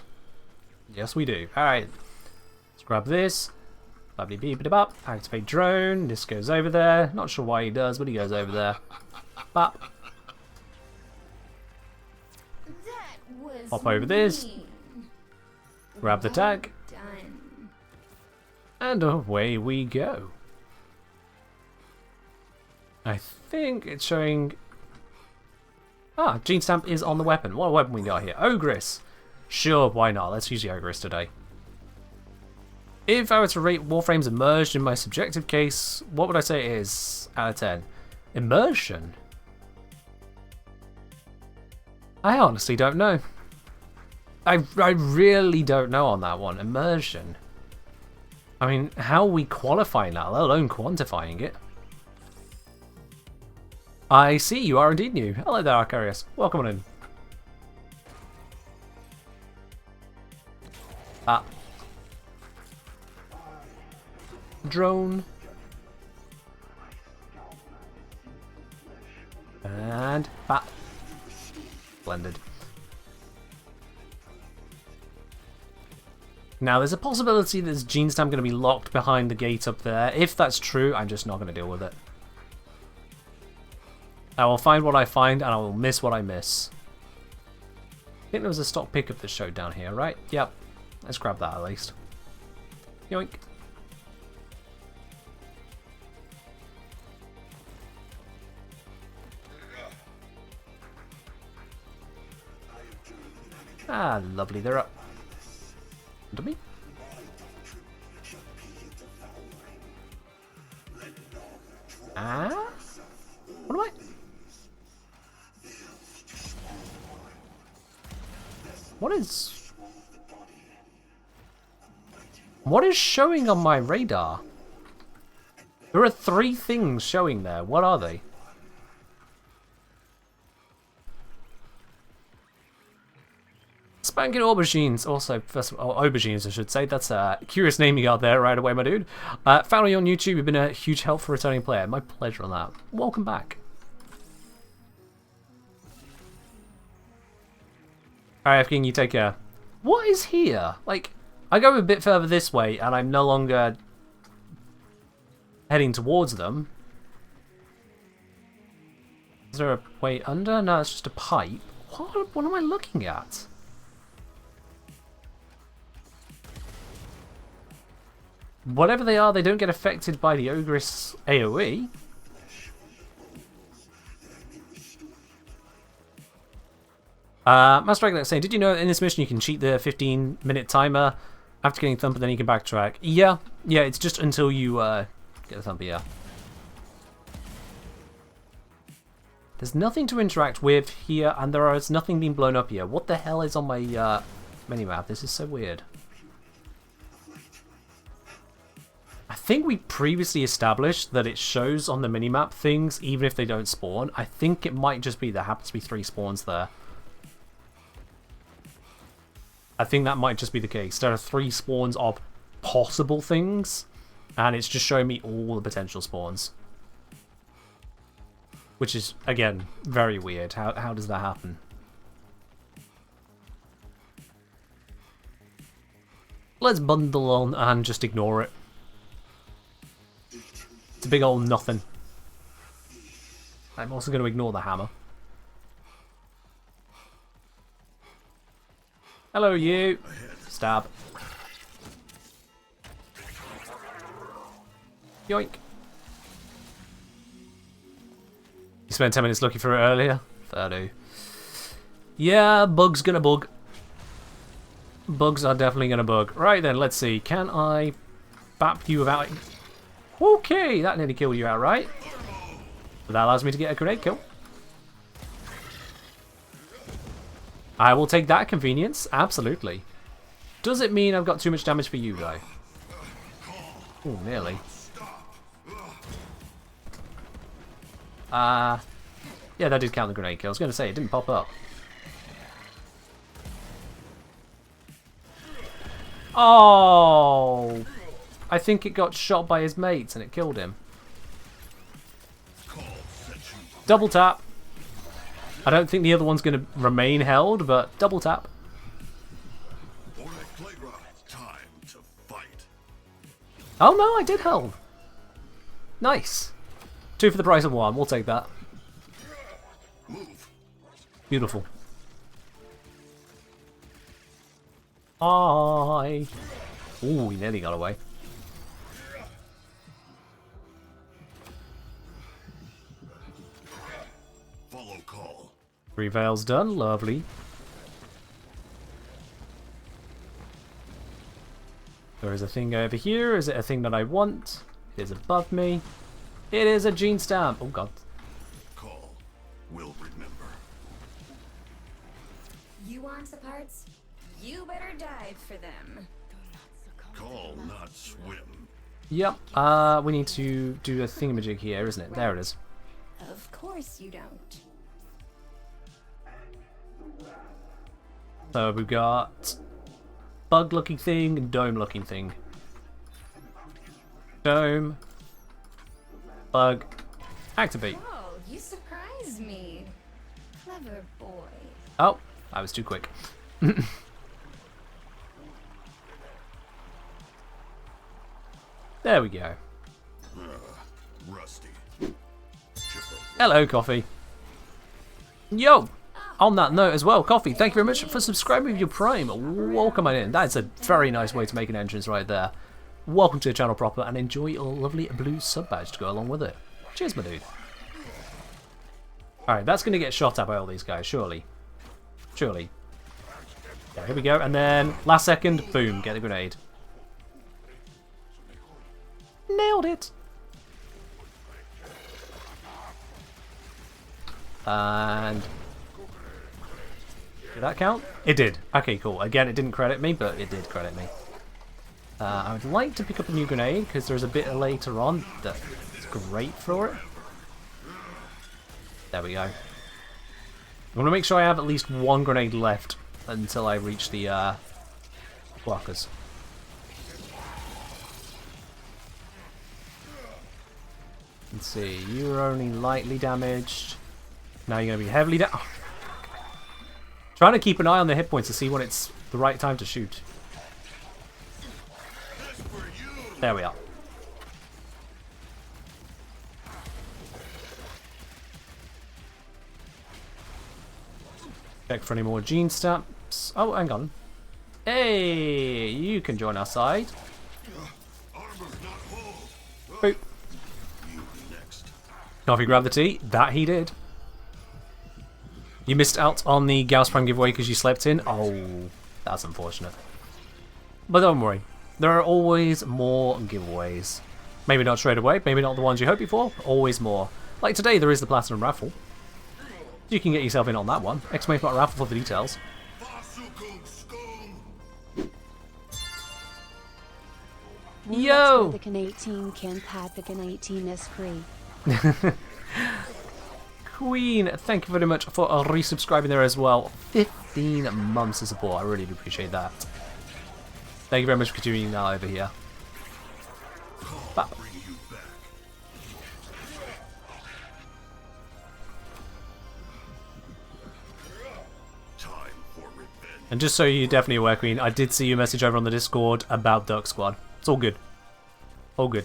Yes, we do. Alright. Let's grab this. Lovely beep it up. Activate drone. This goes over there. Not sure why he does, but he goes over there. Bop. Hop over this. Grab the tag. Done. And away we go. I think it's showing... Ah, gene stamp is on the weapon. What weapon we got here? Ogress. Sure, why not? Let's use the Ogress today. If I were to rate Warframe's immersion in my subjective case, what would I say it is out of 10? Immersion? I honestly don't know. I really don't know on that one. Immersion. I mean, how are we qualifying that, let alone quantifying it? I see, you are indeed new. Hello there, Arcarius. Welcome on in. Ah. Drone. And bap. Splendid. Now, there's a possibility that this gene stamp going to be locked behind the gate up there. If that's true, I'm just not going to deal with it. I will find what I find, and I will miss what I miss. I think there was a stock pickup that showed down here, right? Yep. Let's grab that at least. Yoink. Ah, lovely. They're up. To me? Ah? What am I? What is showing on my radar? There are 3 things showing there. What are they? Spanking aubergines, also, first of all, aubergines I should say, that's a curious name you got there right away, my dude. Found you on YouTube, you've been a huge help for returning player. My pleasure on that. Welcome back. Alright, F-King, you take care. What is here? Like, I go a bit further this way, and I'm no longer heading towards them. Is there a way under? No, it's just a pipe. What am I looking at? Whatever they are, they don't get affected by the Ogress AoE. Master Regular saying, did you know in this mission you can cheat the 15-minute timer after getting Thumper, then you can backtrack? Yeah, it's just until you get the Thumper, yeah. There's nothing to interact with here, and there is nothing being blown up here. What the hell is on my minimap? This is so weird. I think we previously established that it shows on the minimap things even if they don't spawn. I think it might just be there happens to be 3 spawns there. I think that might just be the case. There are 3 spawns of possible things, and it's just showing me all the potential spawns. Which is, again, very weird. How does that happen? Let's bundle on and just ignore it. It's a big old nothing. I'm also going to ignore the hammer. Hello, you. Stab. Yoink. You spent 10 minutes looking for it earlier? Fair do. Yeah, bug's gonna bug. Bugs are definitely gonna bug. Right then, let's see. Can I bap you without... Okay, that nearly killed you outright. But that allows me to get a grenade kill. I will take that convenience, absolutely. Does it mean I've got too much damage for you, though? Oh, nearly. Yeah, that did count the grenade kill. I was going to say, it didn't pop up. Oh! I think it got shot by his mates and it killed him. Double tap. I don't think the other one's going to remain held, but double tap. Oh no, I did hold. Nice. 2 for the price of 1. We'll take that. Beautiful. Hi. Ooh, he nearly got away. Follow call. 3 veils done. Lovely. There is a thing over here. Is it a thing that I want? It is above me. It is a gene stamp. Oh god. Call. Will remember. You want the parts? You better dive for them. Call, not swim. Yep. We need to do a thingamajig here, isn't it? There it is. Of course you don't. So we've got bug-looking thing and dome-looking thing. Dome. Bug. Activate. Oh, you surprised Excuse me. Clever boy. Oh, I was too quick. There we go. Rusty. Hello, Coffee. Yo! On that note as well, Coffee, thank you very much for subscribing with your Prime. Welcome on in. That's a very nice way to make an entrance right there. Welcome to the channel proper, and enjoy your lovely blue sub badge to go along with it. Cheers, my dude. Alright, that's going to get shot at by all these guys, surely. Surely. Yeah, here we go, and then last second, boom, get a grenade. Nailed it! And... did that count? It did. Okay, cool. Again, it didn't credit me, but it did credit me. I would like to pick up a new grenade, because there's a bit later on that's great for it. There we go. I want to make sure I have at least one grenade left until I reach the blockers. Let's see, you were only lightly damaged. Now you're going to be heavily damaged. Oh. Trying to keep an eye on the hit points to see when it's the right time to shoot. There we are. Check for any more gene stamps. Oh, hang on. Hey, you can join our side. Boop. Coffee grab the tea. That he did. You missed out on the Gauss Prime giveaway because you slept in. Oh, that's unfortunate. But don't worry. There are always more giveaways. Maybe not straight away. Maybe not the ones you're hoping for. Always more. Like today, there is the Platinum Raffle. You can get yourself in on that one. Exclamation mark raffle for the details. Yo! The Can 18 can pad the Can 18 is free. Queen, thank you very much for resubscribing there as well. 15 months of support. I really do appreciate that. Thank you very much for tuning in over here. Bye. And just so you're definitely aware, Queen, I did see your message over on the Discord about Duck Squad. It's all good. All good.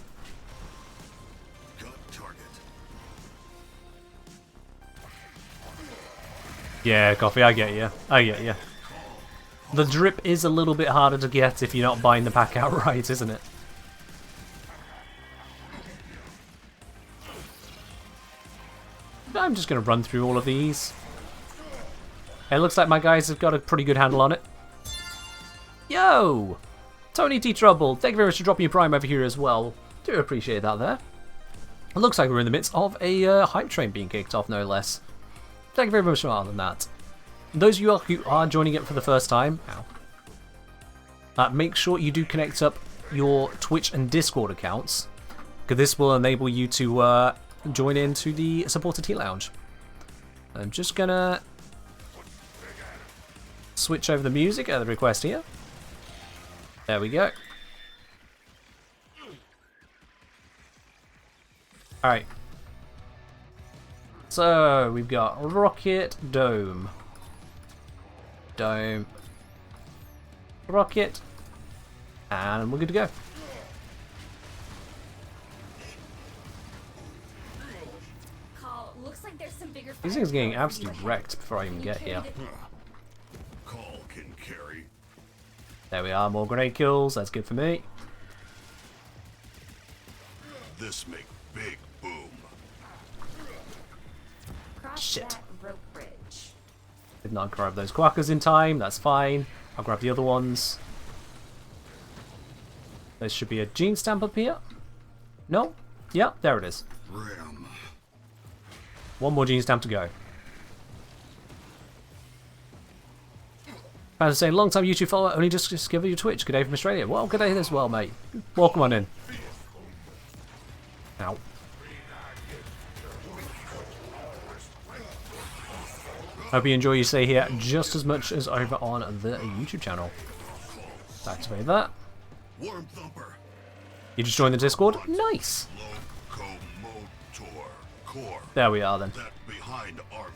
Yeah, Coffee, I get you. I get you. The drip is a little bit harder to get if you're not buying the pack outright, isn't it? I'm just going to run through all of these. It looks like my guys have got a pretty good handle on it. Yo! Tony T. Trouble, thank you very much for dropping your Prime over here as well. Do appreciate that there. It looks like we're in the midst of a hype train being kicked off, no less. Thank you very much for that. Those of you who are joining it for the first time, make sure you do connect up your Twitch and Discord accounts, because this will enable you to join into the Supporter Tea Lounge. I'm just gonna switch over the music at the request here. There we go. Alright. So, we've got Rocket, Dome. Dome. Rocket. And we're good to go. Carl, looks like there's some bigger These things are getting absolutely wrecked before I even get here. Call can carry. There we are, more grenade kills. That's good for me. This make big boom. Shit. That rope bridge. Did not grab those quackers in time. That's fine. I'll grab the other ones. There should be a gene stamp up here. No? Yeah, there it is. Ram. One more gene stamp to go. I was saying, long time YouTube follower, only just discovered your Twitch. Good day from Australia. Well, good day as well, mate. Welcome on in. Ow. Hope you enjoy your stay here just as much as over on the YouTube channel. Activate that. Warm thumper. You just joined the Discord? Nice! There we are then. hide armor.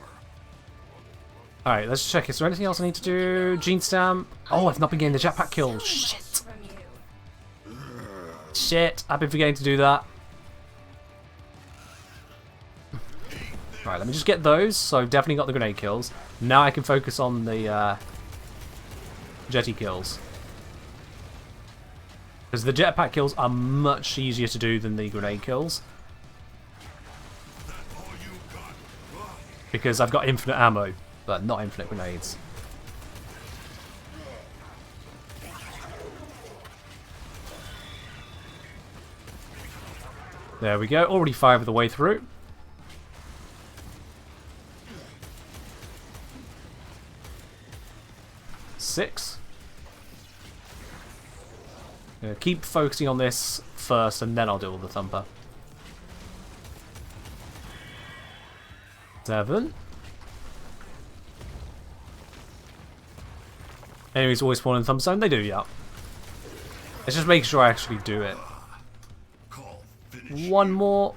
Alright, let's check. Is there anything else I need to do? Gene Stamp. Oh, I've not been getting the jetpack kills. Shit. From you. Shit. I've been forgetting to do that. Alright, let me just get those. So I've definitely got the grenade kills. Now I can focus on the jetty kills. Because the jetpack kills are much easier to do than the grenade kills. Because I've got infinite ammo, but not infinite grenades. There we go, already 5 of the way through. Six. Keep focusing on this first, and then I'll do all the thumper. 7. Enemies always spawn in thumb zone. They do, yeah. Let's just make sure I actually do it. One more.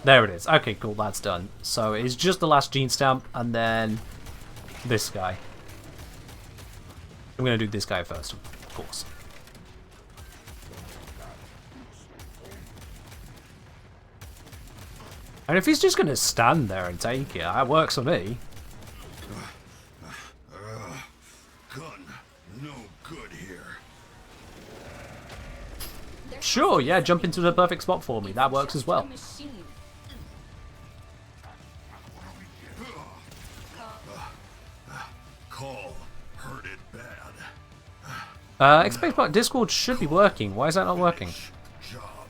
There it is. Okay, cool. That's done. So it's just the last gene stamp, and then this guy. I'm going to do this guy first, of course. And if he's just going to stand there and take it, that works for me. Gun, no good here. Sure, yeah, jump into the perfect spot for me. That works as well. Call heard it bad. Expect what Discord should be working. Why is that not working? Job.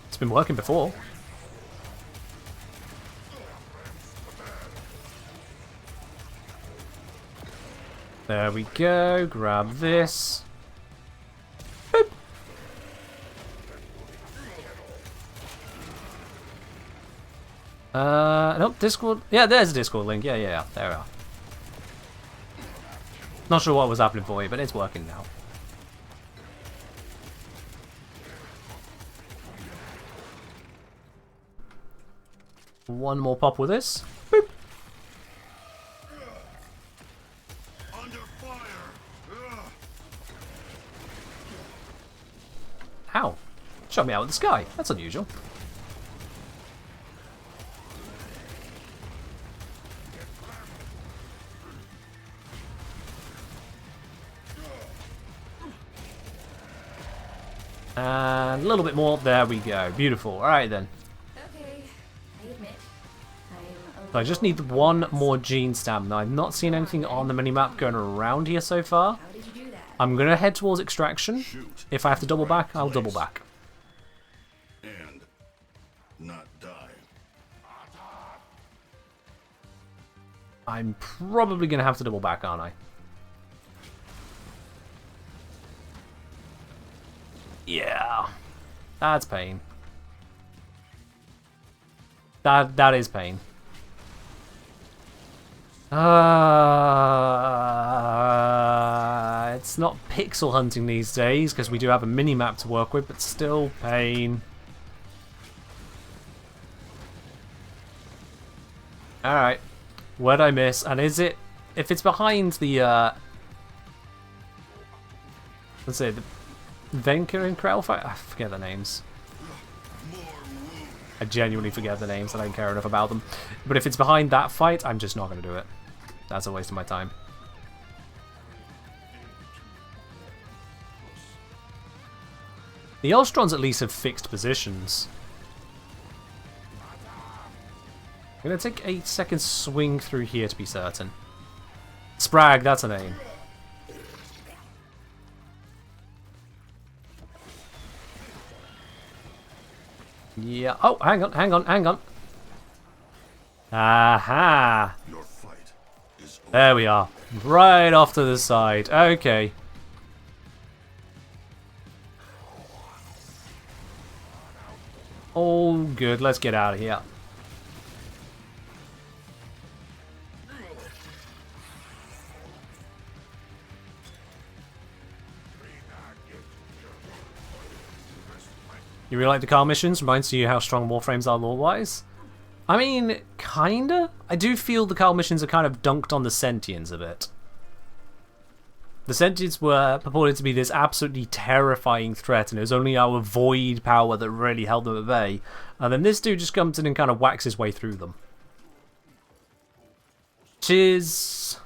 It's been working before. There we go. Grab this. Boop. Nope, Discord. Yeah, there's a Discord link. Yeah. There we are. Not sure what was happening for you, but it's working now. One more pop with this. Boop. Under fire. Ow. Shot me out of the sky. That's unusual. And a little bit more. There we go. Beautiful. Alright then. Okay, I admit, I'm So I just need one more gene stamp. Now, I've not seen anything on the minimap going around here so far. How did you do that? I'm going to head towards extraction. If I have to double back, I'll double back. And not die. I'm probably going to have to double back, aren't I? Yeah. That's pain. That is pain. It's not pixel hunting these days because we do have a mini-map to work with, but still pain. Alright. Where'd I miss? And is it... If it's behind the... let's say the... Venka and Krellfight? I forget the names. I genuinely forget the names. I don't care enough about them. But if it's behind that fight, I'm just not going to do it. That's a waste of my time. The Elstrons at least have fixed positions. I'm going to take a second swing through here to be certain. Sprag, that's a name. Yeah. Oh, hang on. Aha. Your fight is over. There we are. Right off to the side. Okay. All good. Let's get out of here. You really like the car missions? Reminds you how strong Warframes are lore-wise? I mean, kinda. I do feel the car missions are kind of dunked on the Sentients a bit. The Sentients were purported to be this absolutely terrifying threat, and it was only our void power that really held them at bay. And then this dude just comes in and kind of whacks his way through them. Which is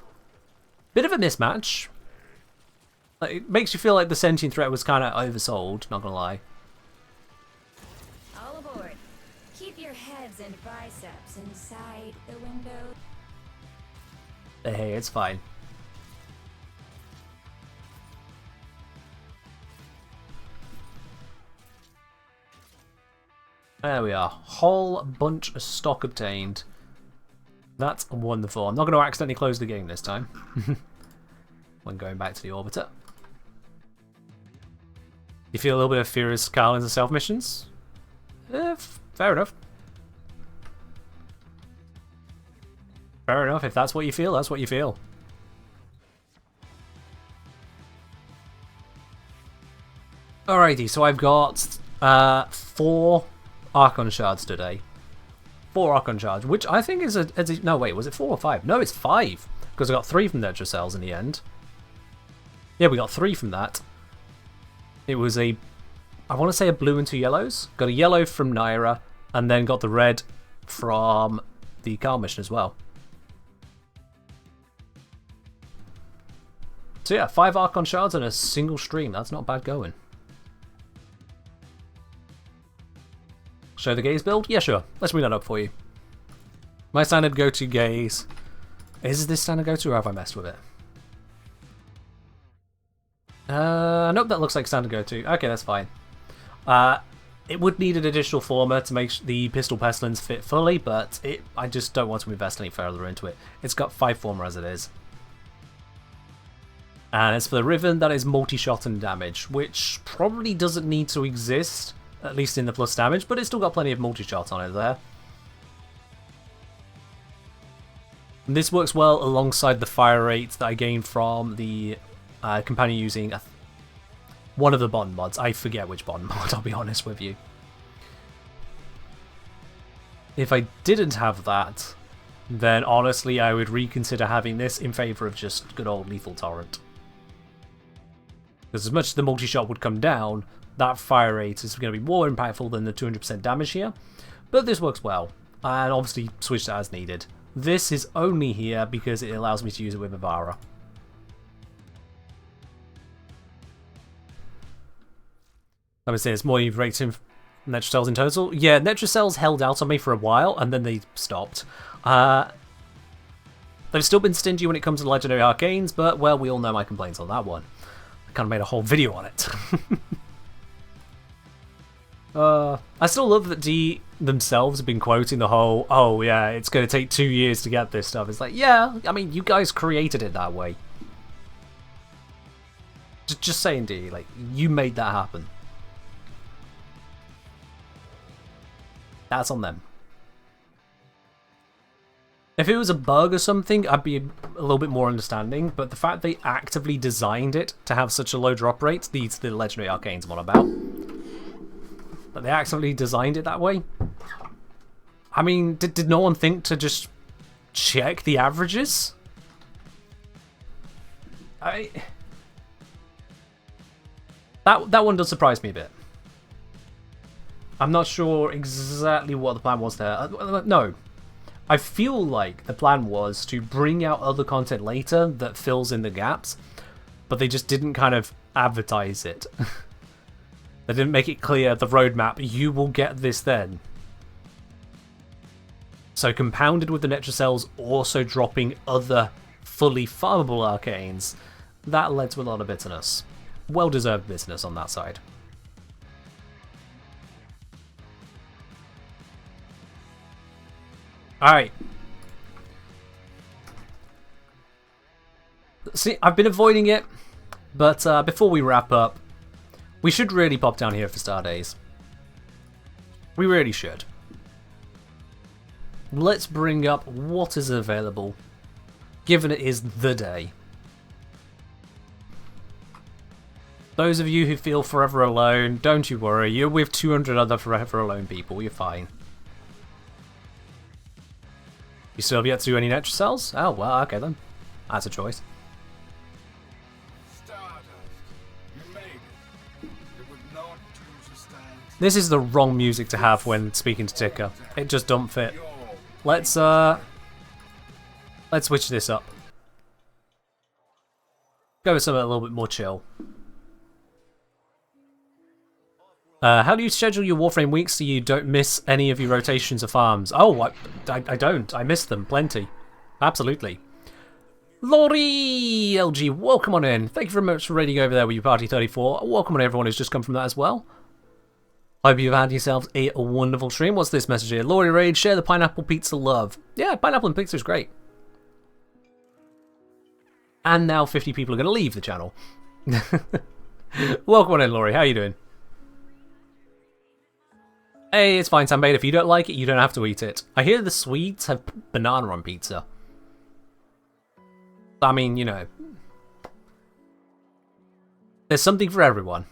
a bit of a mismatch. Like, it makes you feel like the sentient threat was kind of oversold, not gonna lie. All aboard. Keep your heads and biceps inside the window. Hey, it's fine. There we are. Whole bunch of stock obtained. That's wonderful. I'm not going to accidentally close the game this time. When going back to the orbiter. You feel a little bit of fear as Carlins and self missions? Fair enough. Fair enough. If that's what you feel, that's what you feel. Alrighty, so I've got 4 Archon shards today. 4 Archon shards, which I think is a no, wait, was it 4 or 5? No, it's 5, because I got 3 from Netracells in the end. Yeah, we got 3 from that. It was I want to say a blue and 2 yellows. Got a yellow from Naira, and then got the red from the car mission as well. So yeah, 5 Archon shards and a single stream. That's not bad going. Show the gaze build? Yeah, sure. Let's bring that up for you. My standard go-to gaze. Is this standard go-to or have I messed with it? Nope, that looks like standard go-to. Okay, that's fine. It would need an additional former to make the Pistol Pestilence fit fully, but I just don't want to invest any further into it. It's got 5 former as it is. And as for the Riven, that is multi-shot and damage, which probably doesn't need to exist, at least in the plus damage, but it's still got plenty of multi-shot on it there. And this works well alongside the fire rate that I gained from the companion using one of the bond mods. I forget which bond mod, I'll be honest with you. If I didn't have that, then honestly I would reconsider having this in favour of just good old Lethal Torrent. Because as much as the multi-shot would come down, that fire rate is going to be more impactful than the 200% damage here. But this works well, and obviously switch it as needed. This is only here because it allows me to use it with Avara. Let me say it's more you've rated Netracells in total. Yeah, Netracells held out on me for a while, and then they stopped. They've still been stingy when it comes to Legendary Arcanes, but, well, we all know my complaints on that one. I kind of made a whole video on it. I still love that D themselves have been quoting the whole, oh yeah, it's going to take 2 years to get this stuff. It's like, yeah, I mean, you guys created it that way. Just saying, D, like, you made that happen. That's on them. If it was a bug or something, I'd be a little bit more understanding, but the fact they actively designed it to have such a low drop rate, the Legendary Arcanes I'm on about, but they actively designed it that way. I mean, did no one think to just check the averages? That one does surprise me a bit. I'm not sure exactly what the plan was there. No. I feel like the plan was to bring out other content later that fills in the gaps, but they just didn't kind of advertise it. They didn't make it clear, the roadmap, you will get this then. So compounded with the Netracells also dropping other fully farmable arcanes, that led to a lot of bitterness. Well-deserved bitterness on that side. Alright. See, I've been avoiding it, but before we wrap up, we should really pop down here for Star Days. We really should. Let's bring up what is available, given it is the day. Those of you who feel forever alone, don't you worry. You're with 200 other forever alone people. You're fine. You still have yet to do any Netracells? Oh, well, okay then. That's a choice. This is the wrong music to have when speaking to Ticker. It just don't fit. Let's switch this up. Go with something a little bit more chill. How do you schedule your Warframe weeks so you don't miss any of your rotations of farms? Oh, I don't. I miss them plenty. Absolutely. Laurie LG, welcome on in. Thank you very much for raiding over there with your Party 34. Welcome on everyone who's just come from that as well. Hope you've had yourselves a wonderful stream. What's this message here? Laurie Raid, share the pineapple pizza love. Yeah, pineapple and pizza is great. And now 50 people are going to leave the channel. Welcome on in, Laurie. How are you doing? Hey, it's fine, Tambade. If you don't like it, you don't have to eat it. I hear the Swedes have banana on pizza. I mean, you know. There's something for everyone.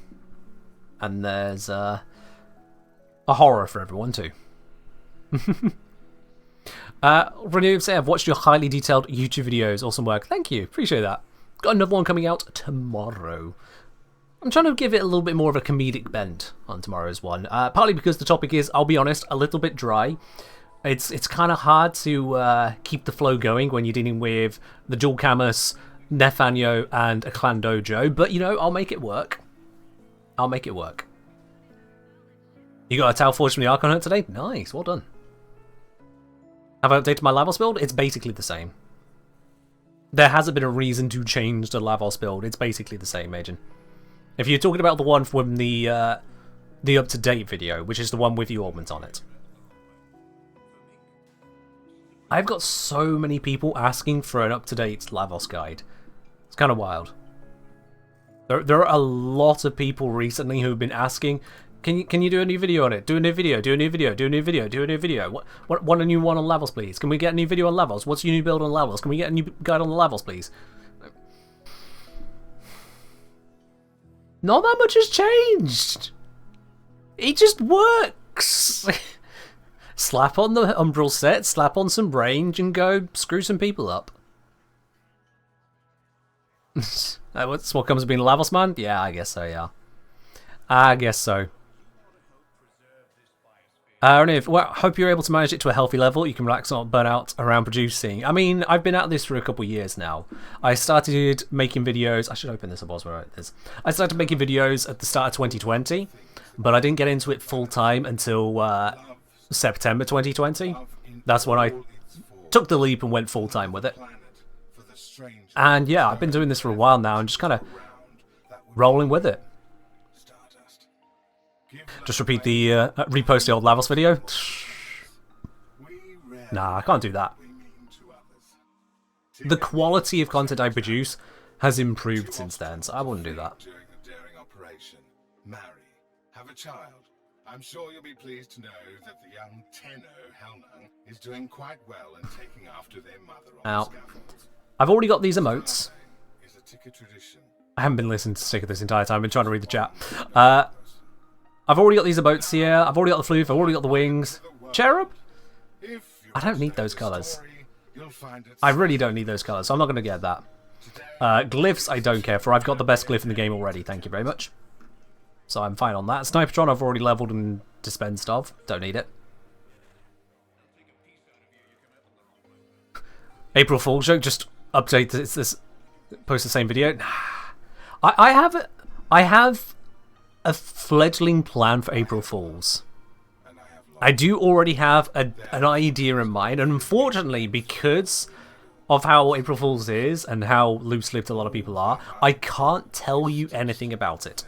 And there's a horror for everyone, too. Renew say, I've watched your highly detailed YouTube videos. Awesome work. Thank you. Appreciate that. Got another one coming out tomorrow. I'm trying to give it a little bit more of a comedic bent on tomorrow's one. Partly because the topic is, I'll be honest, a little bit dry. It's kind of hard to keep the flow going when you're dealing with the Dual Camus, Nefanyo, and a Clan Dojo. But, you know, I'll make it work. I'll make it work. You got a Tau Forge from the Archon Hunt today? Nice, well done. Have I updated my Lavos build? It's basically the same. There hasn't been a reason to change the Lavos build. It's basically the same, Agent. If you're talking about the one from the up-to-date video, which is the one with the augment on it. I've got so many people asking for an up-to-date Lavos guide. It's kind of wild. There are a lot of people recently who've been asking, can you do a new video on it? Do a new video, do a new video, do a new video, do a new video. What a new one on Lavos, please? Can we get a new video on Lavos? What's your new build on Lavos? Can we get a new guide on the Lavos, please? Not that much has changed. It just works. Slap on the Umbral set, slap on some range, and go screw some people up. That's what comes with being a Lavos man? Yeah, I guess so, yeah. I guess so. Well, hope you're able to manage it to a healthy level. You can relax and not burn out around producing. I mean, I've been at this for a couple of years now. I started making videos. I should open this up as well. I started making videos at the start of 2020, but I didn't get into it full time until September 2020. That's when I took the leap and went full time with it. And yeah, I've been doing this for a while now and just kind of rolling with it. Just repeat the repost the old Lavos video. Nah, I can't do that. The quality of content I produce has improved since then, so I wouldn't do that. Have a child. I'm sure you'll be pleased to know that the young Tenno Helmer is doing quite well and taking after their mother on Now, scaffold. I've already got these emotes. I haven't been listening to Sticker this entire time. I've been trying to read the chat. I've already got these emotes here. I've already got the floof. I've already got the wings. Cherub? I don't need those colours. I really don't need those colours, so I'm not going to get that. Glyphs, I don't care for. I've got the best glyph in the game already. Thank you very much. So I'm fine on that. Snipertron I've already leveled and dispensed of. Don't need it. April Fool's joke. Just update this. Post the same video. I have a fledgling plan for April Fools. I do already have an idea in mind, and unfortunately, because of how April Fools is and how loose-lived a lot of people are, I can't tell you anything about it.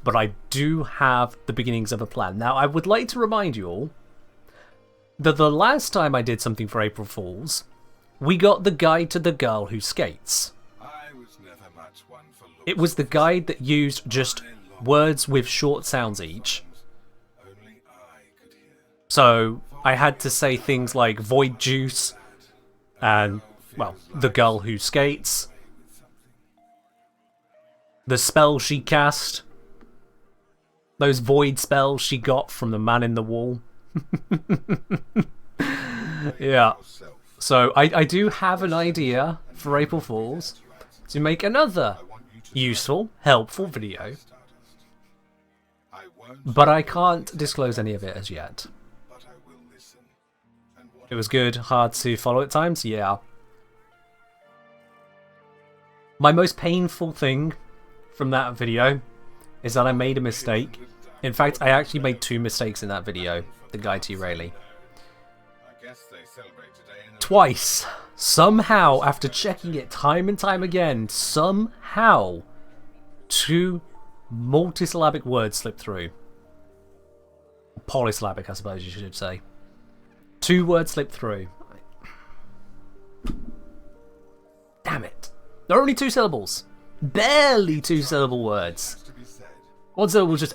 But I do have the beginnings of a plan. Now, I would like to remind you all that the last time I did something for April Fools, we got the guide to the girl who skates. It was the guide that used just words with short sounds each. So I had to say things like void juice and, well, the girl who skates. the spell she cast. Those void spells she got from the man in the wall. Yeah. So I do have an idea for April Fools to make another useful, helpful video. But I can't disclose any of it as yet. It was good, hard to follow at times, yeah. My most painful thing from that video is that I made a mistake. In fact, I actually made 2 mistakes in that video, the guide to Rayleigh. Twice. Somehow, after checking it time and time again, somehow 2 multisyllabic words slipped through. Polysyllabic, I suppose you should say. 2 words slipped through. Damn it. There are only 2 syllables. Barely 2 syllable words. 1 syllable was just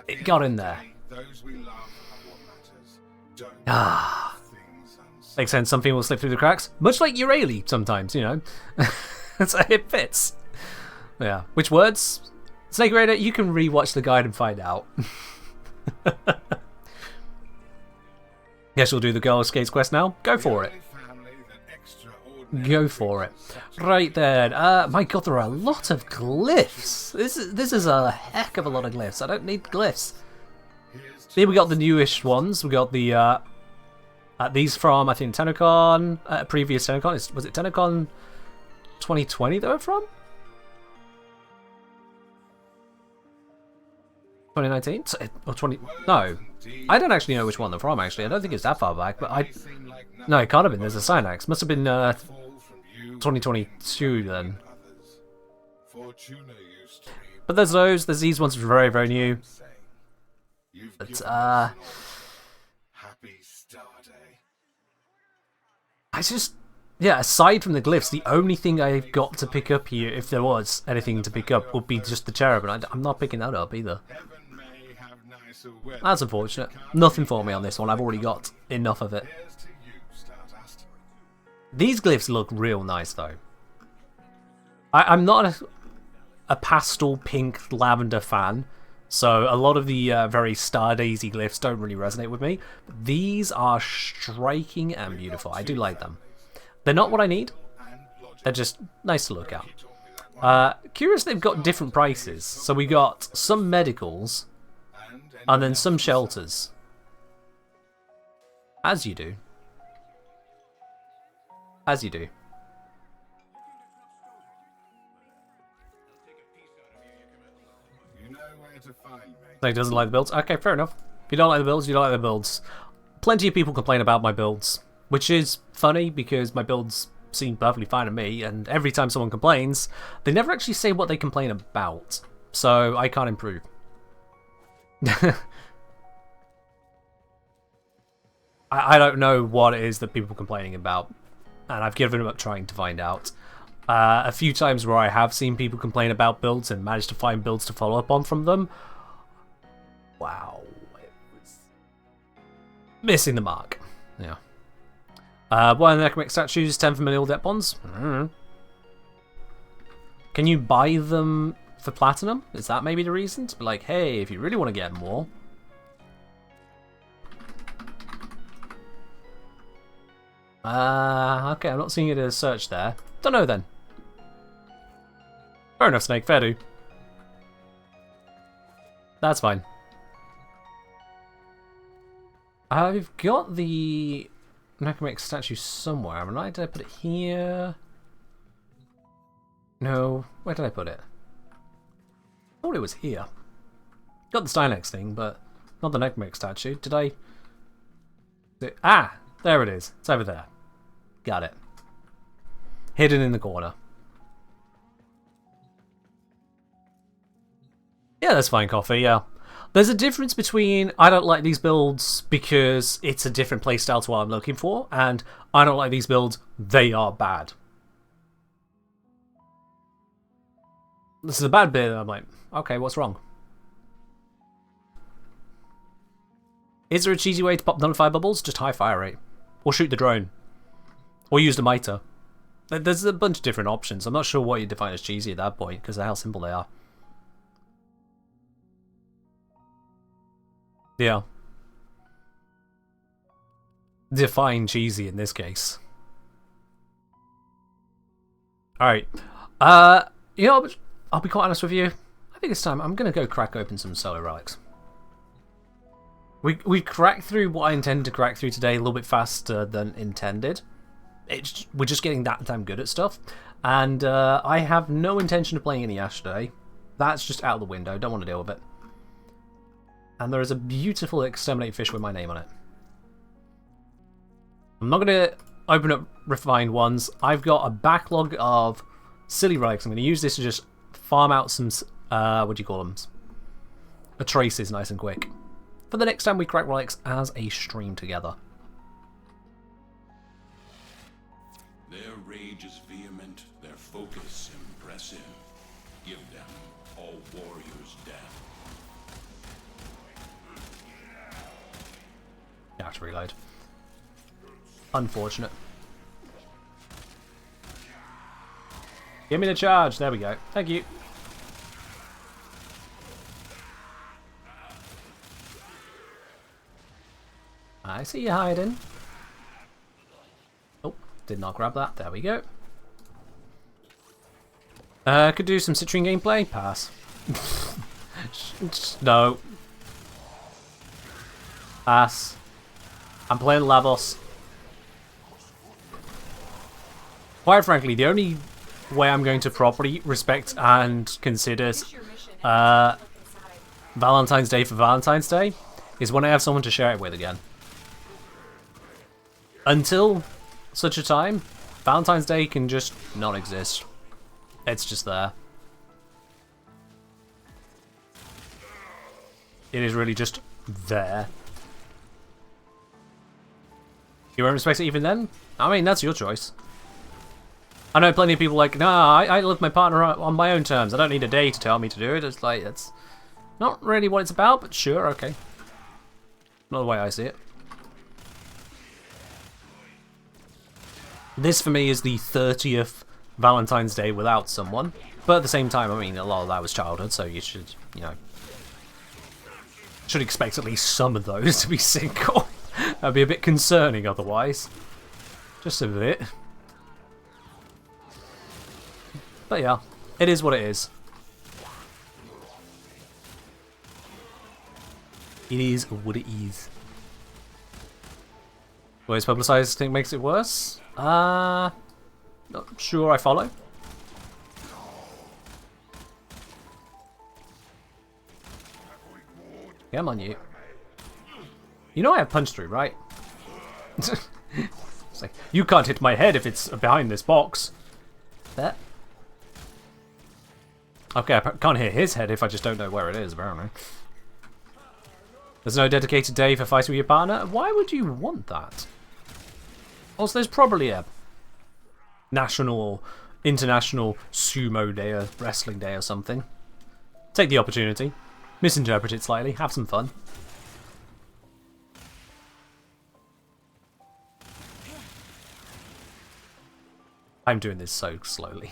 It got in there. Ah. Makes sense, some people slip through the cracks. Much like Rayleigh sometimes, you know. So it fits. Yeah. Which words? Snake Raider, you can rewatch the guide and find out. Guess we'll do the Girl Skates quest now. Go for it. Go for it. Right then. My god, there are a lot of glyphs. This is a heck of a lot of glyphs. I don't need glyphs. Here we got the newish ones. We got the these from, I think, TennoCon, previous TennoCon. Was it TennoCon 2020 they were from? 2019? Or 20... No. I don't actually know which one they're from, actually. I don't think it's that far back, but I... No, it can't have been. There's a Synax. Must have been 2022 then. But there's those. There's these ones which are very, very new. But, I just... Yeah, aside from the glyphs, the only thing I've got to pick up here, if there was anything to pick up, would be just the cherub, and I'm not picking that up either. That's unfortunate. Nothing for me on this one, I've already got enough of it. These glyphs look real nice though. I'm not a pastel pink lavender fan, so a lot of the very Stardazy glyphs don't really resonate with me. But these are striking and beautiful, I do like them. They're not what I need, they're just nice to look at. Curious they've got different prices, so we got some medicals, and then some shelters. As you do. As you do. So he doesn't like the builds? Okay, fair enough. If you don't like the builds, you don't like the builds. Plenty of people complain about my builds, which is funny because my builds seem perfectly fine to me, and every time someone complains, they never actually say what they complain about, so I can't improve. I don't know what it is that people are complaining about, and I've given up trying to find out. A few times where I have seen people complain about builds and managed to find builds to follow up on from them. Wow. It was missing the mark. Yeah. One of the Necromantic statues, 10 familial debt bonds. Can you buy them for platinum? Is that maybe the reason? To be like, hey, if you really want to get more. Okay, I'm not seeing it as search there. Don't know then. Fair enough, Snake. Fair do. That's fine. I've got the Necromantic statue somewhere. Am I? Did I put it here? No. Where did I put it? I thought it was here. Got the Stylex thing, but not the Necromantic statue. Did I? Ah! There it is. It's over there. Got it. Hidden in the corner. Yeah, that's fine, Coffee, yeah. There's a difference between I don't like these builds because it's a different playstyle to what I'm looking for, and I don't like these builds, they are bad. This is a bad bit, and I'm like, okay, what's wrong? Is there a cheesy way to pop nullify bubbles? Just high fire rate. Or shoot the drone. Or use the mitre. There's a bunch of different options. I'm not sure what you define as cheesy at that point, because of how simple they are. Yeah. Define cheesy in this case. Alright. You know, I'll be quite honest with you. I think it's time. I'm going to go crack open some solo relics. We cracked through what I intended to crack through today a little bit faster than intended. We're just getting that damn good at stuff. And I have no intention of playing any Ash today. That's just out of the window. Don't want to deal with it. And there is a beautiful exterminate fish with my name on it. I'm not going to open up refined ones. I've got a backlog of silly relics. I'm going to use this to just farm out some, what do you call them? Traces nice and quick. For the next time we crack relics as a stream together. Their rage is vehement, their focus impressive. Give them all warriors down. You have to reload. Unfortunate. Give me the charge. There we go. Thank you. I see you hiding. Oh, did not grab that. There we go. Could do some citrine gameplay. Pass. No. Pass. I'm playing Lavos. Quite frankly, the only way I'm going to properly respect and consider Valentine's Day for Valentine's Day is when I have someone to share it with again. Until such a time, Valentine's Day can just not exist. It's just there. It is really just there. You won't respect it even then? I mean, that's your choice. I know plenty of people like, nah, I live my partner on my own terms. I don't need a day to tell me to do it. It's like, that's not really what it's about, but sure, okay. Not the way I see it. This, for me, is the 30th Valentine's Day without someone. But at the same time, I mean, a lot of that was childhood, so you should, you know, should expect at least some of those to be single. That'd be a bit concerning otherwise. Just a bit. But yeah, it is what it is. It is what it is. Ways publicised think makes it worse? Not sure I follow. Come on, you. You know I have punch through, right? It's like, you can't hit my head if it's behind this box. That. Okay, I can't hit his head if I just don't know where it is, apparently. There's no dedicated day for fighting with your partner? Why would you want that? Also, there's probably a national or international sumo day or wrestling day or something. Take the opportunity. Misinterpret it slightly. Have some fun. I'm doing this so slowly.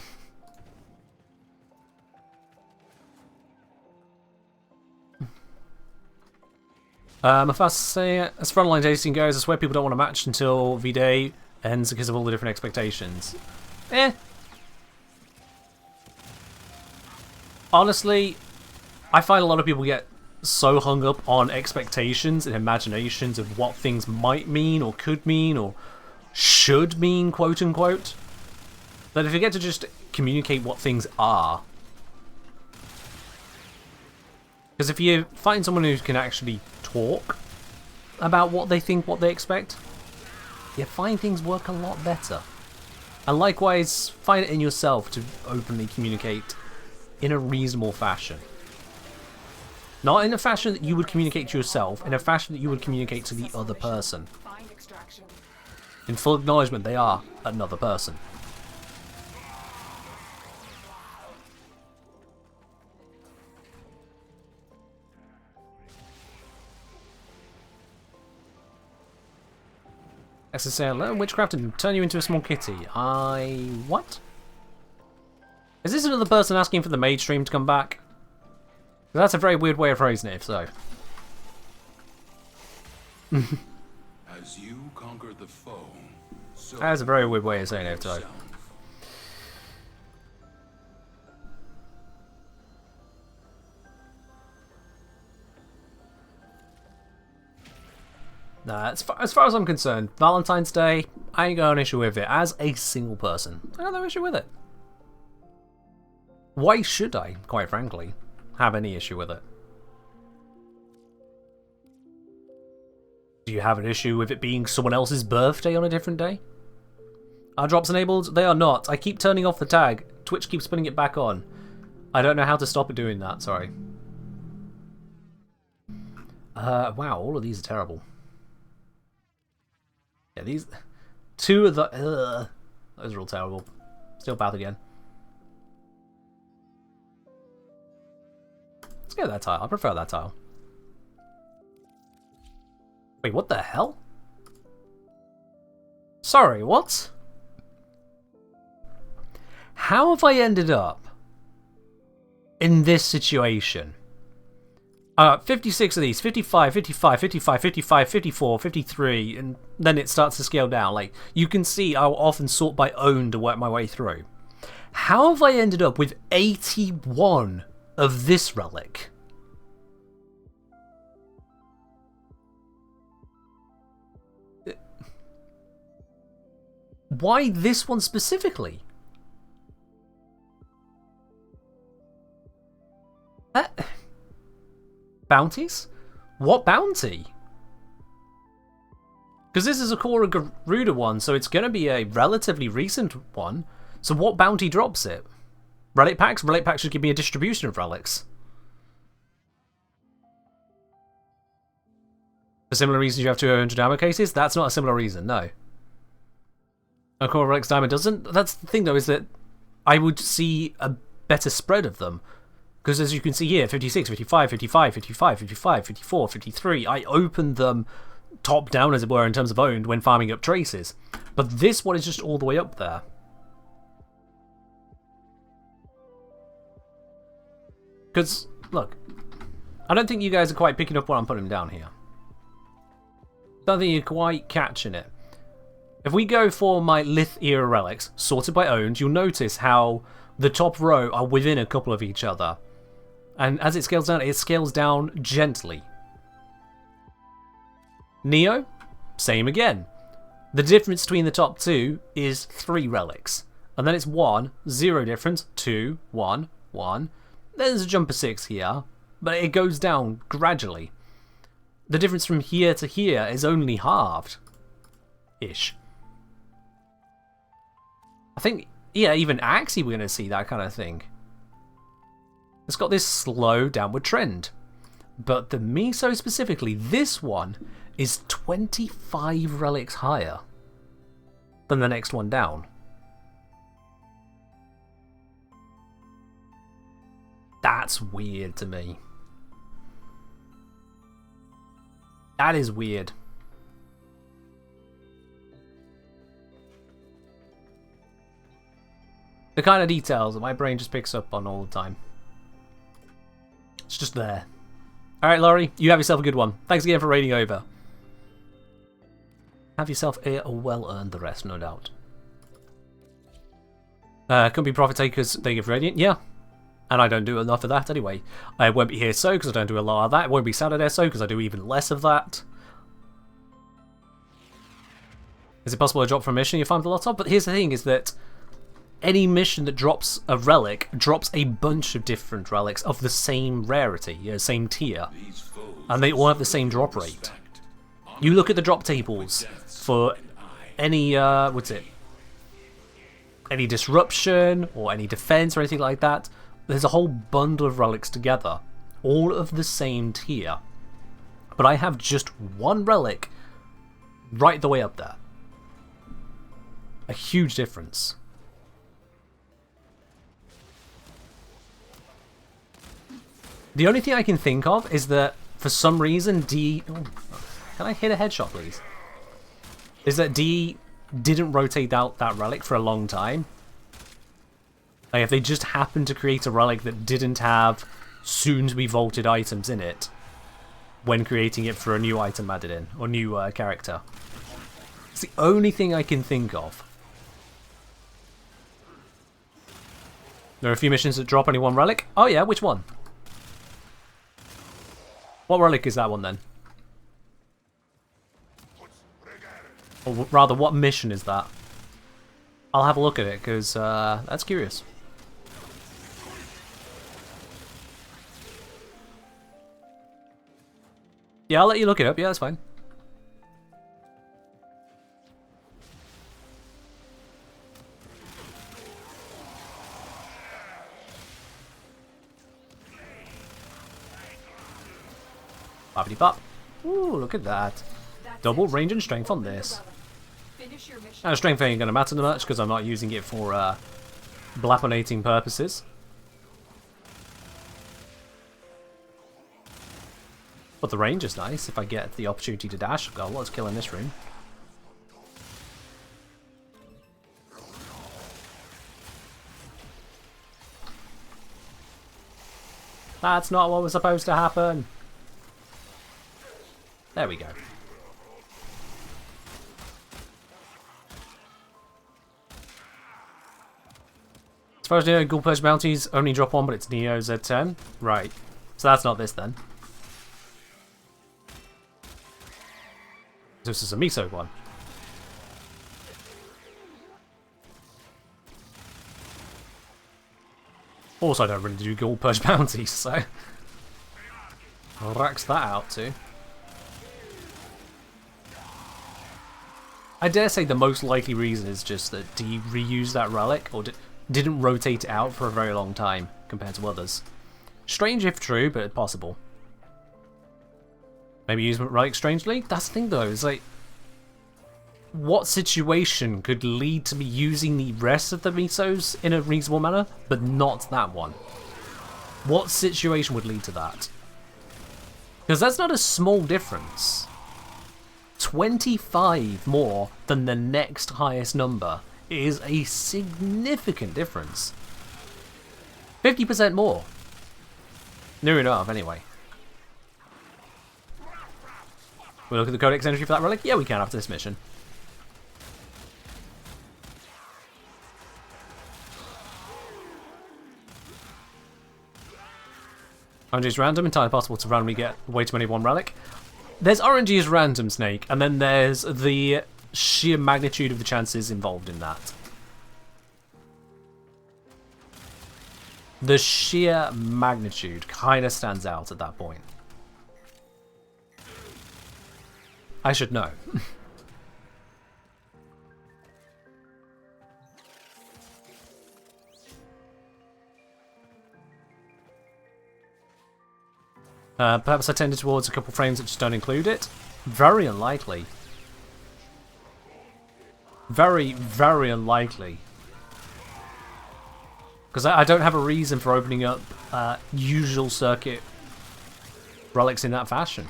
As far as frontline tasting goes, I swear people don't want to match until V-Day ends because of all the different expectations. Honestly, I find a lot of people get so hung up on expectations and imaginations of what things might mean or could mean or should mean, quote unquote, that if you get to just communicate what things are. Because if you find someone who can actually talk about what they think, what they expect, you find things work a lot better. And likewise, find it in yourself to openly communicate in a reasonable fashion. Not in a fashion that you would communicate to yourself, in a fashion that you would communicate to the other person. In full acknowledgement, they are another person. SSL, learn witchcraft and turn you into a small kitty. What? Is this another person asking for the mage stream to come back? That's a very weird way of phrasing it, if so. As you conquer the foe, so That's a very weird way of saying it, if so. Nah, as far as I'm concerned, Valentine's Day, I ain't got an issue with it. As a single person, I got no issue with it. Why should I, quite frankly, have any issue with it? Do you have an issue with it being someone else's birthday on a different day? Are drops enabled? They are not. I keep turning off the tag. Twitch keeps putting it back on. I don't know how to stop it doing that, sorry. Wow, all of these are terrible. Yeah, these... Two of the... those are all terrible. Still path again. Let's go with that tile. I prefer that tile. Wait, what the hell? Sorry, what? How have I ended up in this situation? 56 of these, 55, 55, 55, 55, 54, 53, and then it starts to scale down. Like, you can see I'll often sort by own to work my way through. How have I ended up with 81 of this relic? Why this one specifically? Bounties? What bounty? Because this is a Cora Garuda one, so it's going to be a relatively recent one. So what bounty drops it? Relic packs? Relic packs should give me a distribution of relics. For similar reasons you have 200 ammo cases? That's not a similar reason, no. A Cora Relics Diamond doesn't? That's the thing though, is that I would see a better spread of them. Because as you can see here, 56, 55, 55, 55, 55, 54, 53, I opened them top down, as it were, in terms of owned when farming up traces. But this one is just all the way up there. Because, look, I don't think you guys are quite picking up what I'm putting down here. Don't think you're quite catching it. If we go for my Lith era relics, sorted by owned, you'll notice how the top row are within a couple of each other. And as it scales down gently. Neo, same again. The difference between the top two is 3 relics. And then it's 1, 0 difference, 2, 1, 1. There's a jump of 6 here, but it goes down gradually. The difference from here to here is only halved. Ish. I think, yeah, even Axie we're going to see that kind of thing. It's got this slow downward trend. But the Miso specifically, this one is 25 relics higher than the next one down. That's weird to me. That is weird. The kind of details that my brain just picks up on all the time. It's just there. Alright, Laurie, you have yourself a good one. Thanks again for raiding over. Have yourself a well-earned the rest, no doubt. Couldn't be profit takers, they give Radiant, yeah. And I don't do enough of that anyway. I won't be here so because I don't do a lot of that. I won't be Saturday so because I do even less of that. Is it possible to drop from a mission you find a lot of? But here's the thing, is that any mission that drops a relic drops a bunch of different relics of the same rarity, you know, same tier. And they all have the same drop rate. You look at the drop tables for any, any disruption or any defense or anything like that. There's a whole bundle of relics together, all of the same tier. But I have just one relic right the way up there. A huge difference. The only thing I can think of is that, for some reason, can I hit a headshot, please? is that D didn't rotate out that relic for a long time. Like, if they just happened to create a relic that didn't have soon-to-be vaulted items in it when creating it for a new item added in, or new character. It's the only thing I can think of. There are a few missions that drop only one relic. Oh yeah, which one? What relic is that one then? Or rather, what mission is that? I'll have a look at it, because that's curious. Yeah, I'll let you look it up. Yeah, that's fine. Boppity bop. Ooh, look at that. Double range and strength on this. And strength ain't going to matter much because I'm not using it for blaponating purposes. But the range is nice if I get the opportunity to dash. I've got a lot of kill in this room. That's not what was supposed to happen. There we go. As far as I know, Ghoul Purge bounties only drop one, but it's Neo Z10. Right. So that's not this then. This is a Miso one. Also, I don't really do Ghoul Purge bounties, so racks that out too. I dare say the most likely reason is just that do you reuse that relic or didn't rotate it out for a very long time compared to others. Strange if true, but possible. Maybe use relic strangely? That's the thing though, it's like, what situation could lead to me using the rest of the Misos in a reasonable manner, but not that one? What situation would lead to that? Because that's not a small difference. 25 more than the next highest number is a significant difference. 50% more. Near enough, anyway. We'll look at the codex entry for that relic? Yeah, we can after this mission. RNG is random, entirely possible to randomly get way too many of one relic. There's RNG is random, Snake, and then there's the sheer magnitude of the chances involved in that. The sheer magnitude kind of stands out at that point. I should know. Perhaps I tended towards a couple frames that just don't include it. Very unlikely. Very, very unlikely. Because I don't have a reason for opening up usual circuit relics in that fashion.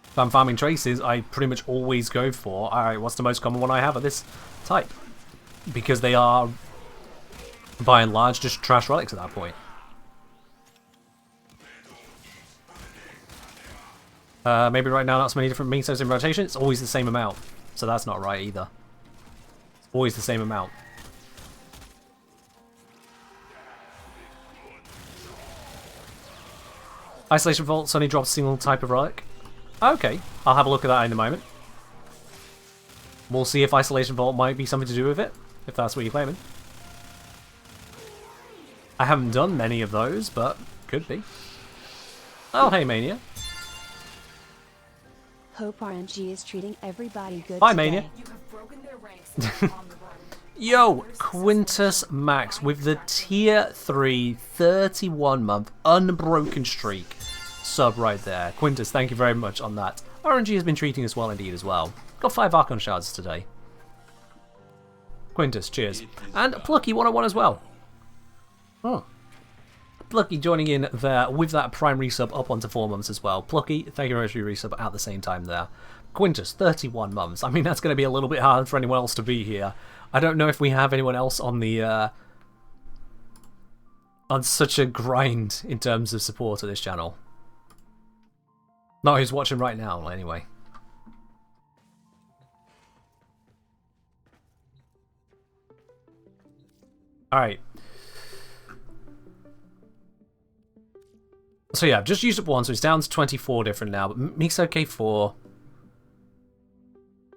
If I'm farming traces, I pretty much always go for, alright, what's the most common one I have of this type? Because they are, by and large, just trash relics at that point. Maybe right now not so many different Misos in rotation. It's always the same amount. So that's not right either. It's always the same amount. Isolation Vaults only drops a single type of relic. Okay, I'll have a look at that in a moment. We'll see if Isolation Vault might be something to do with it, if that's what you're claiming. I haven't done many of those, but could be. Oh, hey Mania. Hope RNG is treating everybody good Bye, today. Mania. Yo, Quintus Max with the tier 3 31-month unbroken streak sub right there. Quintus, thank you very much on that. RNG has been treating us well indeed as well. Got 5 Archon shards today. Quintus, cheers. And Plucky 101 as well. Oh. Plucky joining in there with that Prime resub up onto 4 months as well. Plucky, thank you very much for your resub at the same time there. Quintus, 31 months. I mean, that's going to be a little bit hard for anyone else to be here. I don't know if we have anyone else on the on such a grind in terms of support of this channel. Not who's watching right now, anyway. Alright. So yeah, I've just used up one, so it's down to 24 different now. But Miso K4.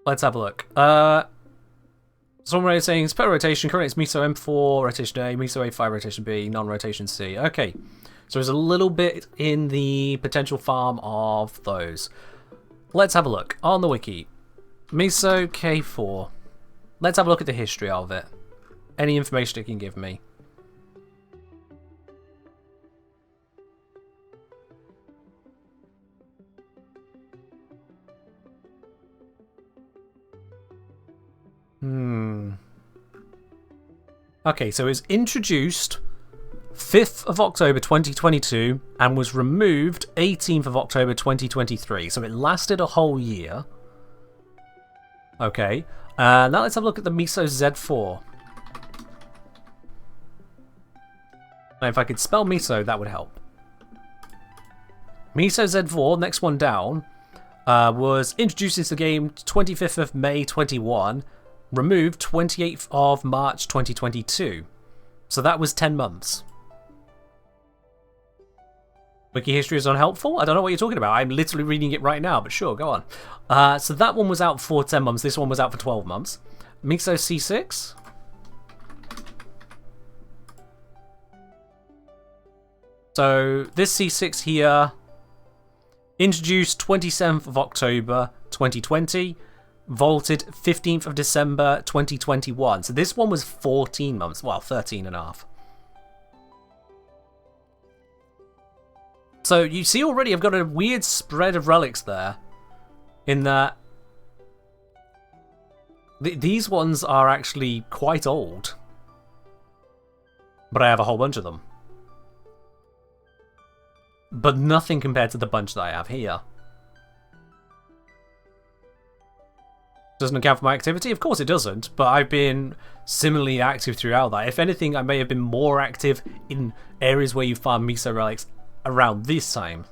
Let's have a look. Someone saying spell rotation. Currently it's Miso M4 rotation A, Miso A5 rotation B, non-rotation C. Okay, so there's a little bit in the potential farm of those. Let's have a look on the wiki. Miso K4. Let's have a look at the history of it. Any information it can give me. Okay, so it was introduced 5th of October 2022 and was removed 18th of October 2023. So it lasted a whole year. Okay, now let's have a look at the Miso Z4. Now if I could spell Miso, that would help. Miso Z4, next one down, was introduced into the game 25th of May 21. Removed 28th of March 2022. So that was 10 months. Wiki history is unhelpful? I don't know what you're talking about. I'm literally reading it right now, but sure, go on. So that one was out for 10 months. This one was out for 12 months. Miso C6. So this C6 here, introduced 27th of October 2020. Vaulted 15th of December 2021. So this one was 14 months. Well, 13 and a half. So you see already I've got a weird spread of relics there. In that these ones are actually quite old. But I have a whole bunch of them. But nothing compared to the bunch that I have here. Doesn't account for my activity? Of course it doesn't, but I've been similarly active throughout that. If anything, I may have been more active in areas where you farm Miso relics around this time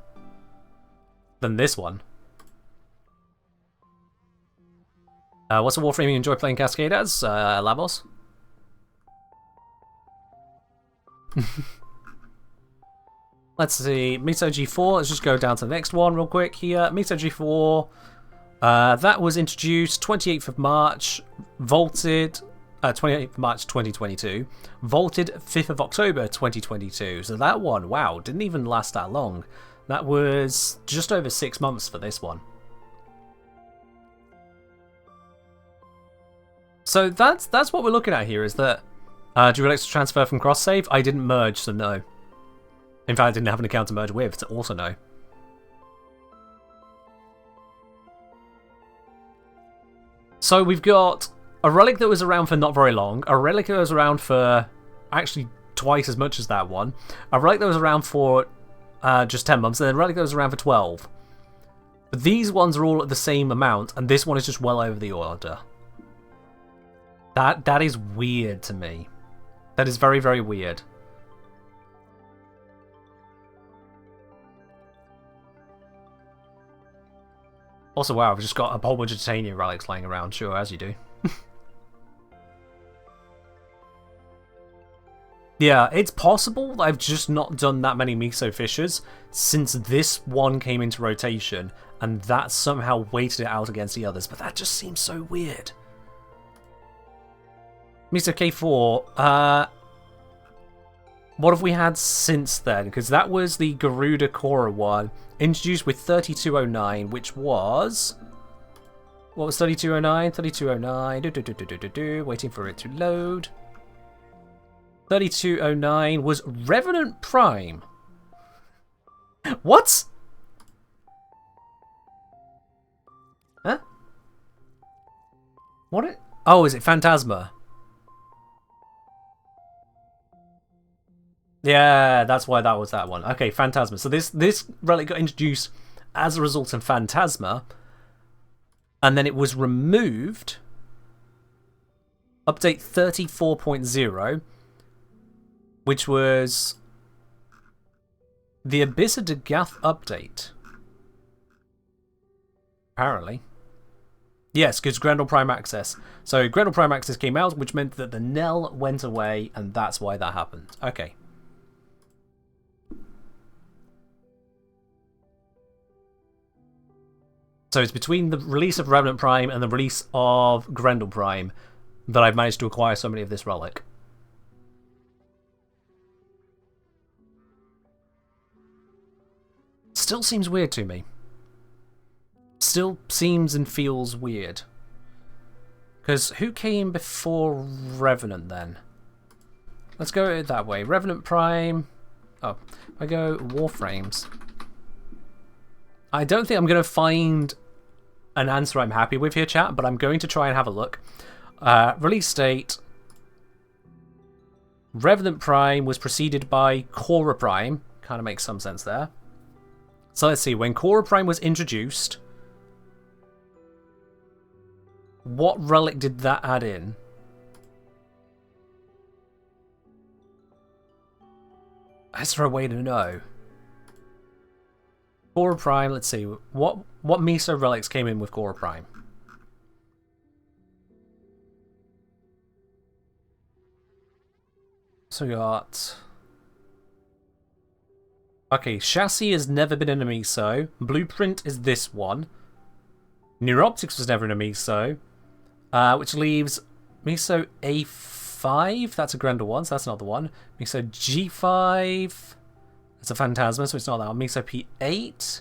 than this one. What's a Warframe you enjoy playing Cascade as? Lavos? Let's see, Miso G4, let's just go down to the next one real quick here. Miso G4. That was introduced 28th of March, vaulted 28th of March 2022, vaulted 5th of October 2022. So that one, wow, didn't even last that long. That was just over 6 months for this one. So that's what we're looking at here, is that do you relics to transfer from cross save? I didn't merge, so no. In fact, I didn't have an account to merge with, so also no. So we've got a relic that was around for not very long, a relic that was around for actually twice as much as that one, a relic that was around for just 10 months, and a relic that was around for 12. But these ones are all at the same amount, and this one is just well over the order. That is weird to me. That is very, very weird. Also, wow, I've just got a whole bunch of Titania relics lying around. Sure, as you do. Yeah, it's possible I've just not done that many Miso Fissures since this one came into rotation, and that somehow weighted it out against the others, but that just seems so weird. Miso K4, what have we had since then? Because that was the Garuda Korra one, introduced with 3209, which was... What was 3209? 3209, waiting for it to load. 3209 was Revenant Prime. What? Huh? What? Oh, is it Phantasma? Yeah, that's why that was that one. Okay, Phantasma. So this relic got introduced as a result of Phantasma, and then it was removed. Update 34.0, which was the Abyss of Dagath update. Apparently. Yes, because Grendel Prime Access. So Grendel Prime Access came out, which meant that the Knell went away, and that's why that happened. Okay. So it's between the release of Revenant Prime and the release of Grendel Prime that I've managed to acquire so many of this relic. Still seems weird to me. Still seems and feels weird. Because who came before Revenant then? Let's go that way. Revenant Prime. Oh, I go Warframes. I don't think I'm going to find an answer I'm happy with here, chat, but I'm going to try and have a look. Release date. Revenant Prime was preceded by Cora Prime. Kind of makes some sense there. So let's see. When Cora Prime was introduced, what relic did that add in? Is there a way to know? Cora Prime, let's see. What Miso relics came in with Cora Prime? So we got... Okay, Chassis has never been in a Miso. Blueprint is this one. Neuroptics was never in a Miso. Which leaves Miso A5. That's a Grendel one, so that's not the one. Miso G5. It's a Phantasma, so it's not that one. Miso P8.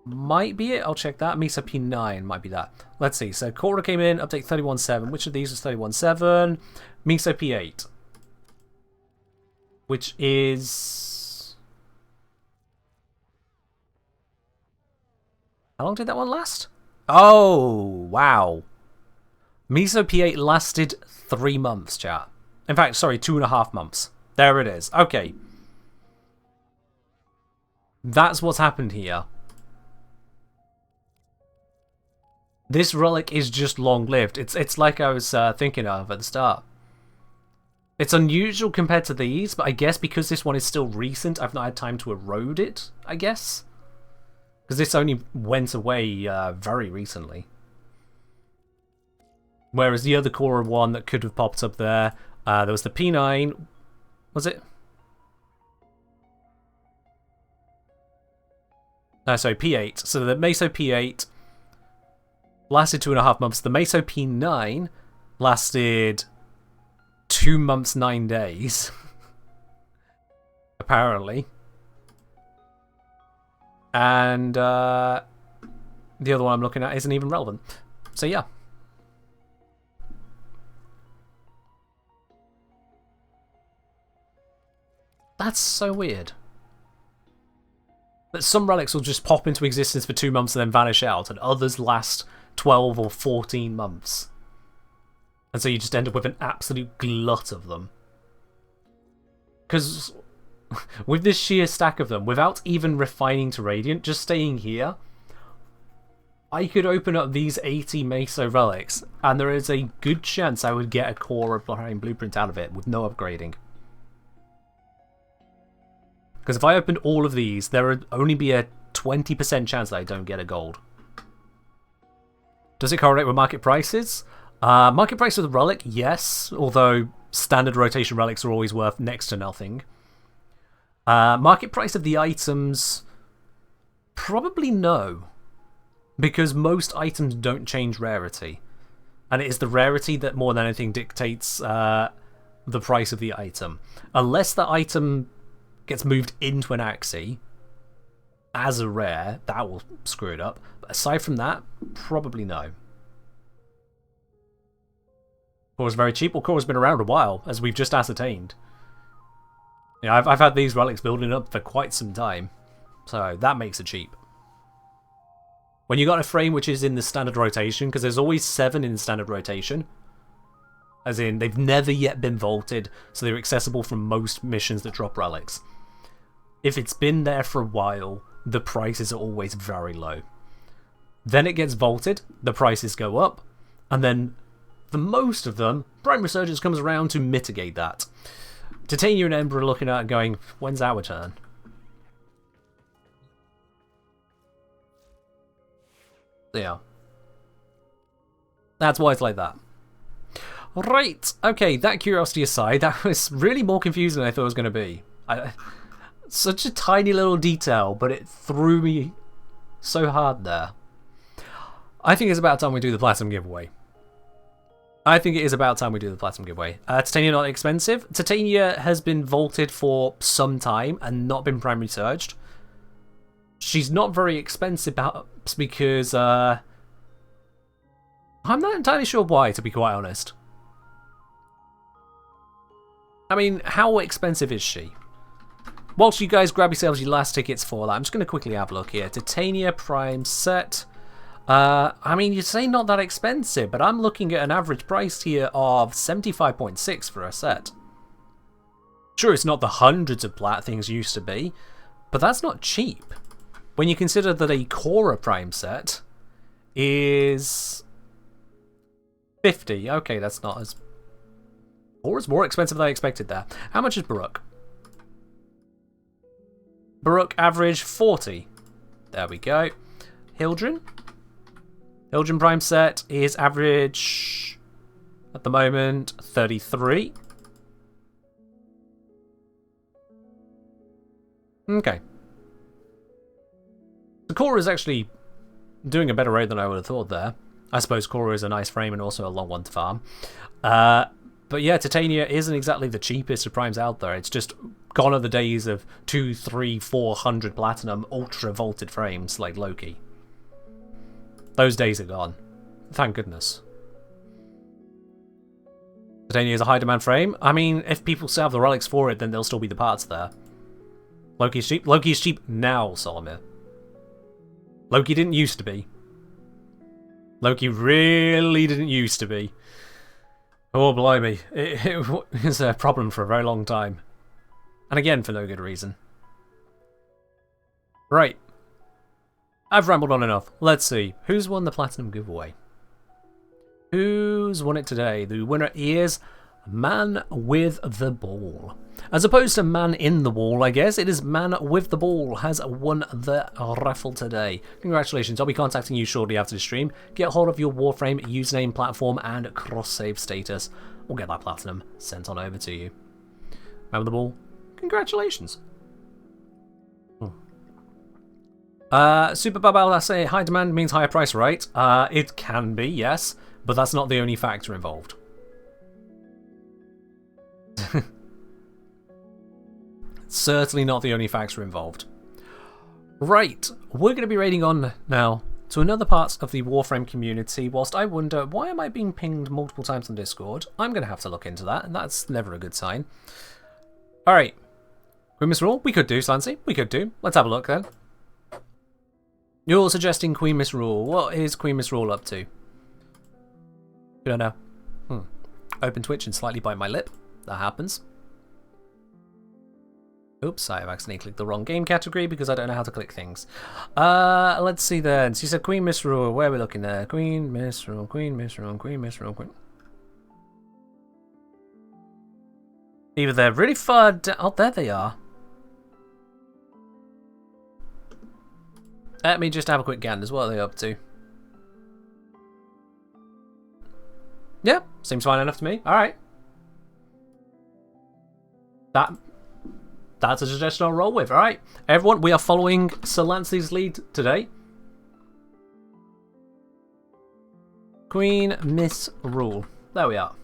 Might be it. I'll check that. Miso P9 might be that. Let's see. So Cora came in, update 31.7. Which of these was 31.7? Miso P8. Which is... How long did that one last? Oh, wow. Miso P8 lasted 3 months, chat. In fact, sorry, 2.5 months. There it is. Okay. That's what's happened here. This relic is just long-lived. It's like I was thinking of at the start. It's unusual compared to these, but I guess because this one is still recent, I've not had time to erode it, I guess. Because this only went away very recently. Whereas the other Cora one that could have popped up there, there was the P9... Was it? No, sorry, P8. So the Miso P8 lasted 2.5 months. The Miso P9 lasted 2 months, 9 days. Apparently. And the other one I'm looking at isn't even relevant. So yeah. That's so weird. That some relics will just pop into existence for 2 months and then vanish out, and others last 12 or 14 months. And so you just end up with an absolute glut of them. Because with this sheer stack of them, without even refining to Radiant, just staying here, I could open up these 80 Meso relics, and there is a good chance I would get a Cora Prime Blueprint out of it with no upgrading. Because if I opened all of these, there would only be a 20% chance that I don't get a gold. Does it correlate with market prices? Market price of the relic, yes. Although standard rotation relics are always worth next to nothing. Market price of the items, probably no. Because most items don't change rarity. And it is the rarity that more than anything dictates the price of the item. Unless the item gets moved into an Axie as a rare, that will screw it up. But aside from that, probably no. Core's very cheap. Well, Core's been around a while, as we've just ascertained. You know, I've had these relics building up for quite some time, so that makes it cheap. When you got a frame which is in the standard rotation, because there's always 7 in standard rotation, As in, they've never yet been vaulted, so they're accessible from most missions that drop relics. If it's been there for a while, the prices are always very low. Then it gets vaulted, the prices go up, and then for most of them, Prime Resurgence comes around to mitigate that. Titania and Ember are looking at it going, when's our turn? Yeah. That's why it's like that. Right, okay, that curiosity aside, that was really more confusing than I thought it was going to be. Such a tiny little detail, but it threw me so hard there. I think it's about time we do the Platinum giveaway. Titania not expensive. Titania has been vaulted for some time and not been primary surged. She's not very expensive because I'm not entirely sure why, to be quite honest. I mean, how expensive is she? Whilst you guys grab yourselves your last tickets for that, I'm just going to quickly have a look here. Titania Prime set. I mean, you say not that expensive, but I'm looking at an average price here of 75.6 for a set. Sure, it's not the hundreds of plat things used to be, but that's not cheap. When you consider that a Cora Prime set is 50. Okay, that's not as... Cora's more expensive than I expected there. How much is Baruch? Baruch average 40. There we go. Hildren? Hildren Prime set is average, at the moment, 33. Okay. The Cora is actually doing a better rate than I would have thought there. I suppose Cora is a nice frame and also a long one to farm. But yeah, Titania isn't exactly the cheapest of primes out there. It's just gone are the days of 200, 300, 400 platinum ultra vaulted frames like Loki. Those days are gone. Thank goodness. Titania is a high demand frame. I mean, if people still have the relics for it, then there'll still be the parts there. Loki is cheap. Loki is cheap now, Solomir. Loki didn't used to be. Loki really didn't used to be. Oh, blimey. It was a problem for a very long time. And again, for no good reason. Right. I've rambled on enough. Let's see. Who's won the Platinum giveaway? Who's won it today? The winner is Man with the Ball. As opposed to Man in the Wall, I guess, it is Man with the Ball has won the raffle today. Congratulations, I'll be contacting you shortly after the stream. Get hold of your Warframe username, platform, and cross-save status. We'll get that Platinum sent on over to you. Man with the Ball, congratulations. Super Babal, I say high demand means higher price, right? It can be, yes, but that's not the only factor involved. Certainly not the only factor involved. Right, we're going to be raiding on now to another part of the Warframe community. Whilst I wonder, why am I being pinged multiple times on Discord? I'm going to have to look into that, and that's never a good sign. Alright, Queen Misrule? We could do, Slancy. We could do. Let's have a look then. You're suggesting Queen Misrule. What is Queen Misrule up to? I don't know. Open Twitch and slightly bite my lip. That happens. Oops, I have accidentally clicked the wrong game category because I don't know how to click things. Let's see then. So you said Queen Misrule. Where are we looking there? Queen Misrule, Queen Misrule, Queen Misrule, Queen... Either they're really far down... Oh, there they are. Let me just have a quick gander. What are they up to? Yeah, seems fine enough to me. Alright. That's a suggestion I'll roll with. Alright, everyone, we are following Sir Lanceley's lead today. Queen Misrule. There we are.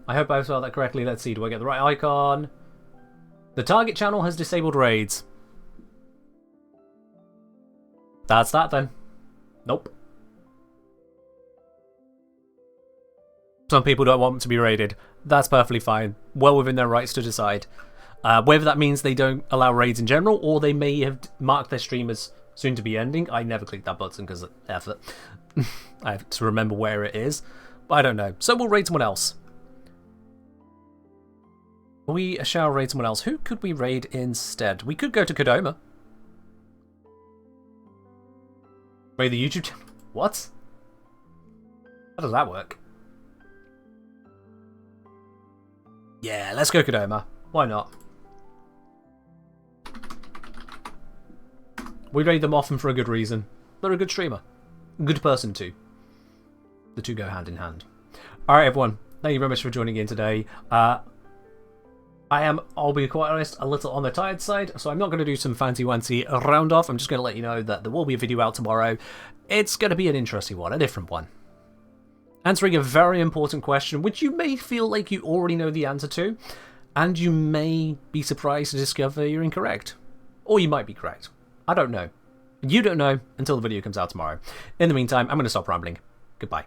I hope I spelled that correctly. Let's see, do I get the right icon? The target channel has disabled raids. That's that then. Nope. Some people don't want to be raided. That's perfectly fine. Well within their rights to decide. Whether that means they don't allow raids in general, or they may have marked their stream as soon to be ending. I never clicked that button because of effort. I have to remember where it is. I don't know. So we'll raid someone else. We shall raid someone else. Who could we raid instead? We could go to Kodama. Raid the YouTube channel. What? How does that work? Yeah, let's go Kodama. Why not? We raid them often for a good reason. They're a good streamer. A good person too. The two go hand in hand. Alright everyone, thank you very much for joining in today. I'll be quite honest, a little on the tired side, so I'm not going to do some fancy-wancy round off. I'm just going to let you know that there will be a video out tomorrow. It's going to be an interesting one, a different one. Answering a very important question, which you may feel like you already know the answer to, and you may be surprised to discover you're incorrect. Or you might be correct. I don't know. You don't know until the video comes out tomorrow. In the meantime, I'm going to stop rambling. Goodbye.